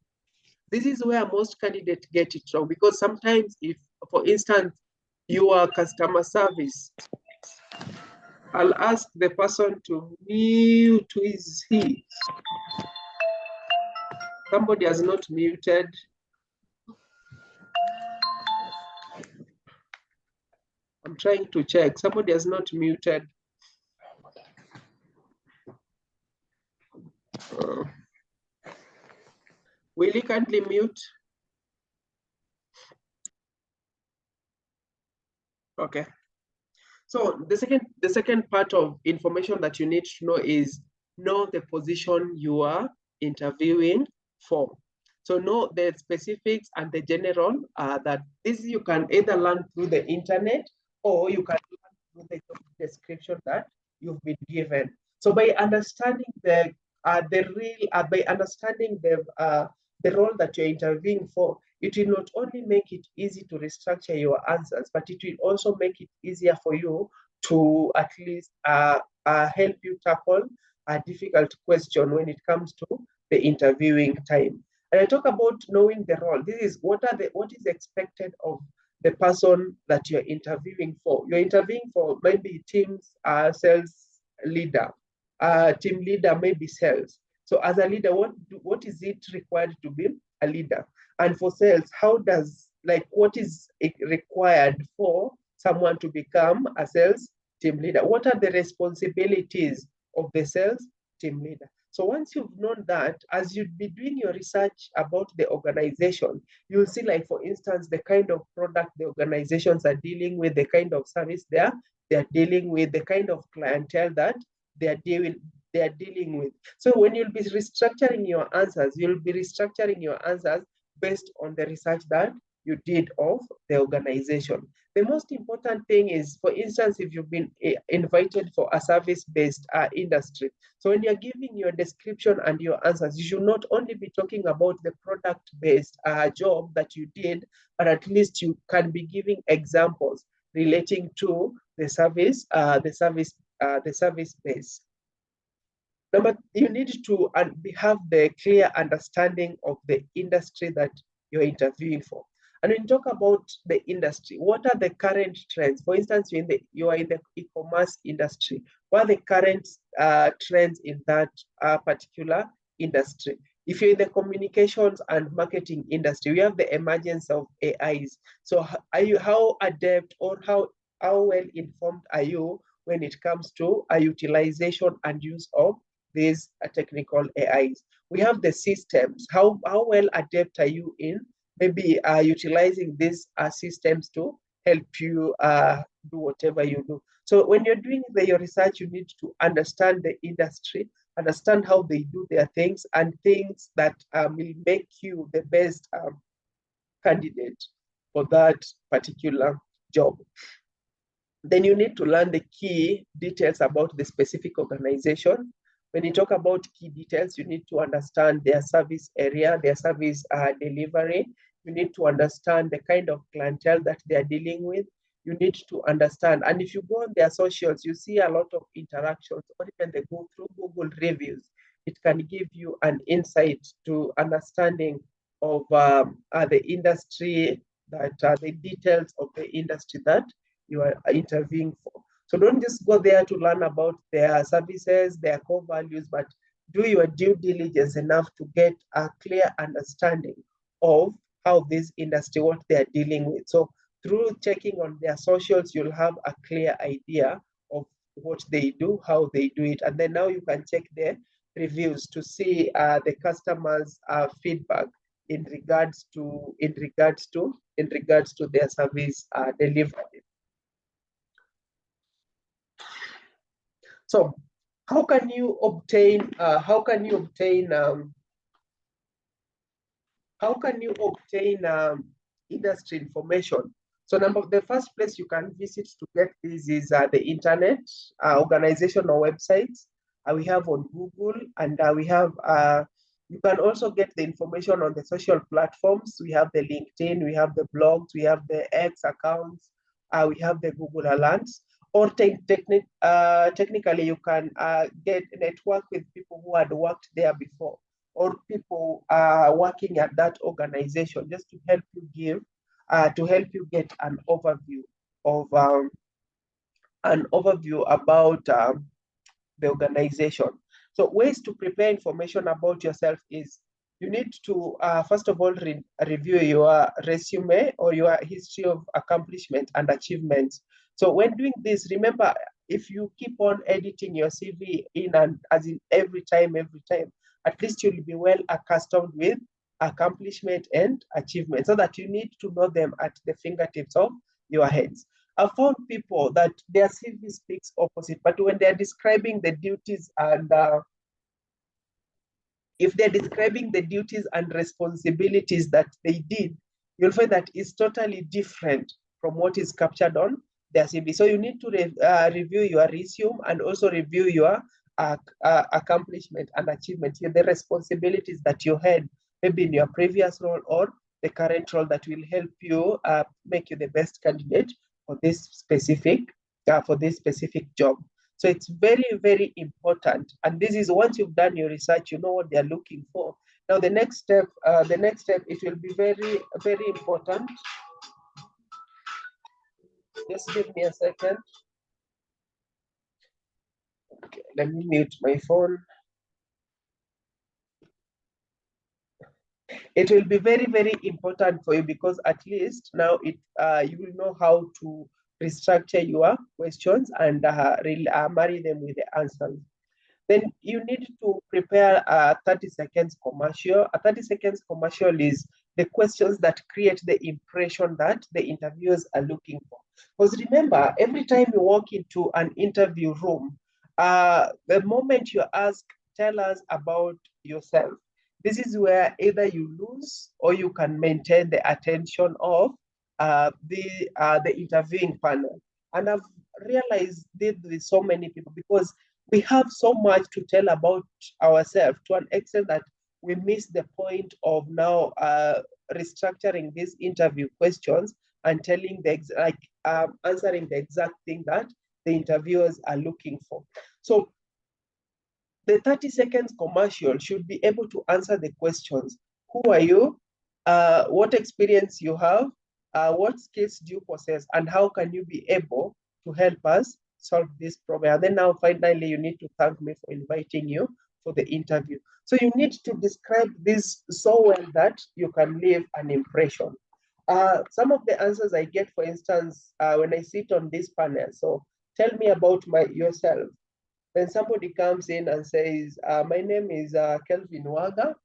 This is where most candidates get it wrong, because sometimes if, for instance, you are customer service, I'll ask the person to mute. Who is he? Somebody has not muted. I'm trying to check. Somebody has not muted. Will you kindly mute? Okay. So the second part of information that you need to know is know the position you are interviewing for. So know the specifics and the general that this you can either learn through the internet, or you can learn through the job description that you've been given. So by understanding the role that you're interviewing for, it will not only make it easy to restructure your answers, but it will also make it easier for you to at least help you tackle a difficult question when it comes to the interviewing time. And I talk about knowing the role. This is what is expected of the person that you're interviewing for. You're interviewing for maybe teams, sales leader, team leader, maybe sales. So as a leader, what is it required to be a leader? And for sales, what is it required for someone to become a sales team leader? What are the responsibilities of the sales team leader? So once you've known that, as you'd be doing your research about the organization, you'll see, like, for instance, the kind of product the organizations are dealing with, the kind of service they're dealing with, the kind of clientele that they're dealing with. So when you'll be restructuring your answers, you'll be restructuring your answers based on the research that you did of the organization. The most important thing is, for instance, if you've been invited for a service-based industry, so when you're giving your description and your answers, you should not only be talking about the product-based job that you did, but at least you can be giving examples relating to the service base. Number, you need to have the clear understanding of the industry that you're interviewing for. And when you talk about the industry, what are the current trends? For instance, you are in the e-commerce industry. What are the current trends in that particular industry? If you're in the communications and marketing industry, we have the emergence of AIs. So how adept or how well informed are you when it comes to a utilization and use of these technical AIs? We have the systems. How well adept are you in maybe utilizing these systems to help you do whatever you do? So when you're doing your research, you need to understand the industry, understand how they do their things, and things that will make you the best candidate for that particular job. Then you need to learn the key details about the specific organization. When you talk about key details, you need to understand their service area, their service delivery. You need to understand the kind of clientele that they are dealing with. You need to understand, and if you go on their socials, you see a lot of interactions, or even they go through Google reviews. It can give you an insight to understanding of the industry, that the details of the industry that you are interviewing for. So don't just go there to learn about their services, their core values, but do your due diligence enough to get a clear understanding of how this industry, what they're dealing with. So through checking on their socials, you'll have a clear idea of what they do, how they do it. And then now you can check reviews to see the customers' feedback in regards to their service delivery. So how can you obtain industry information? So the first place you can visit to get this is the internet, organizational websites. We have on Google, and we have you can also get the information on the social platforms. We have the LinkedIn, we have the blogs, we have the X accounts, we have the Google Alerts. Or technically, you can network with people who had worked there before, or people working at that organization, just to help you get an overview about the organization. So ways to prepare information about yourself is you need to first of all review your resume or your history of accomplishment and achievements. So when doing this, remember, if you keep on editing your CV in and as in every time, at least you'll be well accustomed with accomplishment and achievement, so that you need to know them at the fingertips of your heads. I've found people that their CV speaks opposite, but when they're describing the duties and if they're describing the duties and responsibilities that they did, you'll find that it's totally different from what is captured on their CV. So you need to review your resume and also review your accomplishment and achievement, the responsibilities that you had maybe in your previous role or the current role, that will help you make you the best candidate for this specific job. So it's very, very important. And this is, once you've done your research, you know what they're looking for. Now, the next step, it will be very, very important. Just give me a second. Okay, let me mute my phone. It will be very, very important for you, because at least now you will know how to restructure your questions and marry them with the answers. Then you need to prepare a 30 seconds commercial. A 30 seconds commercial is the questions that create the impression that the interviewers are looking for. Because remember, every time you walk into an interview room, the moment you ask, tell us about yourself, this is where either you lose or you can maintain the attention of the interviewing panel. And I've realized this with so many people, because we have so much to tell about ourselves to an extent that we miss the point of now restructuring these interview questions and telling answering the exact thing that the interviewers are looking for. So the 30 seconds commercial should be able to answer the questions. Who are you? What experience you have? What skills do you possess? And how can you be able to help us solve this problem? And then now finally, you need to thank me for inviting you for the interview. So you need to describe this so well that you can leave an impression. Some of the answers I get, for instance, when I sit on this panel, so tell me about yourself. Then somebody comes in and says, my name is Kelvin Waga.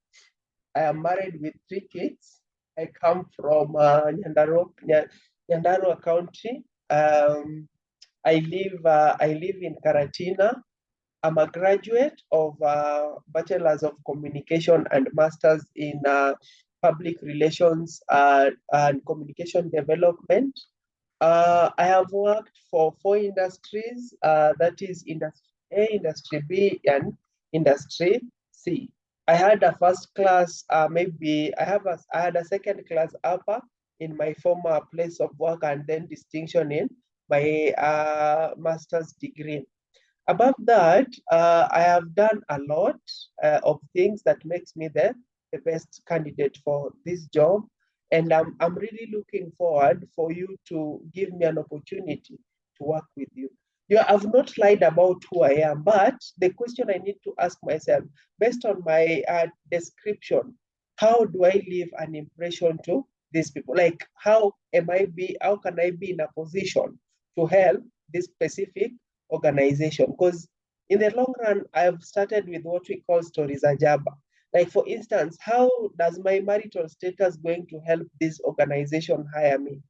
I am married with 3 kids. I come from Nyandarua County. I live in Karatina. I'm a graduate of Bachelor's of Communication and Master's in Public Relations and Communication Development. I have worked for 4 industries, that is Industry A, Industry B, and Industry C. I had a first class, I had a second class upper in my former place of work, and then distinction in my master's degree. Above that, I have done a lot of things that makes me the best candidate for this job. And I'm really looking forward for you to give me an opportunity to work with you. You have not lied about who I am, but the question I need to ask myself, based on my description, how do I leave an impression to these people? Like, how can I be in a position to help this specific organization? Because In the long run, I've started with what we call stories ajaba. Like for instance, how does my marital status going to help this organization hire me?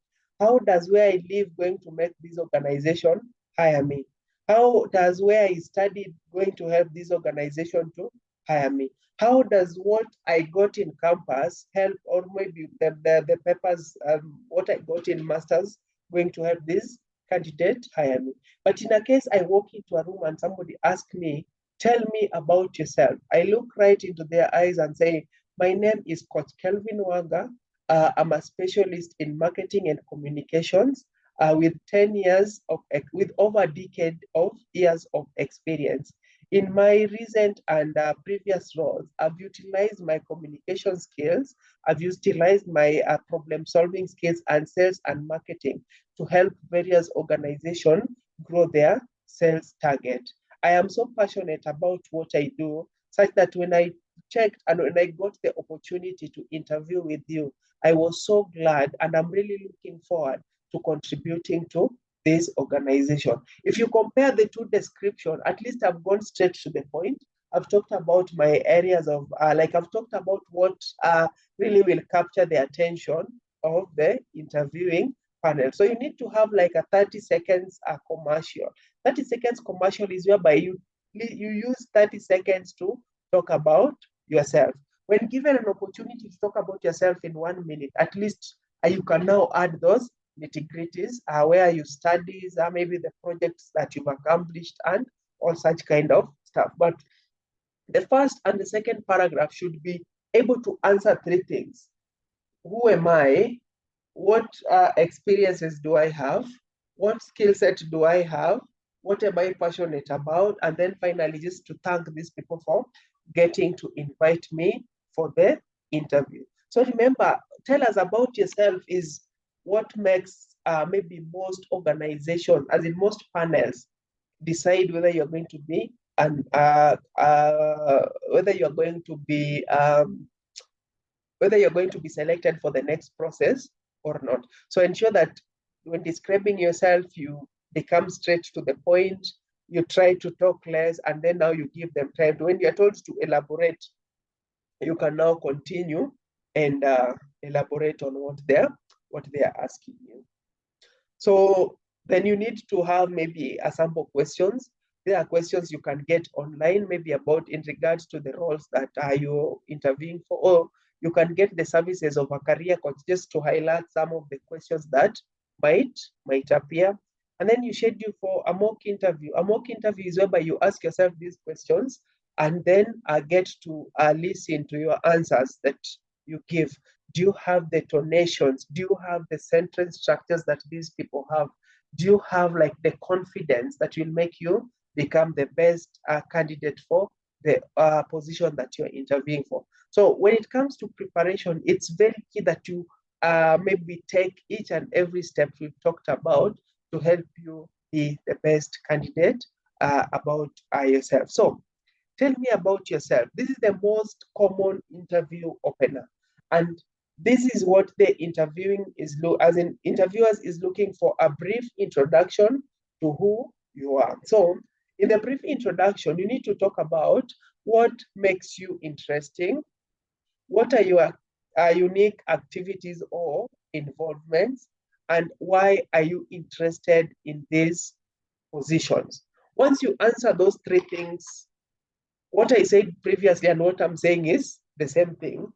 How does where I live going to make this organization hire me? How does where I studied going to help this organization to hire me? How does what I got in campus help, or maybe the papers, what I got in masters going to help this candidate hire me? But in a case I walk into a room and somebody asks me, tell me about yourself, I look right into their eyes and say, my name is Coach Kelvin Wanga. I'm a specialist in marketing and communications with 10 years of, with over a decade of years of experience. In my recent and previous roles, I've utilized my communication skills, I've utilized my problem-solving skills and sales and marketing to help various organizations grow their sales target. I am so passionate about what I do, such that when I checked and when I got the opportunity to interview with you, I was so glad, and I'm really looking forward to contributing to this organization. If you compare the two descriptions, at least I've gone straight to the point. I've talked about my areas of, I've talked about what really will capture the attention of the interviewing panel. So you need to have like a 30 seconds commercial. 30 seconds commercial is whereby you use 30 seconds to talk about yourself. When given an opportunity to talk about yourself in 1 minute, at least you can now add those nitty-gritties, where you studied, maybe the projects that you've accomplished and all such kind of stuff. But the first and the second paragraph should be able to answer three things. Who am I? What experiences do I have? What skill set do I have? What am I passionate about? And then finally, just to thank these people for getting to invite me for the interview. So remember, tell us about yourself is what makes maybe most organizations, as in most panels, decide whether you're going to be and whether you're going to be selected for the next process or not. So ensure that when describing yourself, you become straight to the point, you try to talk less, and then now you give them time. When you're told to elaborate, you can now continue and elaborate on what they're asking you. So then you need to have maybe a sample questions. There are questions you can get online, maybe about in regards to the roles that you're interviewing for, or you can get the services of a career coach just to highlight some of the questions that might appear. And then you schedule for a mock interview. A mock interview is whereby you ask yourself these questions and then get to listen to your answers that you give. Do you have the tonations? Do you have the sentence structures that these people have? Do you have like the confidence that will make you become the best candidate for the position that you're interviewing for? So when it comes to preparation, it's very key that you maybe take each and every step we've talked about to help you be the best candidate about yourself. So tell me about yourself. This is the most common interview opener. And this is what the interviewers is looking for, a brief introduction to who you are. So in the brief introduction, you need to talk about what makes you interesting, what are your unique activities or involvements, and why are you interested in these positions. Once you answer those three things, what I said previously and what I'm saying is the same thing.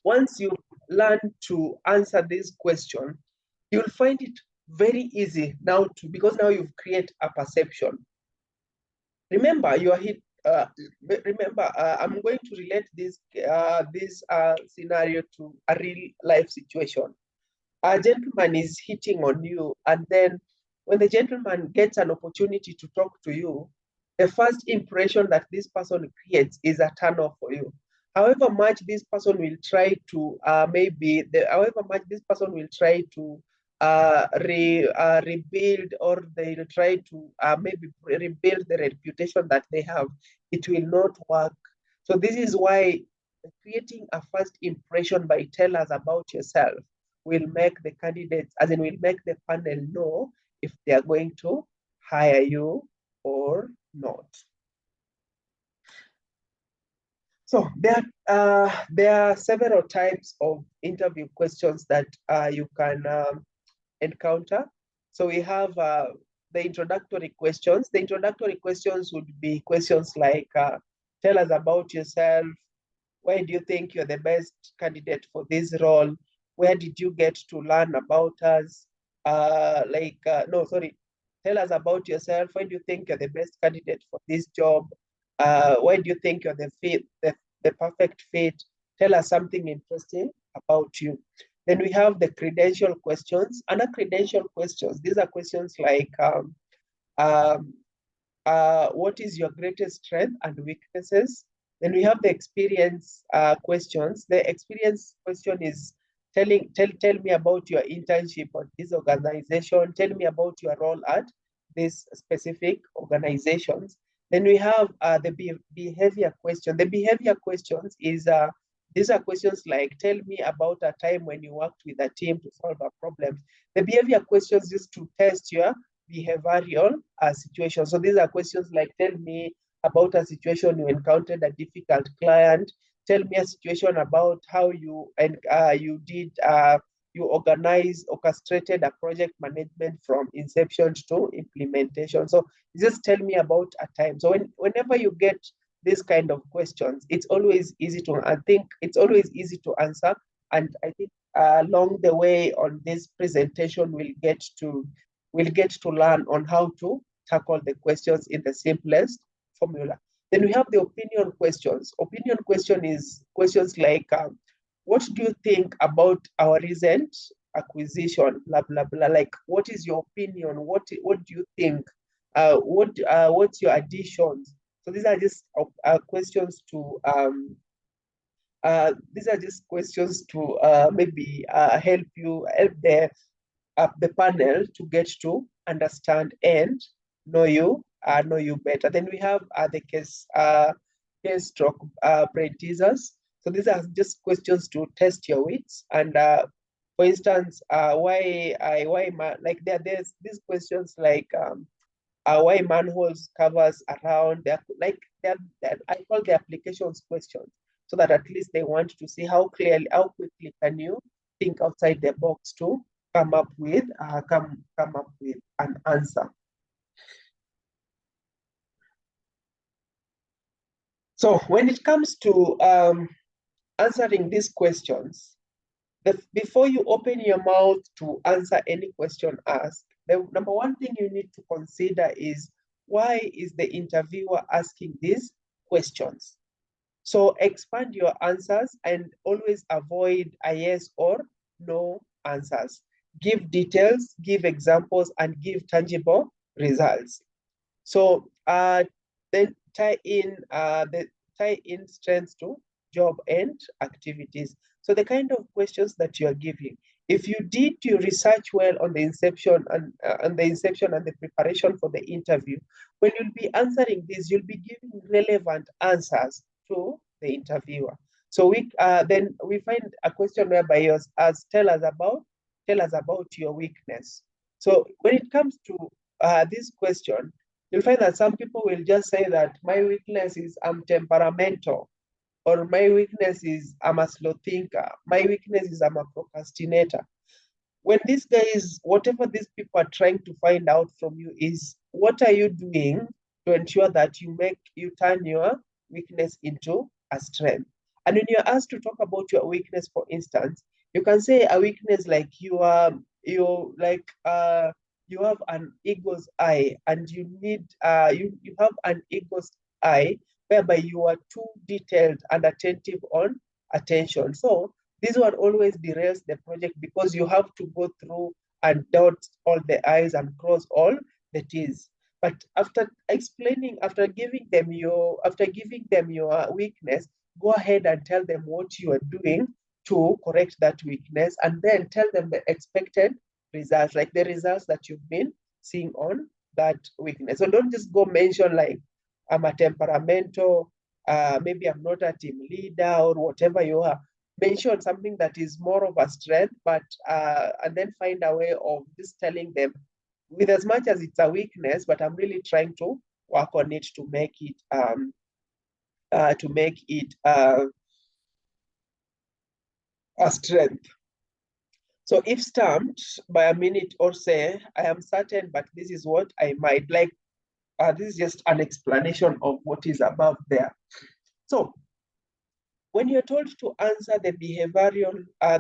Once you learn to answer this question, you'll find it very easy now because now you've created a perception. Remember, I'm going to relate this scenario to a real life situation. A gentleman is hitting on you, and then when the gentleman gets an opportunity to talk to you, the first impression that this person creates is a turn off for you. However much this person will try to rebuild, or they'll try to maybe rebuild the reputation that they have, it will not work. So this is why creating a first impression by tell us about yourself will make the candidates, will make the panel know if they are going to hire you or not. So there are several types of interview questions that you can encounter. So we have the introductory questions. The introductory questions would be questions like, tell us about yourself. Why do you think you're the best candidate for this role? Where did you get to learn about us? Tell us about yourself. Why do you think you're the best candidate for this job? Why do you think you're the perfect fit? Tell us something interesting about you. Then we have the credential questions. Under credential questions, these are questions like, what is your greatest strength and weaknesses? Then we have the experience questions. The experience question is tell me about your internship at this organization. Tell me about your role at this specific organizations. Then we have the behavior question. The behavior questions is these are questions like, tell me about a time when you worked with a team to solve a problem. The behavior questions is to test your behavioral situation. So these are questions like, tell me about a situation you encountered a difficult client. Tell me a situation about how you orchestrated a project management from inception to implementation. So just tell me about a time. So whenever you get this kind of questions, it's always easy to answer. And I think along the way on this presentation, we'll get to learn on how to tackle the questions in the simplest formula. Then we have the opinion questions. Opinion question is questions like, what do you think about our recent acquisition, blah, blah, blah. Like, what is your opinion? What do you think? What's your additions? So these are just questions to maybe help the panel to get to understand and know you better. Then we have the case stroke brain teasers. So these are just questions to test your wits. And for instance, there's these questions like why manholes covers around. I call the applications questions, so that at least they want to see how quickly can you think outside the box to come up with an answer. So when it comes to answering these questions, before you open your mouth to answer any question asked, the number one thing you need to consider is, why is the interviewer asking these questions? So expand your answers and always avoid a yes or no answers. Give details, give examples, and give tangible results. So then tie in strengths to job and activities. So the kind of questions that you are giving, if you did your research well on the inception and the preparation for the interview, when you'll be answering this, you'll be giving relevant answers to the interviewer. So then we find a question whereby you ask, tell us about your weakness. So when it comes to this question, you'll find that some people will just say that my weakness is I'm temperamental, or my weakness is I'm a slow thinker. My weakness is I'm a procrastinator. When these guys, whatever these people are trying to find out from you is, what are you doing to ensure that you turn your weakness into a strength? And when you're asked to talk about your weakness, for instance, you can say a weakness like you have an ego's eye, and you have an ego's eye whereby you are too detailed and attentive on attention. So this one always derails the project, because you have to go through and dot all the I's and cross all the T's. But after giving them your weakness, go ahead and tell them what you are doing to correct that weakness, and then tell them the expected results, like the results that you've been seeing on that weakness. So don't just go mention like, I'm a temperamental, maybe I'm not a team leader, or whatever you are. Mention something that is more of a strength, but and then find a way of just telling them, with as much as it's a weakness, but I'm really trying to work on it to make it a strength. So if stamped by a minute or say, I am certain, but this is what I might like. This is just an explanation of what is above there. So when you're told to answer the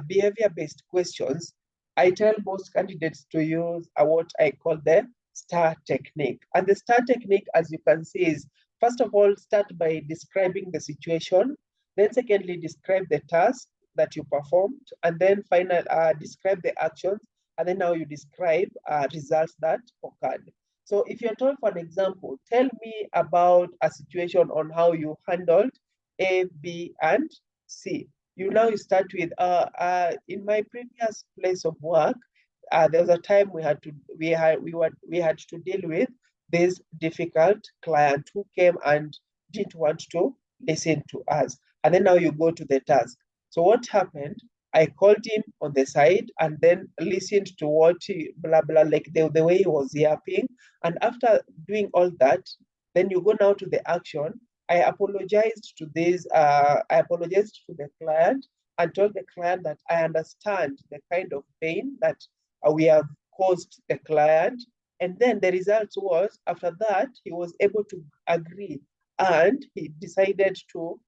behavior-based questions, I tell most candidates to use what I call the STAR technique. And the STAR technique, as you can see, is first of all, start by describing the situation. Then secondly, describe the task that you performed. And then finally, describe the actions. And then now you describe results that occurred. So if you're told, for an example, tell me about a situation on how you handled A, B, and C. You start with, in my previous place of work, there was a time we had to deal with this difficult client who came and didn't want to listen to us. And then now you go to the task. So what happened? I called him on the side and then listened to what he, blah, blah, like the way he was yapping. And after doing all that, then you go now to the action. I apologized to the client and told the client that I understand the kind of pain that we have caused the client. And then the result was, after that, he was able to agree and he decided to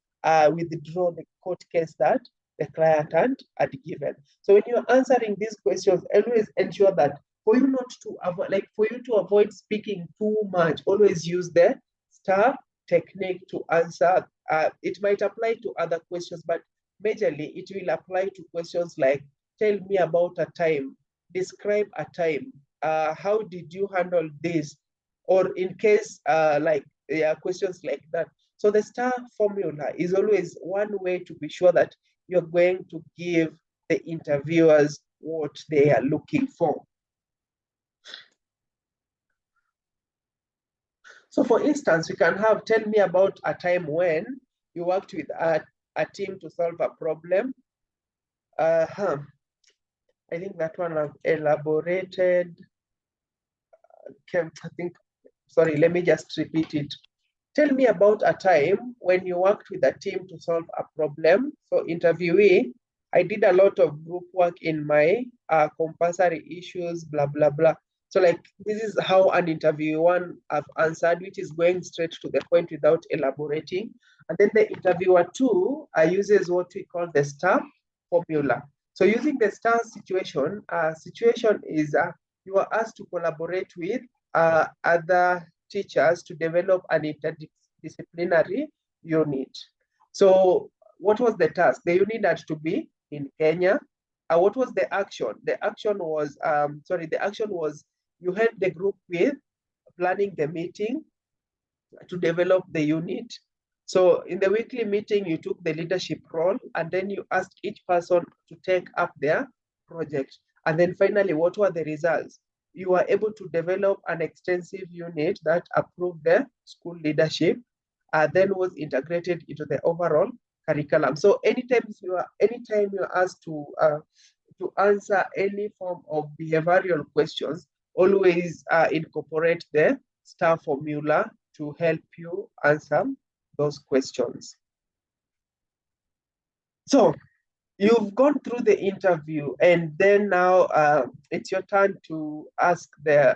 withdraw the court case that the client had given. So when you're answering these questions, always ensure that for you not to avoid, for you to avoid speaking too much, always use the STAR technique to answer. It might apply to other questions, but majorly it will apply to questions like, tell me about a time, describe a time, how did you handle this? Or in case questions like that. So the STAR formula is always one way to be sure that you're going to give the interviewers what they are looking for. So for instance, we can have, tell me about a time when you worked with a team to solve a problem. I think that one I've elaborated. Sorry, let me just repeat it. Tell me about a time when you worked with a team to solve a problem. So interviewee, I did a lot of group work in my compulsory issues, blah, blah, blah. So this is how an interview one I've answered, which is going straight to the point without elaborating. And then the interviewer two uses what we call the STAR formula. So using the STAR situation, situation is you are asked to collaborate with other teachers to develop an interdisciplinary unit. So what was the task? The unit had to be in Kenya. What was the action? The action was, you helped the group with planning the meeting to develop the unit. So in the weekly meeting, you took the leadership role and then you asked each person to take up their project. And then finally, what were the results? You were able to develop an extensive unit that approved the school leadership, then was integrated into the overall curriculum. So anytime you're asked to answer any form of behavioral questions, always incorporate the STAR formula to help you answer those questions. So you've gone through the interview and then now it's your turn to ask the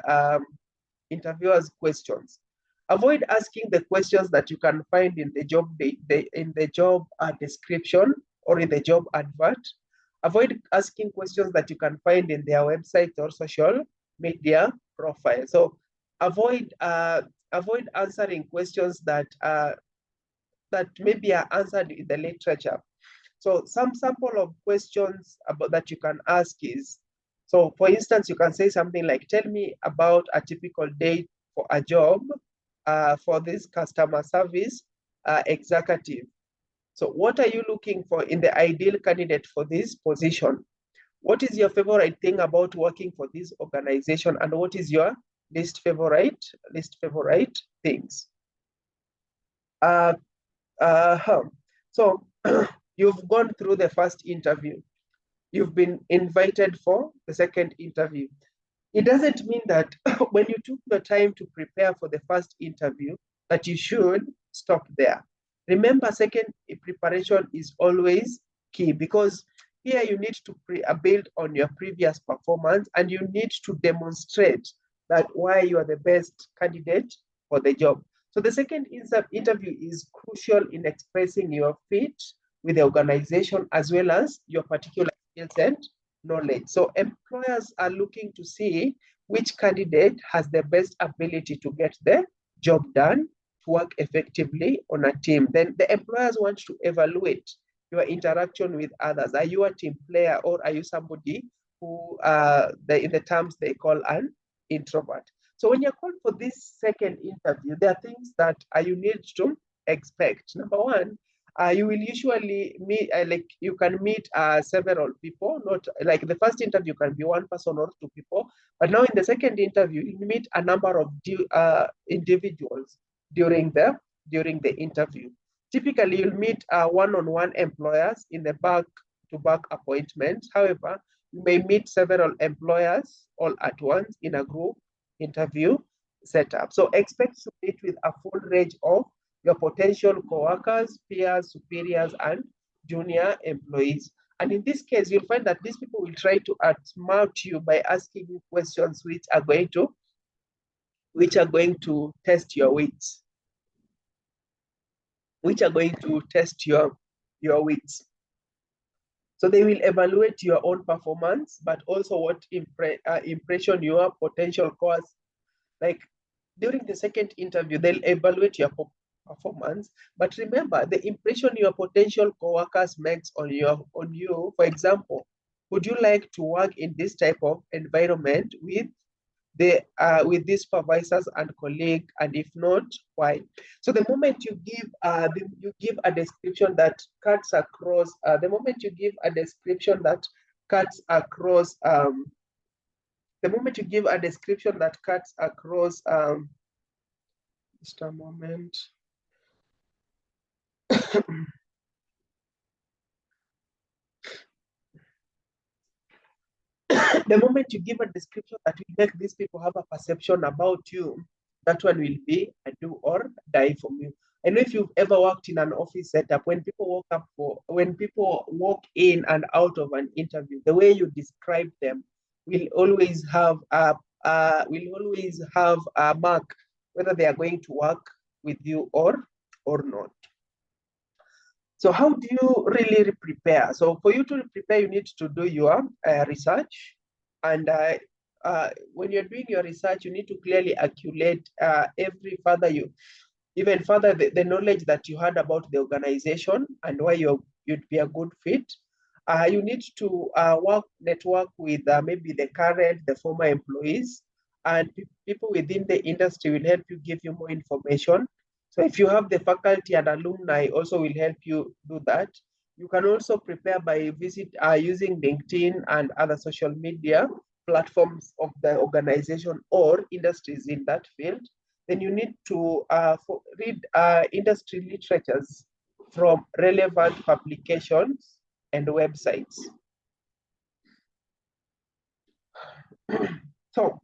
interviewers questions. Avoid asking the questions that you can find in the job description or in the job advert. Avoid asking questions that you can find in their website or social media profile. So avoid answering questions that maybe are answered in the literature. So some sample of questions that you can ask is, so for instance, you can say something like, tell me about a typical day for a job for this customer service executive. So what are you looking for in the ideal candidate for this position? What is your favorite thing about working for this organization? And what is your least favorite things? So you've gone through the first interview. You've been invited for the second interview. It doesn't mean that when you took your time to prepare for the first interview, that you should stop there. Remember, second preparation is always key, because here you need to build on your previous performance, and you need to demonstrate that why you are the best candidate for the job. So the second interview is crucial in expressing your fit with the organization as well as your particular skill set knowledge. So employers are looking to see which candidate has the best ability to get the job done, to work effectively on a team. Then the employers want to evaluate your interaction with others. Are you a team player, or are you somebody who, in the terms they call an introvert? So when you're called for this second interview, there are things that you need to expect. Number one, you will usually meet, you can meet several people, not like the first interview can be one person or two people, but now in the second interview, you meet a number of individuals during the interview. Typically, you'll meet one-on-one employers in the back-to-back appointment. However, you may meet several employers all at once in a group interview setup. So expect to meet with a full range of your potential co-workers, peers, superiors, and junior employees. And in this case, you'll find that these people will try to outsmart you by asking you questions which are going to test your wits, So they will evaluate your own performance, but also what impression your potential cause. Like during the second interview, they'll evaluate your performance, but remember the impression your potential coworkers makes on you. For example, would you like to work in this type of environment with these supervisors and colleagues, and if not, why? So the moment you give a description that cuts across, the moment you give a description that cuts across, just a moment. The moment you give a description that will make these people have a perception about you, that one will be a do or die for you. I know if you've ever worked in an office setup, when people walk in and out of an interview, the way you describe them will always have a mark whether they are going to work with you or not. So how do you really prepare? So for you to prepare, you need to do your research. And when you're doing your research, you need to clearly accumulate even further the knowledge that you had about the organization and why you'd be a good fit. You need to network with maybe the current, the former employees, and people within the industry will help you, give you more information. So if you have the faculty and alumni also will help you do that. You can also prepare by using LinkedIn and other social media platforms of the organization or industries in that field. Then you need to read industry literatures from relevant publications and websites. So,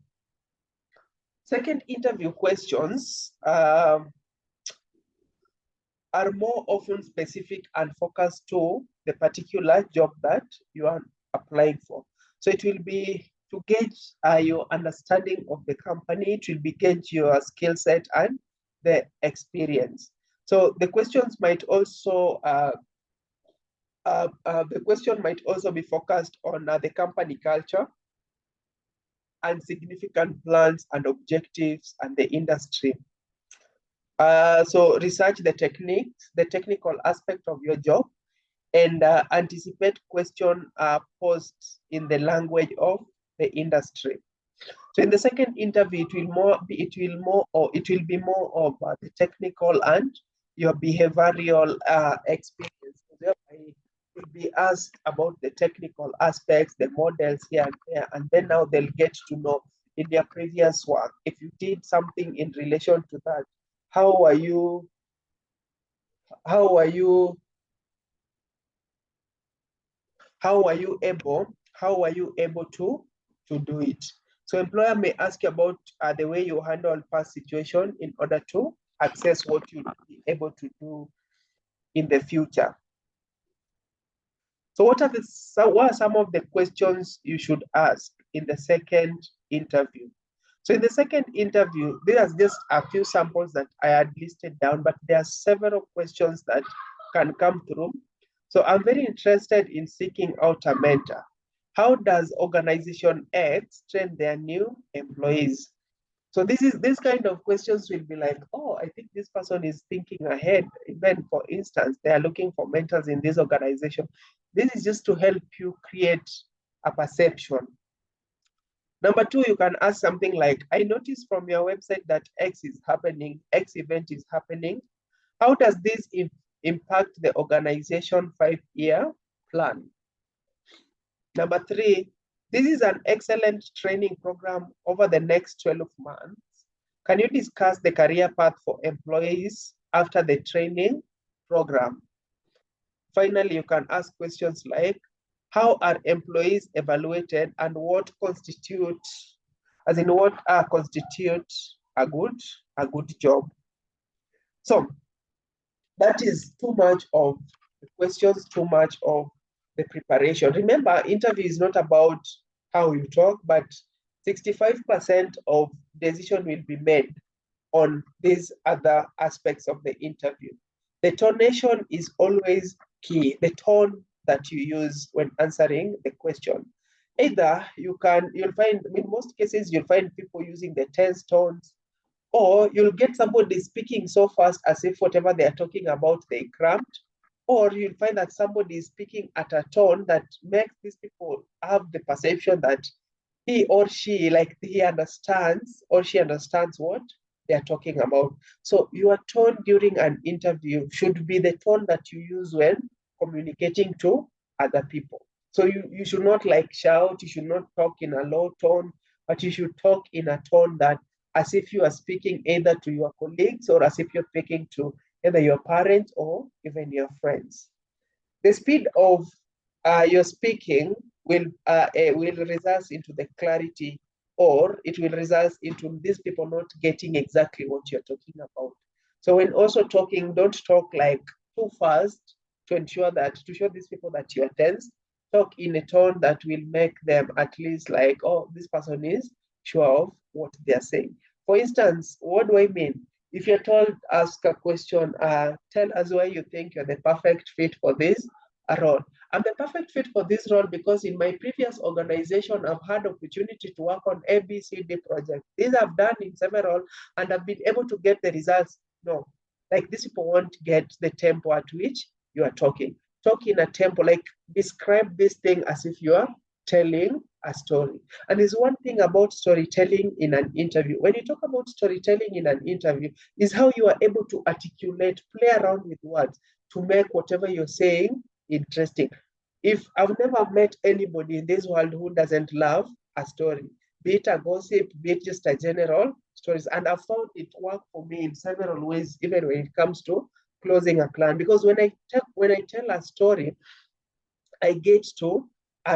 second interview questions are more often specific and focused to the particular job that you are applying for. So it will be to gauge your understanding of the company, it will be gauge your skill set and the experience. So the questions might also be focused on the company culture and significant plans and objectives and the industry. So research the techniques, the technical aspect of your job, and anticipate question posed in the language of the industry. So in the second interview, it will be more of the technical and your behavioral experience. Thereby, will be asked about the technical aspects, the models here and there, and then now they'll get to know in their previous work if you did something in relation to that. How are you able to do it? So employer may ask you about the way you handle past situation in order to assess what you'll be able to do in the future. So what are some of the questions you should ask in the second interview? So in the second interview, there are just a few samples that I had listed down, but there are several questions that can come through. So I'm very interested in seeking out a mentor. How does organization X train their new employees? So this kind of questions will be like, oh, I think this person is thinking ahead. Even for instance, they are looking for mentors in this organization. This is just to help you create a perception. Number two, you can ask something like, I noticed from your website that X is happening, X event is happening. How does this impact the organization 5-year plan? Number three, this is an excellent training program over the next 12 months. Can you discuss the career path for employees after the training program? Finally, you can ask questions like, how are employees evaluated and what constitute a good job? So that is too much of the questions, too much of the preparation. Remember, interview is not about how you talk, but 65% of decision will be made on these other aspects of the interview. The tonation is always key, the tone that you use when answering the question. Either you'll find, in most cases, you'll find people using the tense tones, or you'll get somebody speaking so fast as if whatever they are talking about, they cramped, or you'll find that somebody is speaking at a tone that makes these people have the perception that he or she, like he understands or she understands what they are talking about. So your tone during an interview should be the tone that you use when communicating to other people. So you should not like shout, you should not talk in a low tone, but you should talk in a tone that as if you are speaking either to your colleagues or as if you're speaking to either your parents or even your friends. The speed of your speaking will result into the clarity, or it will result into these people not getting exactly what you're talking about. So when also talking, don't talk like too fast to show these people that you are tense. Talk in a tone that will make them at least like, oh, this person is sure of what they're saying. For instance, what do I mean? If you're told, ask a question, tell us why you think you're the perfect fit for this role. I'm the perfect fit for this role because in my previous organization, I've had opportunity to work on ABCD projects. These I've done in several, and I've been able to get the results. No, like these people won't get the tempo at which you are talking. Talk in a tempo, like describe this thing as if you are telling a story. And there's one thing about storytelling in an interview. When you talk about storytelling in an interview, is how you are able to articulate, play around with words to make whatever you're saying interesting. If I've never met anybody in this world who doesn't love a story, be it a gossip, be it just a general stories, and I've found it work for me in several ways, even when it comes to closing a client. Because when I tell a story, I get to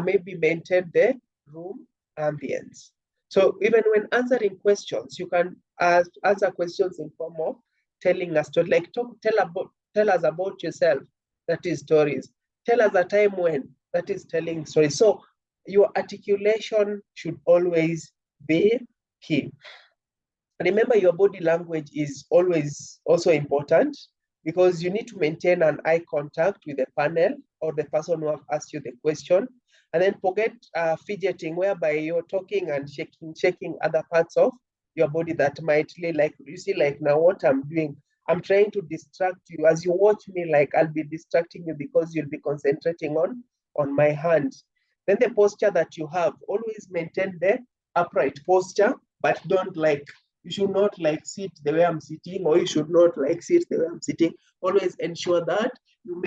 maybe maintain the room ambience. So even when answering questions, you can answer questions in form of telling a story, like tell us about yourself, that is stories. Tell us a time when, that is telling stories. So your articulation should always be key. Remember, your body language is always also important because you need to maintain an eye contact with the panel or the person who have asked you the question. And then forget fidgeting, whereby you're talking and shaking other parts of your body that might like, you see, like now what I'm doing, I'm trying to distract you. As you watch me, like I'll be distracting you because you'll be concentrating on my hands. Then the posture that you have, always maintain the upright posture, but don't like, you should not like sit the way I'm sitting, or you should not like sit the way I'm sitting. Always ensure that you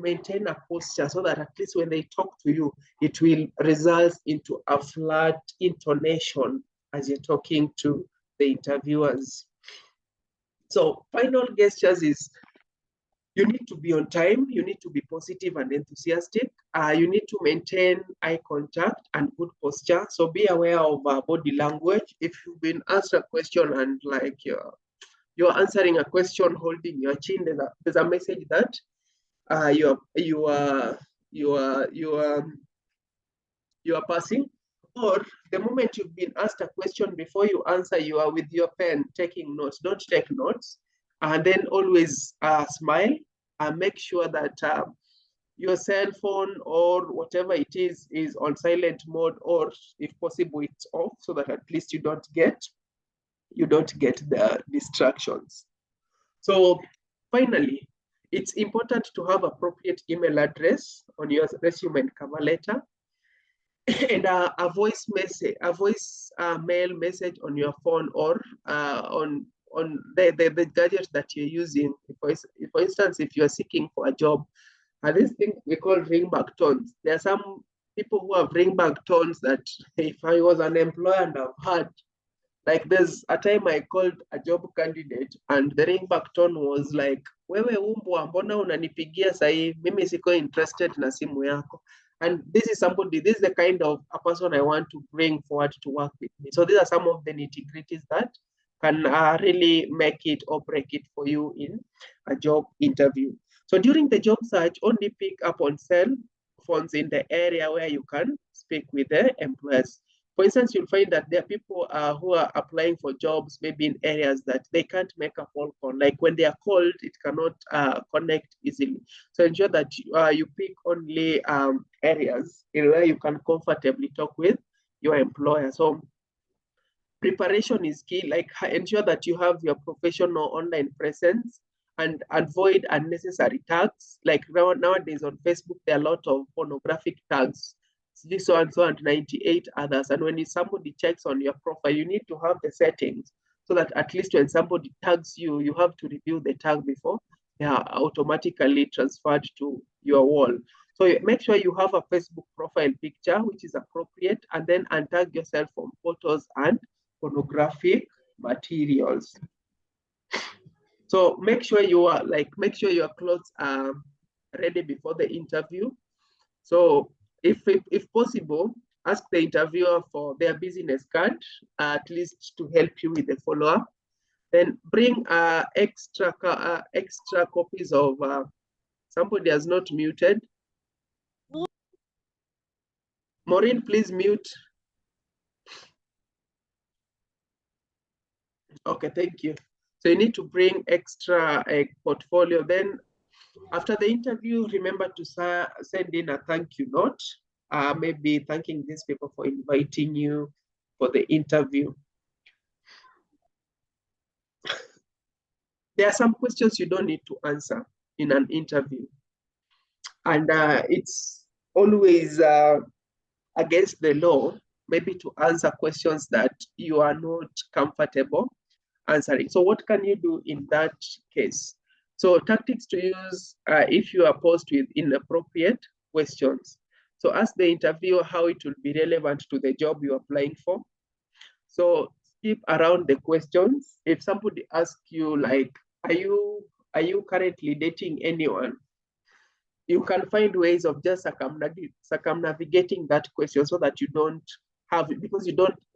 maintain a posture so that at least when they talk to you, it will result into a flat intonation as you're talking to the interviewers. So final gestures is You need to be on time. You need to be positive and enthusiastic. You need to maintain eye contact and good posture. So be aware of body language. If you've been asked a question and like you're answering a question holding your chin, there's a message that you are passing. Or the moment you've been asked a question, before you answer, you are with your pen taking notes. Don't take notes. And then always smile and make sure that your cell phone or whatever it is on silent mode, or if possible it's off, so that at least you don't get the distractions. So finally, it's important to have appropriate email address on your resume and cover letter, and a voice mail message on your phone, or on the gadget that you're using. For instance, if you're seeking for a job, this thing we call ringback tones. There are some people who have ringback tones that if I was an employer and I've had, like there's a time I called a job candidate and the ringback tone was like, wewe umbwa, mbona unanipigia sahi, mimi siko interested na simu yako. And this is the kind of a person I want to bring forward to work with me. So these are some of the nitty-gritties that can really make it or break it for you in a job interview. So during the job search, only pick up on cell phones in the area where you can speak with the employers. For instance, you'll find that there are people who are applying for jobs, maybe in areas that they can't make a phone call. Like when they are called, it cannot connect easily. So ensure that you pick only areas where you can comfortably talk with your employer. So preparation is key. Like ensure that you have your professional online presence and avoid unnecessary tags. Like nowadays on Facebook, there are a lot of pornographic tags. This so and so and 98 others. And when somebody checks on your profile, you need to have the settings so that at least when somebody tags you, you have to review the tag before they are automatically transferred to your wall. So make sure you have a Facebook profile picture which is appropriate, and then untag yourself from photos and pornographic materials. So make sure your clothes are ready before the interview. So if possible, ask the interviewer for their business card, at least to help you with the follow-up. Then bring extra copies of, somebody has not muted. Maureen, please mute. Okay, thank you. So you need to bring extra portfolio. Then after the interview, remember to send in a thank you note, maybe thanking these people for inviting you for the interview. There are some questions you don't need to answer in an interview. And it's always against the law, maybe to answer questions that you are not comfortable answering. So what can you do in that case? So tactics to use if you are posed with inappropriate questions. So ask the interviewer how it will be relevant to the job you're applying for. So skip around the questions. If somebody asks you like, are you currently dating anyone? You can find ways of just circumnavigating that question so that you don't have it, because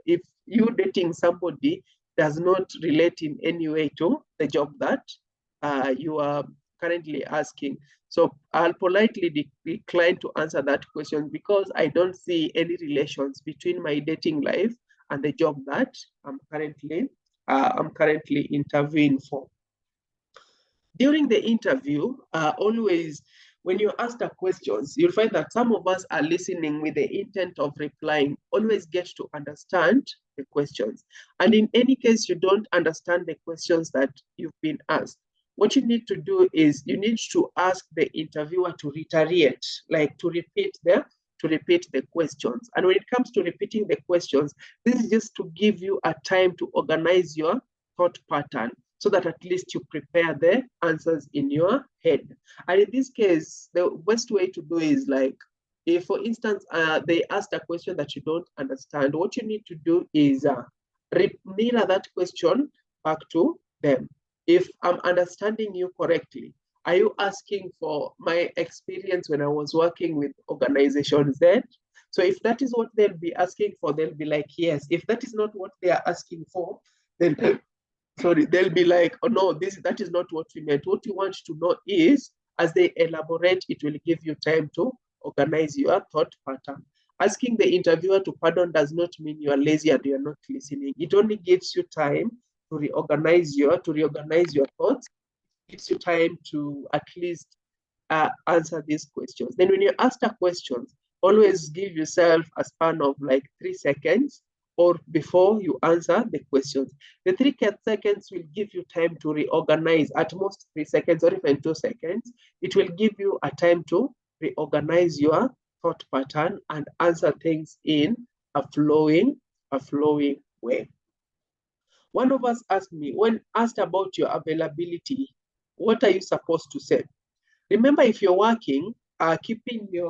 if you dating somebody does not relate in any way to the job that you are currently asking. So I'll politely decline to answer that question because I don't see any relations between my dating life and the job that I'm currently interviewing for. During the interview, always when you're asked questions, you'll find that some of us are listening with the intent of replying. Always get to understand the questions. And in any case, you don't understand the questions that you've been asked, what you need to do is you need to ask the interviewer to reiterate, like to repeat the questions. And when it comes to repeating the questions, this is just to give you a time to organize your thought pattern so that at least you prepare the answers in your head. And in this case, the best way to do is like, if for instance, they asked a question that you don't understand, what you need to do is mirror that question back to them. If I'm understanding you correctly, Are you asking for my experience when I was working with organization Z? So if that is what they'll be asking for, they'll be like, yes. If that is not what they are asking for, then they'll be like, oh no, that is not what we meant. What you want to know is, as they elaborate, it will give you time to organize your thought pattern. Asking the interviewer to pardon does not mean you are lazy and you are not listening. It only gives you time to reorganize your thoughts. It gives you time to at least answer these questions. Then when you ask a question, always give yourself a span of like 3 seconds or before you answer the questions. The 3 seconds will give you time to reorganize, at most 3 seconds or even 2 seconds. It will give you a time to reorganize your thought pattern and answer things in a flowing way. One of us asked me, when asked about your availability, what are you supposed to say? Remember, if you're working, keeping the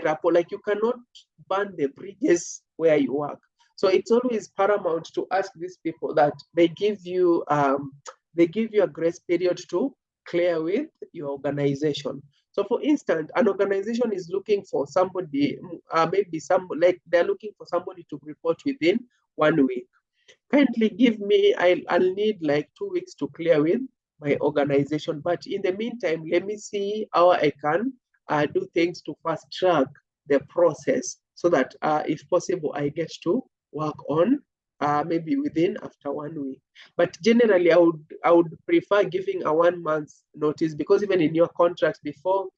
rapport, like you cannot burn the bridges where you work. So it's always paramount to ask these people that they give you a grace period to clear with your organization. So for instance, an organization is looking for somebody, they're looking for somebody to report within 1 week. Kindly give me, I'll need like 2 weeks to clear with my organization. But in the meantime, let me see how I can do things to fast track the process so that if possible, I get to work on maybe within after 1 week. But generally, I would prefer giving a 1 month notice, because even in your contract before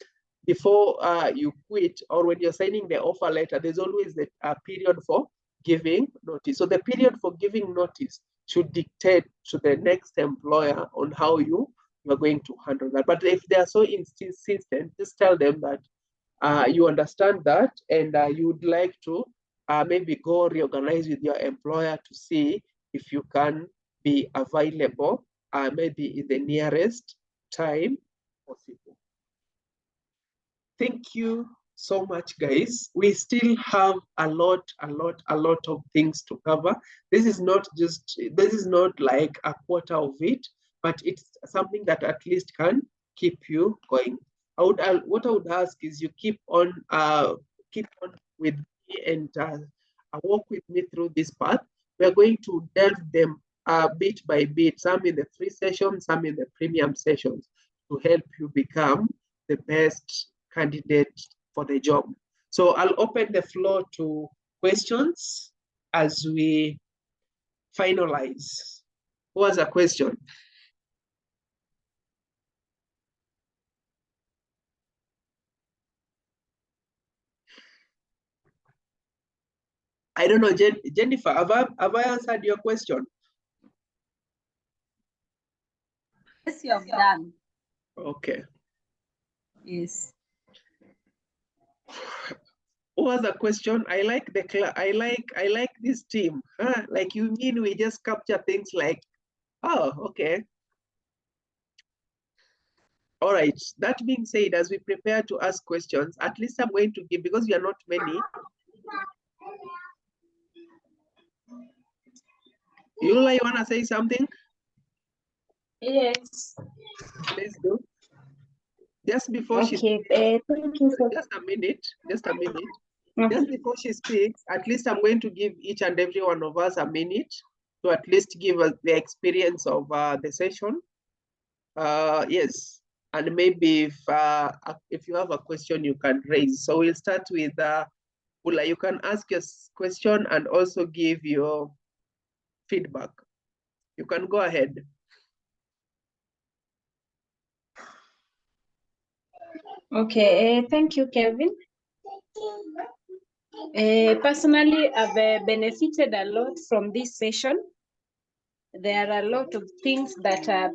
you quit or when you're signing the offer letter, there's always a period for giving notice. So the period for giving notice should dictate to the next employer on how you are going to handle that. But if they are so insistent, just tell them that you understand that and you would like to maybe go reorganize with your employer to see if you can be available maybe in the nearest time possible. Thank you so much, guys. We still have a lot of things to cover. This is not like a quarter of it, but it's something that at least can keep you going. What I would ask is you keep on with me and walk with me through this path. We're going to delve them bit by bit, some in the free session, some in the premium sessions, to help you become the best candidate for the job. So I'll open the floor to questions as we finalize. Who has a question? I don't know, Jennifer, have I answered your question? Yes, you have done. Okay. Yes. Who has a question? I like this team. Huh? Like, you mean we just capture things like, oh, okay. All right. That being said, as we prepare to ask questions, at least I'm going to give, because we are not many. Yula, you want to say something? Yes. Please do. Just before thank you, just a minute. Mhm. Just before she speaks, at least I'm going to give each and every one of us a minute to at least give us the experience of the session. Yes, and maybe if you have a question, you can raise. So we'll start with Ula. You can ask your question and also give your feedback. You can go ahead. Okay, thank you, Kevin. Personally, I've benefited a lot from this session. There are a lot of things that I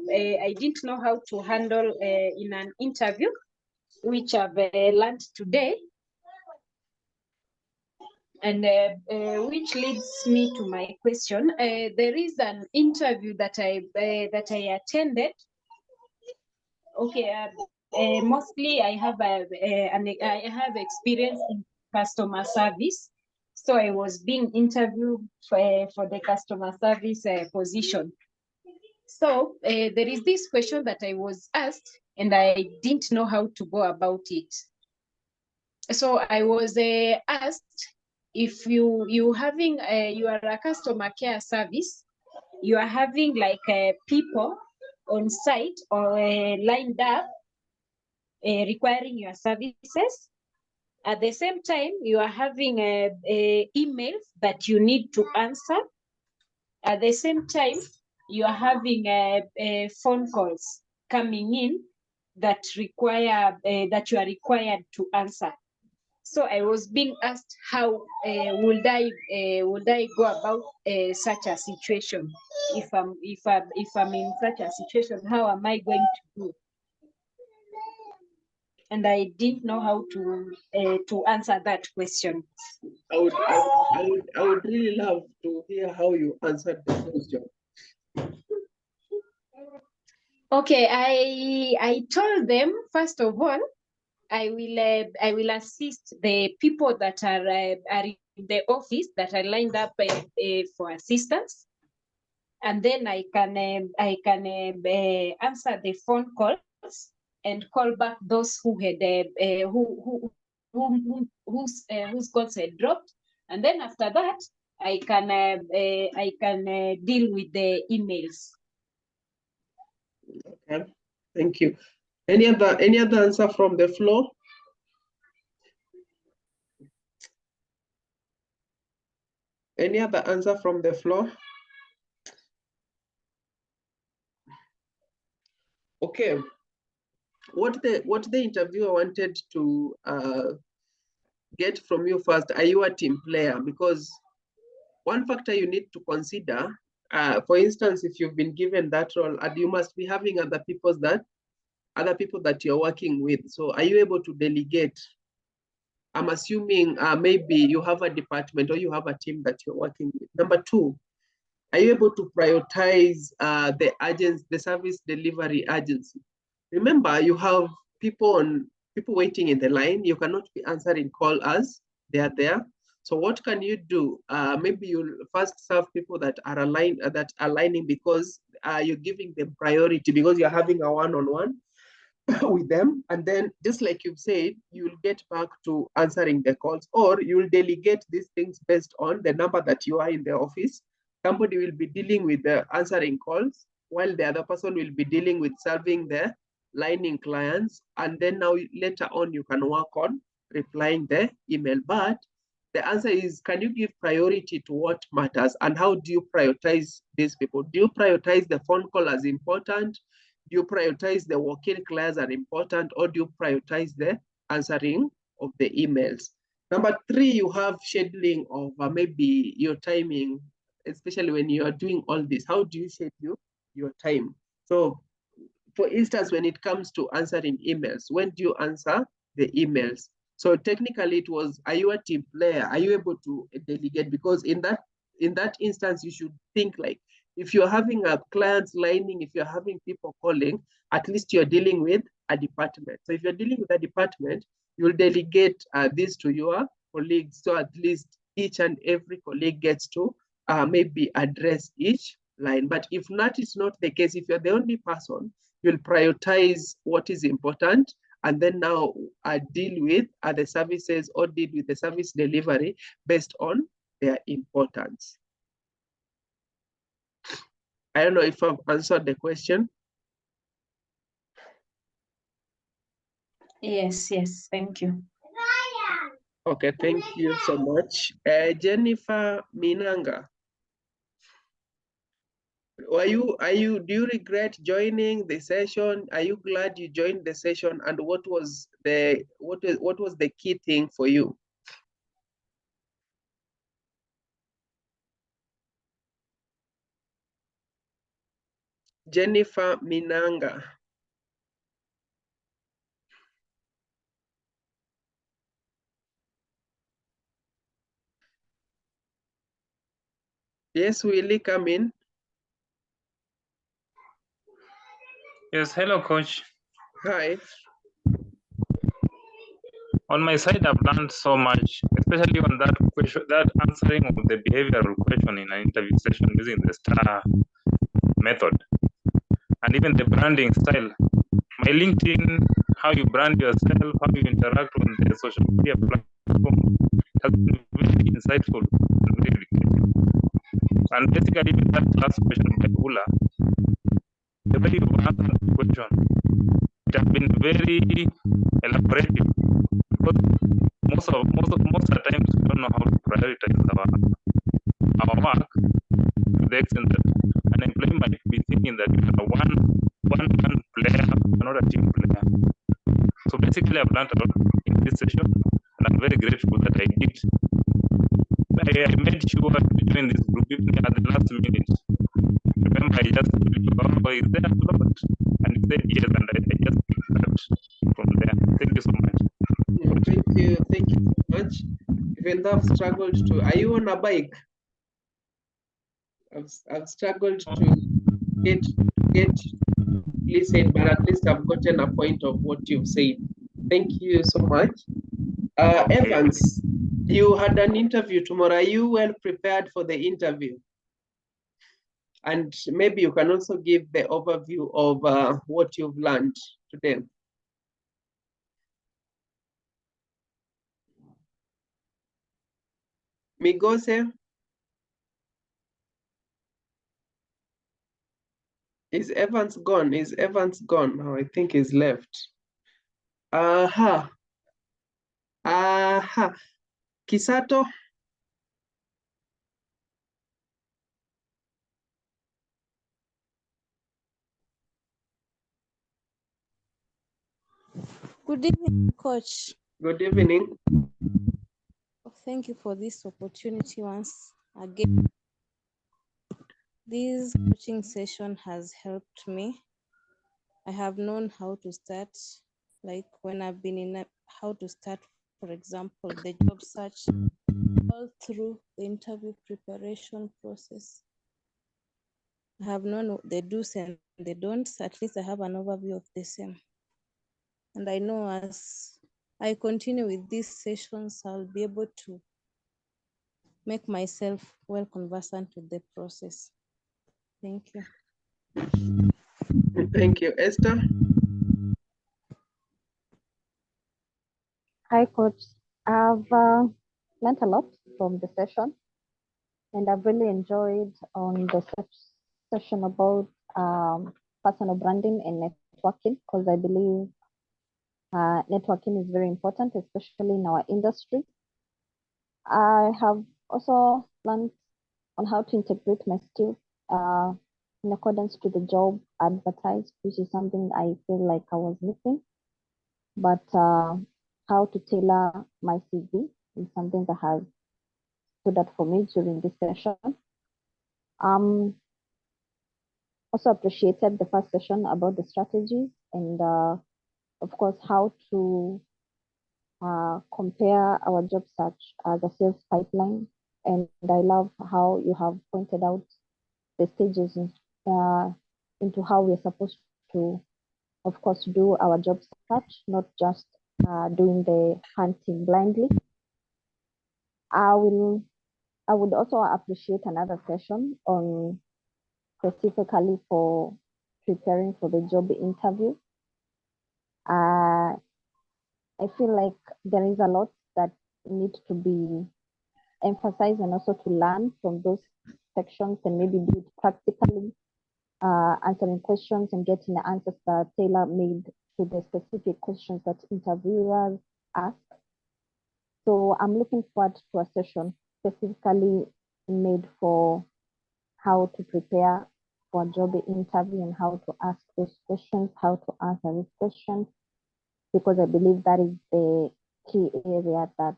didn't know how to handle in an interview, which I've learned today. And which leads me to my question. There is an interview that I attended. Okay, mostly I have I have experience in customer service, so I was being interviewed for the customer service position. So there is this question that I was asked and I didn't know how to go about it. So I was asked, if you are a customer care service, you are having like people on site or lined up requiring your services. At the same time, you are having emails that you need to answer. At the same time, you are having phone calls coming in that that you are required to answer. So I was being asked, how would I go about such a situation? If I'm in such a situation, how am I going to do? And I didn't know how to answer that question. I would really love to hear how you answered the question. Okay, I told them, first of all, I will assist the people that are in the office that are lined up for assistance, and then I can answer the phone calls and call back those who had whose calls had dropped, and then after that I can deal with the emails. Okay, thank you. Any other answer from the floor? Any other answer from the floor? Okay. What the interviewer wanted to get from you first, are you a team player? Because one factor you need to consider, for instance, if you've been given that role, and you must be having other people that you're working with. So are you able to delegate? I'm assuming maybe you have a department or you have a team that you're working with. Number two, are you able to prioritize the service delivery agency? Remember, you have people waiting in the line. You cannot be answering call as they are there. So what can you do? Maybe you'll first serve people that are aligning because you're giving them priority because you're having a one-on-one with them, and then just like you've said, you'll get back to answering the calls, or you'll delegate these things based on the number that you are in the office. Somebody will be dealing with the answering calls while the other person will be dealing with serving the lining clients, and then now later on you can work on replying the email. But the answer is, can you give priority to what matters, and how do you prioritize these people? Do you prioritize the phone call as important? Do you prioritize the walk-in clients are important, or do you prioritize the answering of the emails? Number three, you have scheduling of maybe your timing, especially when you are doing all this. How do you schedule your time? So for instance, when it comes to answering emails, when do you answer the emails? So technically it was, are you a team player? Are you able to delegate? Because in that instance, you should think like, if you're having a clients lining, if you're having people calling, at least you're dealing with a department. So if you're dealing with a department, you'll delegate this to your colleagues. So at least each and every colleague gets to maybe address each line. But if that is not the case, if you're the only person, you'll prioritize what is important, and then now deal with the services or deal with the service delivery based on their importance. I don't know if I've answered the question. Yes, thank you. Okay, thank you so much. Jennifer Minanga. Do you regret joining the session? Are you glad you joined the session? And what was the key thing for you? Jennifer Minanga. Yes, Willie, come in. Yes, hello, coach. Hi. On my side, I've learned so much, especially on that question, that answering of the behavioral question in an interview session using the STAR method. and even the branding style. My LinkedIn, how you brand yourself, how you interact on the social media platform has been very insightful and very educative. And basically, even that last question by Ula, the way you answered the question, it has been very elaborative because most of the times we don't know how to prioritize our work to the extent that an employee might be thinking that you are one player, not a team player. So basically, I've learned a lot in this session, and I'm very grateful that I did. I made sure to join this group even at the last minute. Remember, I just told you, oh, is there a lot? And you said yes, and I just picked that from there. Thank you so much. Thank you so much. Even though I've struggled to, are you on a bike? I've struggled to get listen, but at least I've gotten a point of what you've said. Thank you so much. Evans, you had an interview tomorrow. Are you well prepared for the interview? And maybe you can also give the overview of what you've learned today. Migose? Is Evans gone? Is Evans gone? Oh, I think he's left. Aha. Kisato? Good evening, Coach. Good evening. Thank you for this opportunity once again. This coaching session has helped me. I have known how to start, like when I've been in how to start, for example, the job search, all through the interview preparation process. I have known the do's and the don'ts. At least I have an overview of the same. And I know as I continue with these sessions, I'll be able to make myself well conversant with the process. Thank you. Thank you. Esther? Hi, Coach. I've learned a lot from the session, and I've really enjoyed on the session about personal branding and networking, because I believe networking is very important, especially in our industry. I have also learned on how to integrate my skills in accordance to the job advertised, which is something I feel like I was missing. But how to tailor my CV is something that has stood out for me during this session. Also appreciated the first session about the strategies and of course how to compare our job search as a sales pipeline. And I love how you have pointed out the stages into how we're supposed to, of course, do our job search, not just doing the hunting blindly. I would also appreciate another session on specifically for preparing for the job interview. I feel like there is a lot that needs to be emphasized and also to learn from those sections and maybe do it practically, answering questions and getting the answers that tailor made to the specific questions that interviewers ask. So I'm looking forward to a session specifically made for how to prepare for a job interview and how to ask those questions, how to answer these questions, because I believe that is the key area that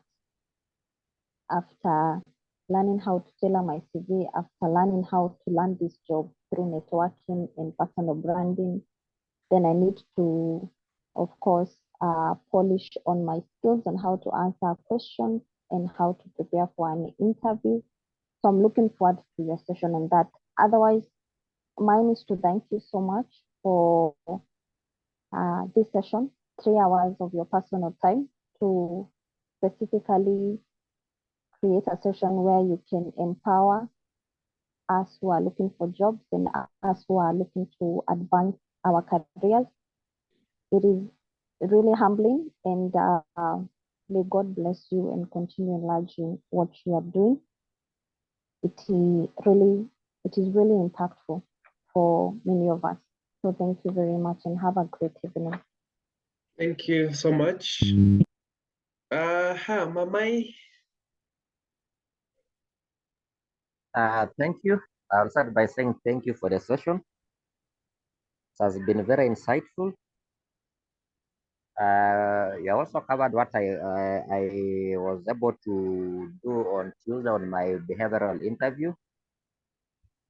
after learning how to tailor my CV, after learning how to learn this job through networking and personal branding, then I need to, of course, polish on my skills on how to answer questions and how to prepare for an interview. So I'm looking forward to your session on that. Otherwise, mine is to thank you so much for this session, 3 hours of your personal time to specifically create a session where you can empower us who are looking for jobs and us who are looking to advance our careers. It is really humbling, and may God bless you and continue enlarging what you are doing. It is really impactful for many of us. So thank you very much and have a great evening. Thank you so much. Mamai. Thank you. I'll start by saying thank you for the session. It has been very insightful. You also covered what I was able to do on Tuesday on my behavioral interview,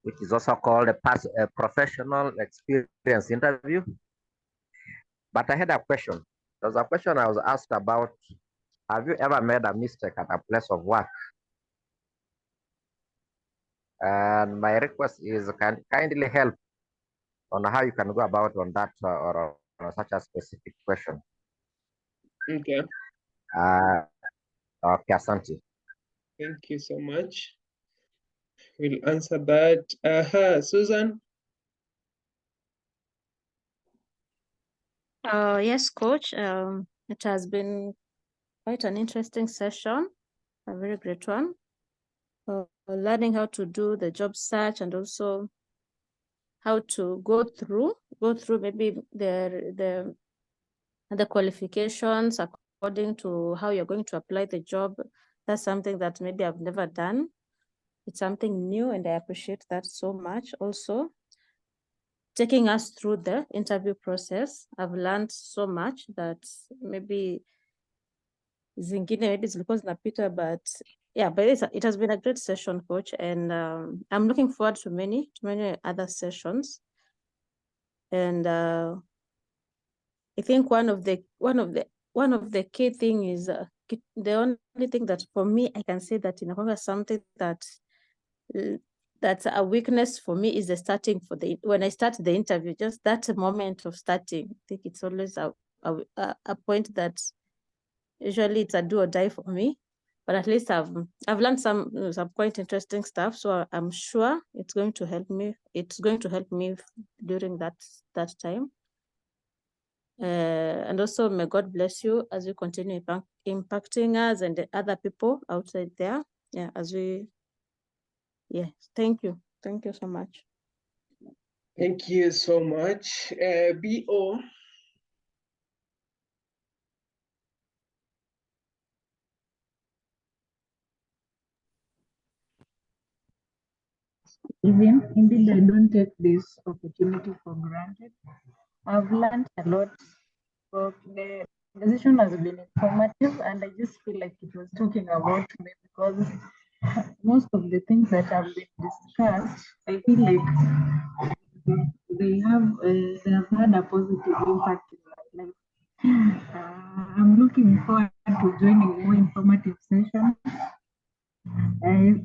which is also called a professional experience interview. But I had a question. There was a question I was asked about, have you ever made a mistake at a place of work? And my request is kindly help on how you can go about on that or on such a specific question. Okay. Okay, asante. Thank you so much. We'll answer that. Susan? Yes, coach. It has been quite an interesting session, a very great one. Learning how to do the job search and also how to go through maybe the qualifications according to how you're going to apply the job. That's something that maybe I've never done. It's something new and I appreciate that so much. Also, taking us through the interview process, I've learned so much that maybe zingine maybe zilikuwa zinapita, but yeah, but it has been a great session, coach, and I'm looking forward to many other sessions. And I think one of the key thing is the only thing that for me I can say that in something that's a weakness for me is the starting when I start the interview, just that moment of starting. I think it's always a point that usually it's a do or die for me, but at least I've learned some quite interesting stuff. So I'm sure it's going to help me. It's going to help me during that time. And also may God bless you as you continue impacting us and the other people outside there. Yeah, thank you so much. Thank you so much. BO. Indeed, I don't take this opportunity for granted. I've learned a lot. The session has been informative, and I just feel like it was talking about me because most of the things that have been discussed, I feel like they have had a positive impact in my life. I'm looking forward to joining more informative sessions,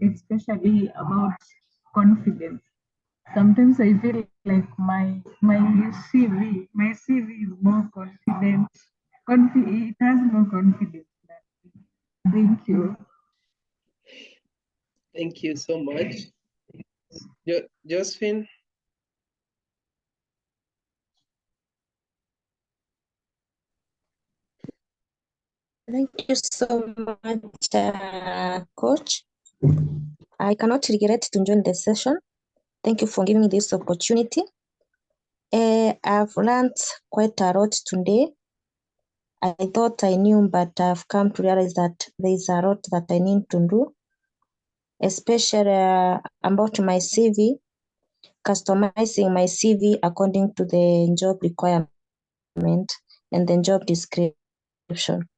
especially about confidence. Sometimes I feel like my CV is more confident. It has more confidence. Thank you. Thank you so much. Josephine? Thank you so much, Coach. I cannot regret to join the session. Thank you for giving me this opportunity. I've learned quite a lot today. I thought I knew, but I've come to realize that there is a lot that I need to do, especially about my CV, customizing my CV according to the job requirement and the job description.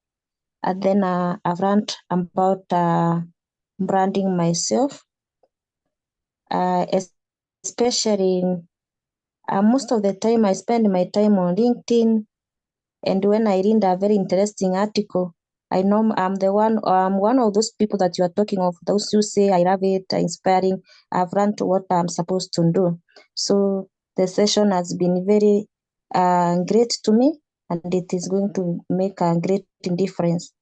And then I've learned about branding myself, especially most of the time I spend my time on LinkedIn, and when I read a very interesting article, I know I'm one of those people that you are talking of, those who say I love it, inspiring. I've learned what I'm supposed to do. So the session has been very great to me, and it is going to make a great difference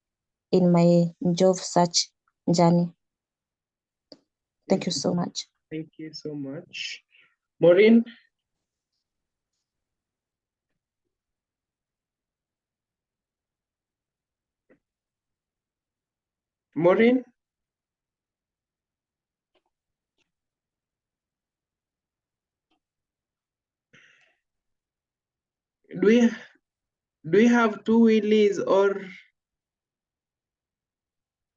in my job search journey. Thank you so much. Thank you so much. Maureen? Maureen? Do we have two Willies, or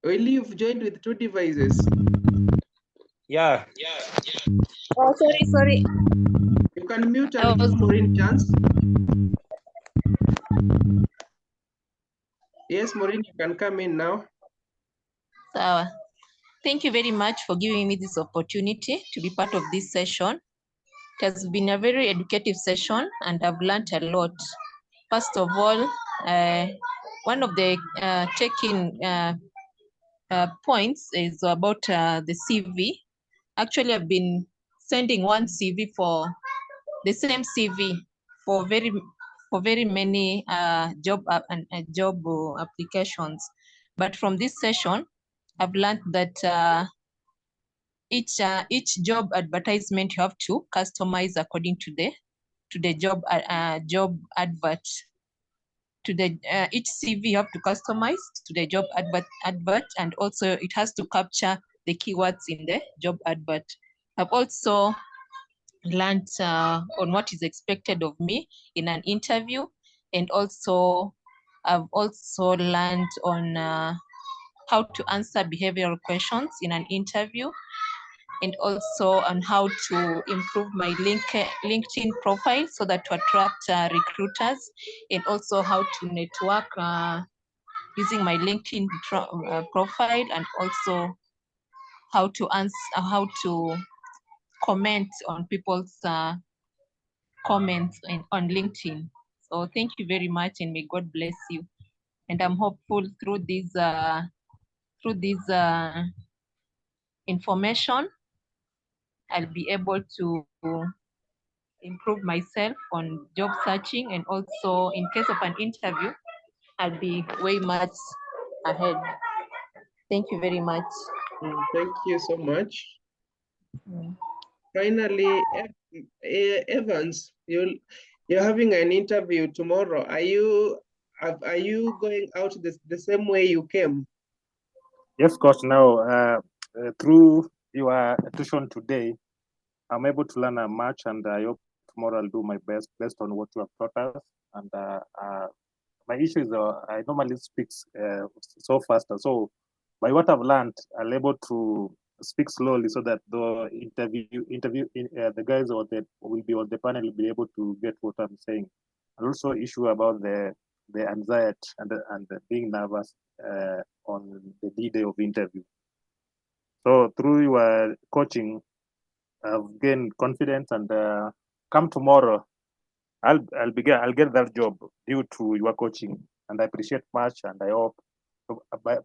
Willie, you've joined with two devices? Yeah. Oh, sorry. You can mute and give Maureen chance. Yes, Maureen, you can come in now. Thank you very much for giving me this opportunity to be part of this session. It has been a very educative session and I've learned a lot. First of all, one of the check-in points is about the CV. Actually, I've been sending one CV for the same CV for very many job applications. But from this session, I've learned that each job advertisement you have to customize according to the job advert. To the each CV you have to customize to the job advert, and also it has to capture the keywords in the job advert. I've also learned on what is expected of me in an interview, and also I've also learned on how to answer behavioral questions in an interview, and also on how to improve my LinkedIn profile so that to attract recruiters, and also how to network using my LinkedIn profile, and also how to comment on people's comments on LinkedIn. So thank you very much, and may God bless you. And I'm hopeful through this information, I'll be able to improve myself on job searching, and also in case of an interview, I'll be way much ahead. Thank you very much. Thank you so much. Finally, Evans, you're having an interview tomorrow. Are you going out the same way you came? Yes, coach. Now, through your tuition today, I'm able to learn much, and I hope tomorrow I'll do my best based on what you have taught us. And my issue is I normally speak so fast. So by what I've learned, I'm able to speak slowly so that the the guys will be on the panel will be able to get what I'm saying. And also issue about the anxiety and being nervous on the D-day of interview. So through your coaching, I've gained confidence, and come tomorrow, I'll get that job due to your coaching, and I appreciate much, and I hope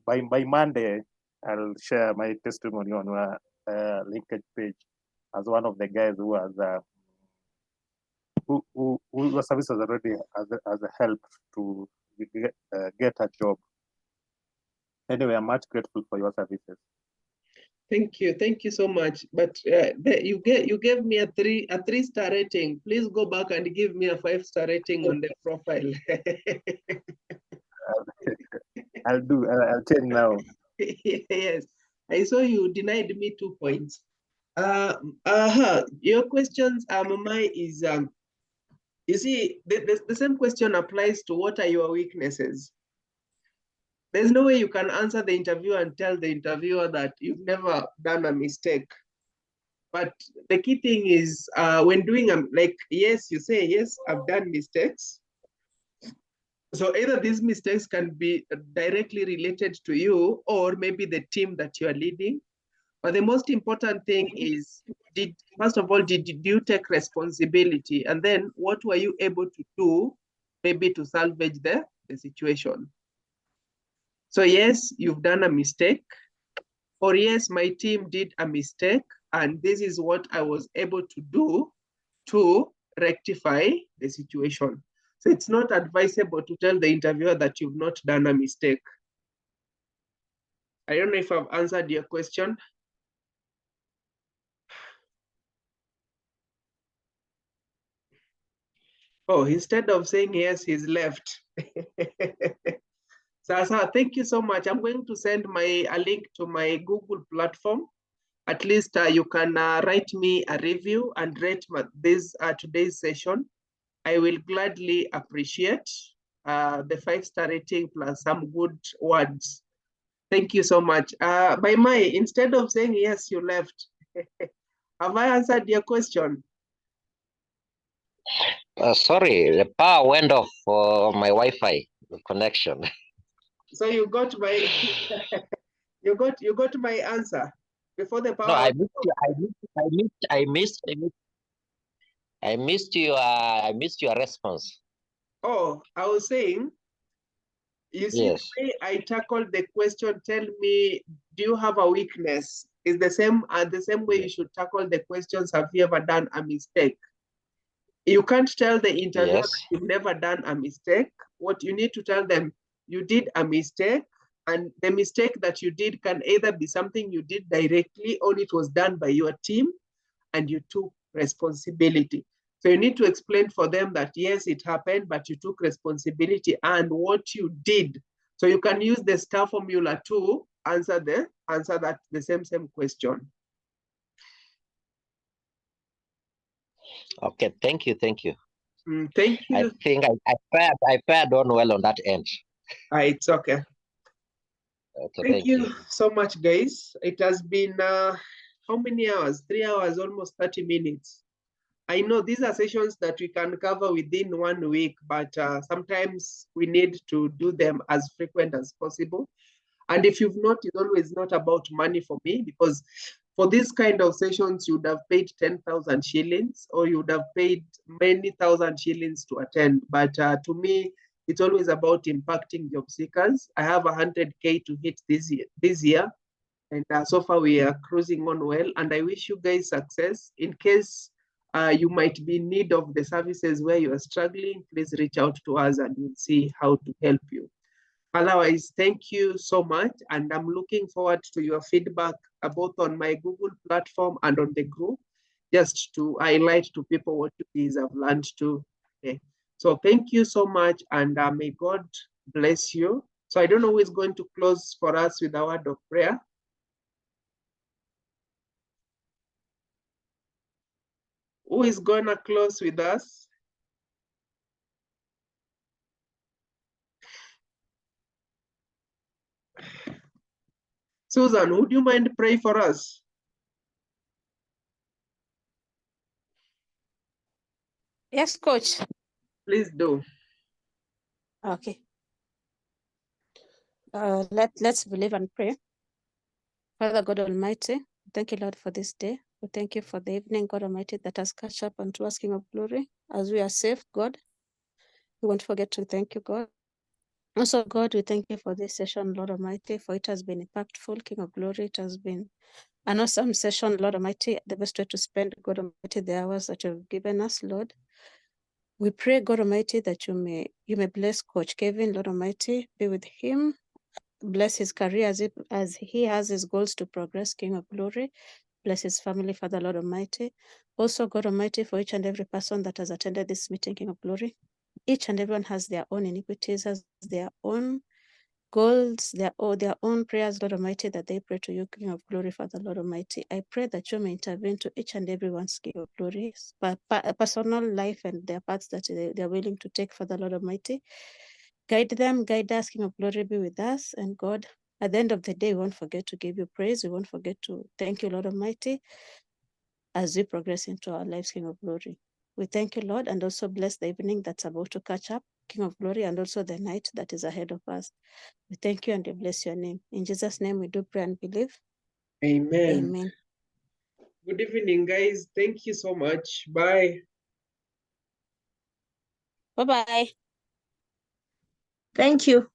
by Monday I'll share my testimony on your linkage page as one of the guys who has who services already as a help to get a job. Anyway, I'm much grateful for your services. Thank you so much. But you gave me a 3-star rating. Please go back and give me a 5-star rating on the profile. I'll change now. Yes, I saw you denied me 2 points. Your questions, Mama, is you see the same question applies to what are your weaknesses. There's no way you can answer the interview and tell the interviewer that you've never done a mistake. But the key thing is when doing yes, you say, yes, I've done mistakes. So either these mistakes can be directly related to you or maybe the team that you are leading. But the most important thing is, first of all, did you take responsibility? And then what were you able to do maybe to salvage the situation? So yes, you've done a mistake, or yes, my team did a mistake, and this is what I was able to do to rectify the situation. So it's not advisable to tell the interviewer that you've not done a mistake. I don't know if I've answered your question. Oh, instead of saying yes, he's left. Sasa, thank you so much. I'm going to send a link to my Google platform. At least you can write me a review and rate this today's session. I will gladly appreciate the 5-star rating plus some good words. Thank you so much. By instead of saying yes, you left. Have I answered your question? Sorry, the power went off for my Wi-Fi connection. So you got my you got my answer before the power. No, I missed your response. Oh, I was saying, you see, Yes. the way I tackled the question, tell me, do you have a weakness? Is the same way you should tackle the questions, have you ever done a mistake? You can't tell the interviewer that you've never done a mistake. What you need to tell them, you did a mistake, and the mistake that you did can either be something you did directly or it was done by your team and you took responsibility. So you need to explain for them that yes, it happened, but you took responsibility and what you did. So you can use the STAR formula to answer the same question. Okay, thank you. Thank you. I think I fared on well on that end. It's okay. Okay, Thank you so much, guys. It has been how many hours? 3 hours, almost 30 minutes. I know these are sessions that we can cover within 1 week, but sometimes we need to do them as frequent as possible. And if you've not, it's always not about money for me, because for this kind of sessions, you would have paid 10,000 shillings or you would have paid many thousand shillings to attend. But to me, it's always about impacting job seekers. I have 100K to hit this year. And so far we are cruising on well. And I wish you guys success. In case you might be in need of the services where you are struggling, please reach out to us and we'll see how to help you. Otherwise, thank you so much. And I'm looking forward to your feedback both on my Google platform and on the group, just to highlight to people what you guys have learned too. Okay. So thank you so much, and may God bless you. So I don't know who is going to close for us with a word of prayer. Who is going to close with us? Susan, would you mind pray for us? Yes, coach. Please do. Okay. Let's believe and pray. Father God Almighty, thank you, Lord, for this day. We thank you for the evening, God Almighty, that has catch up unto us, King of Glory. As we are safe, God, we won't forget to thank you, God. Also, God, we thank you for this session, Lord Almighty, for it has been impactful, King of Glory. It has been an awesome session, Lord Almighty, the best way to spend, God Almighty, the hours that you've given us, Lord. We pray, God Almighty, that you may bless Coach Kevin, Lord Almighty, be with him, bless his career as he has his goals to progress, King of Glory. Bless his family, Father, Lord Almighty. Also, God Almighty, for each and every person that has attended this meeting, King of Glory. Each and everyone has their own iniquities, has their own goals, their own prayers, Lord Almighty, that they pray to you, King of Glory, Father, Lord Almighty. I pray that you may intervene to each and everyone's, King of Glory, personal life and their paths that they are willing to take, Father, Lord Almighty. Guide them, guide us, King of Glory, be with us. And God, at the end of the day, we won't forget to give you praise. We won't forget to thank you, Lord Almighty, as we progress into our lives, King of Glory. We thank you, Lord, and also bless the evening that's about to catch up, King of Glory, and also the night that is ahead of us. We thank you and we bless your name. In Jesus' name we do pray and believe. Amen. Amen. Good evening, guys. Thank you so much. Bye. Bye-bye. Thank you.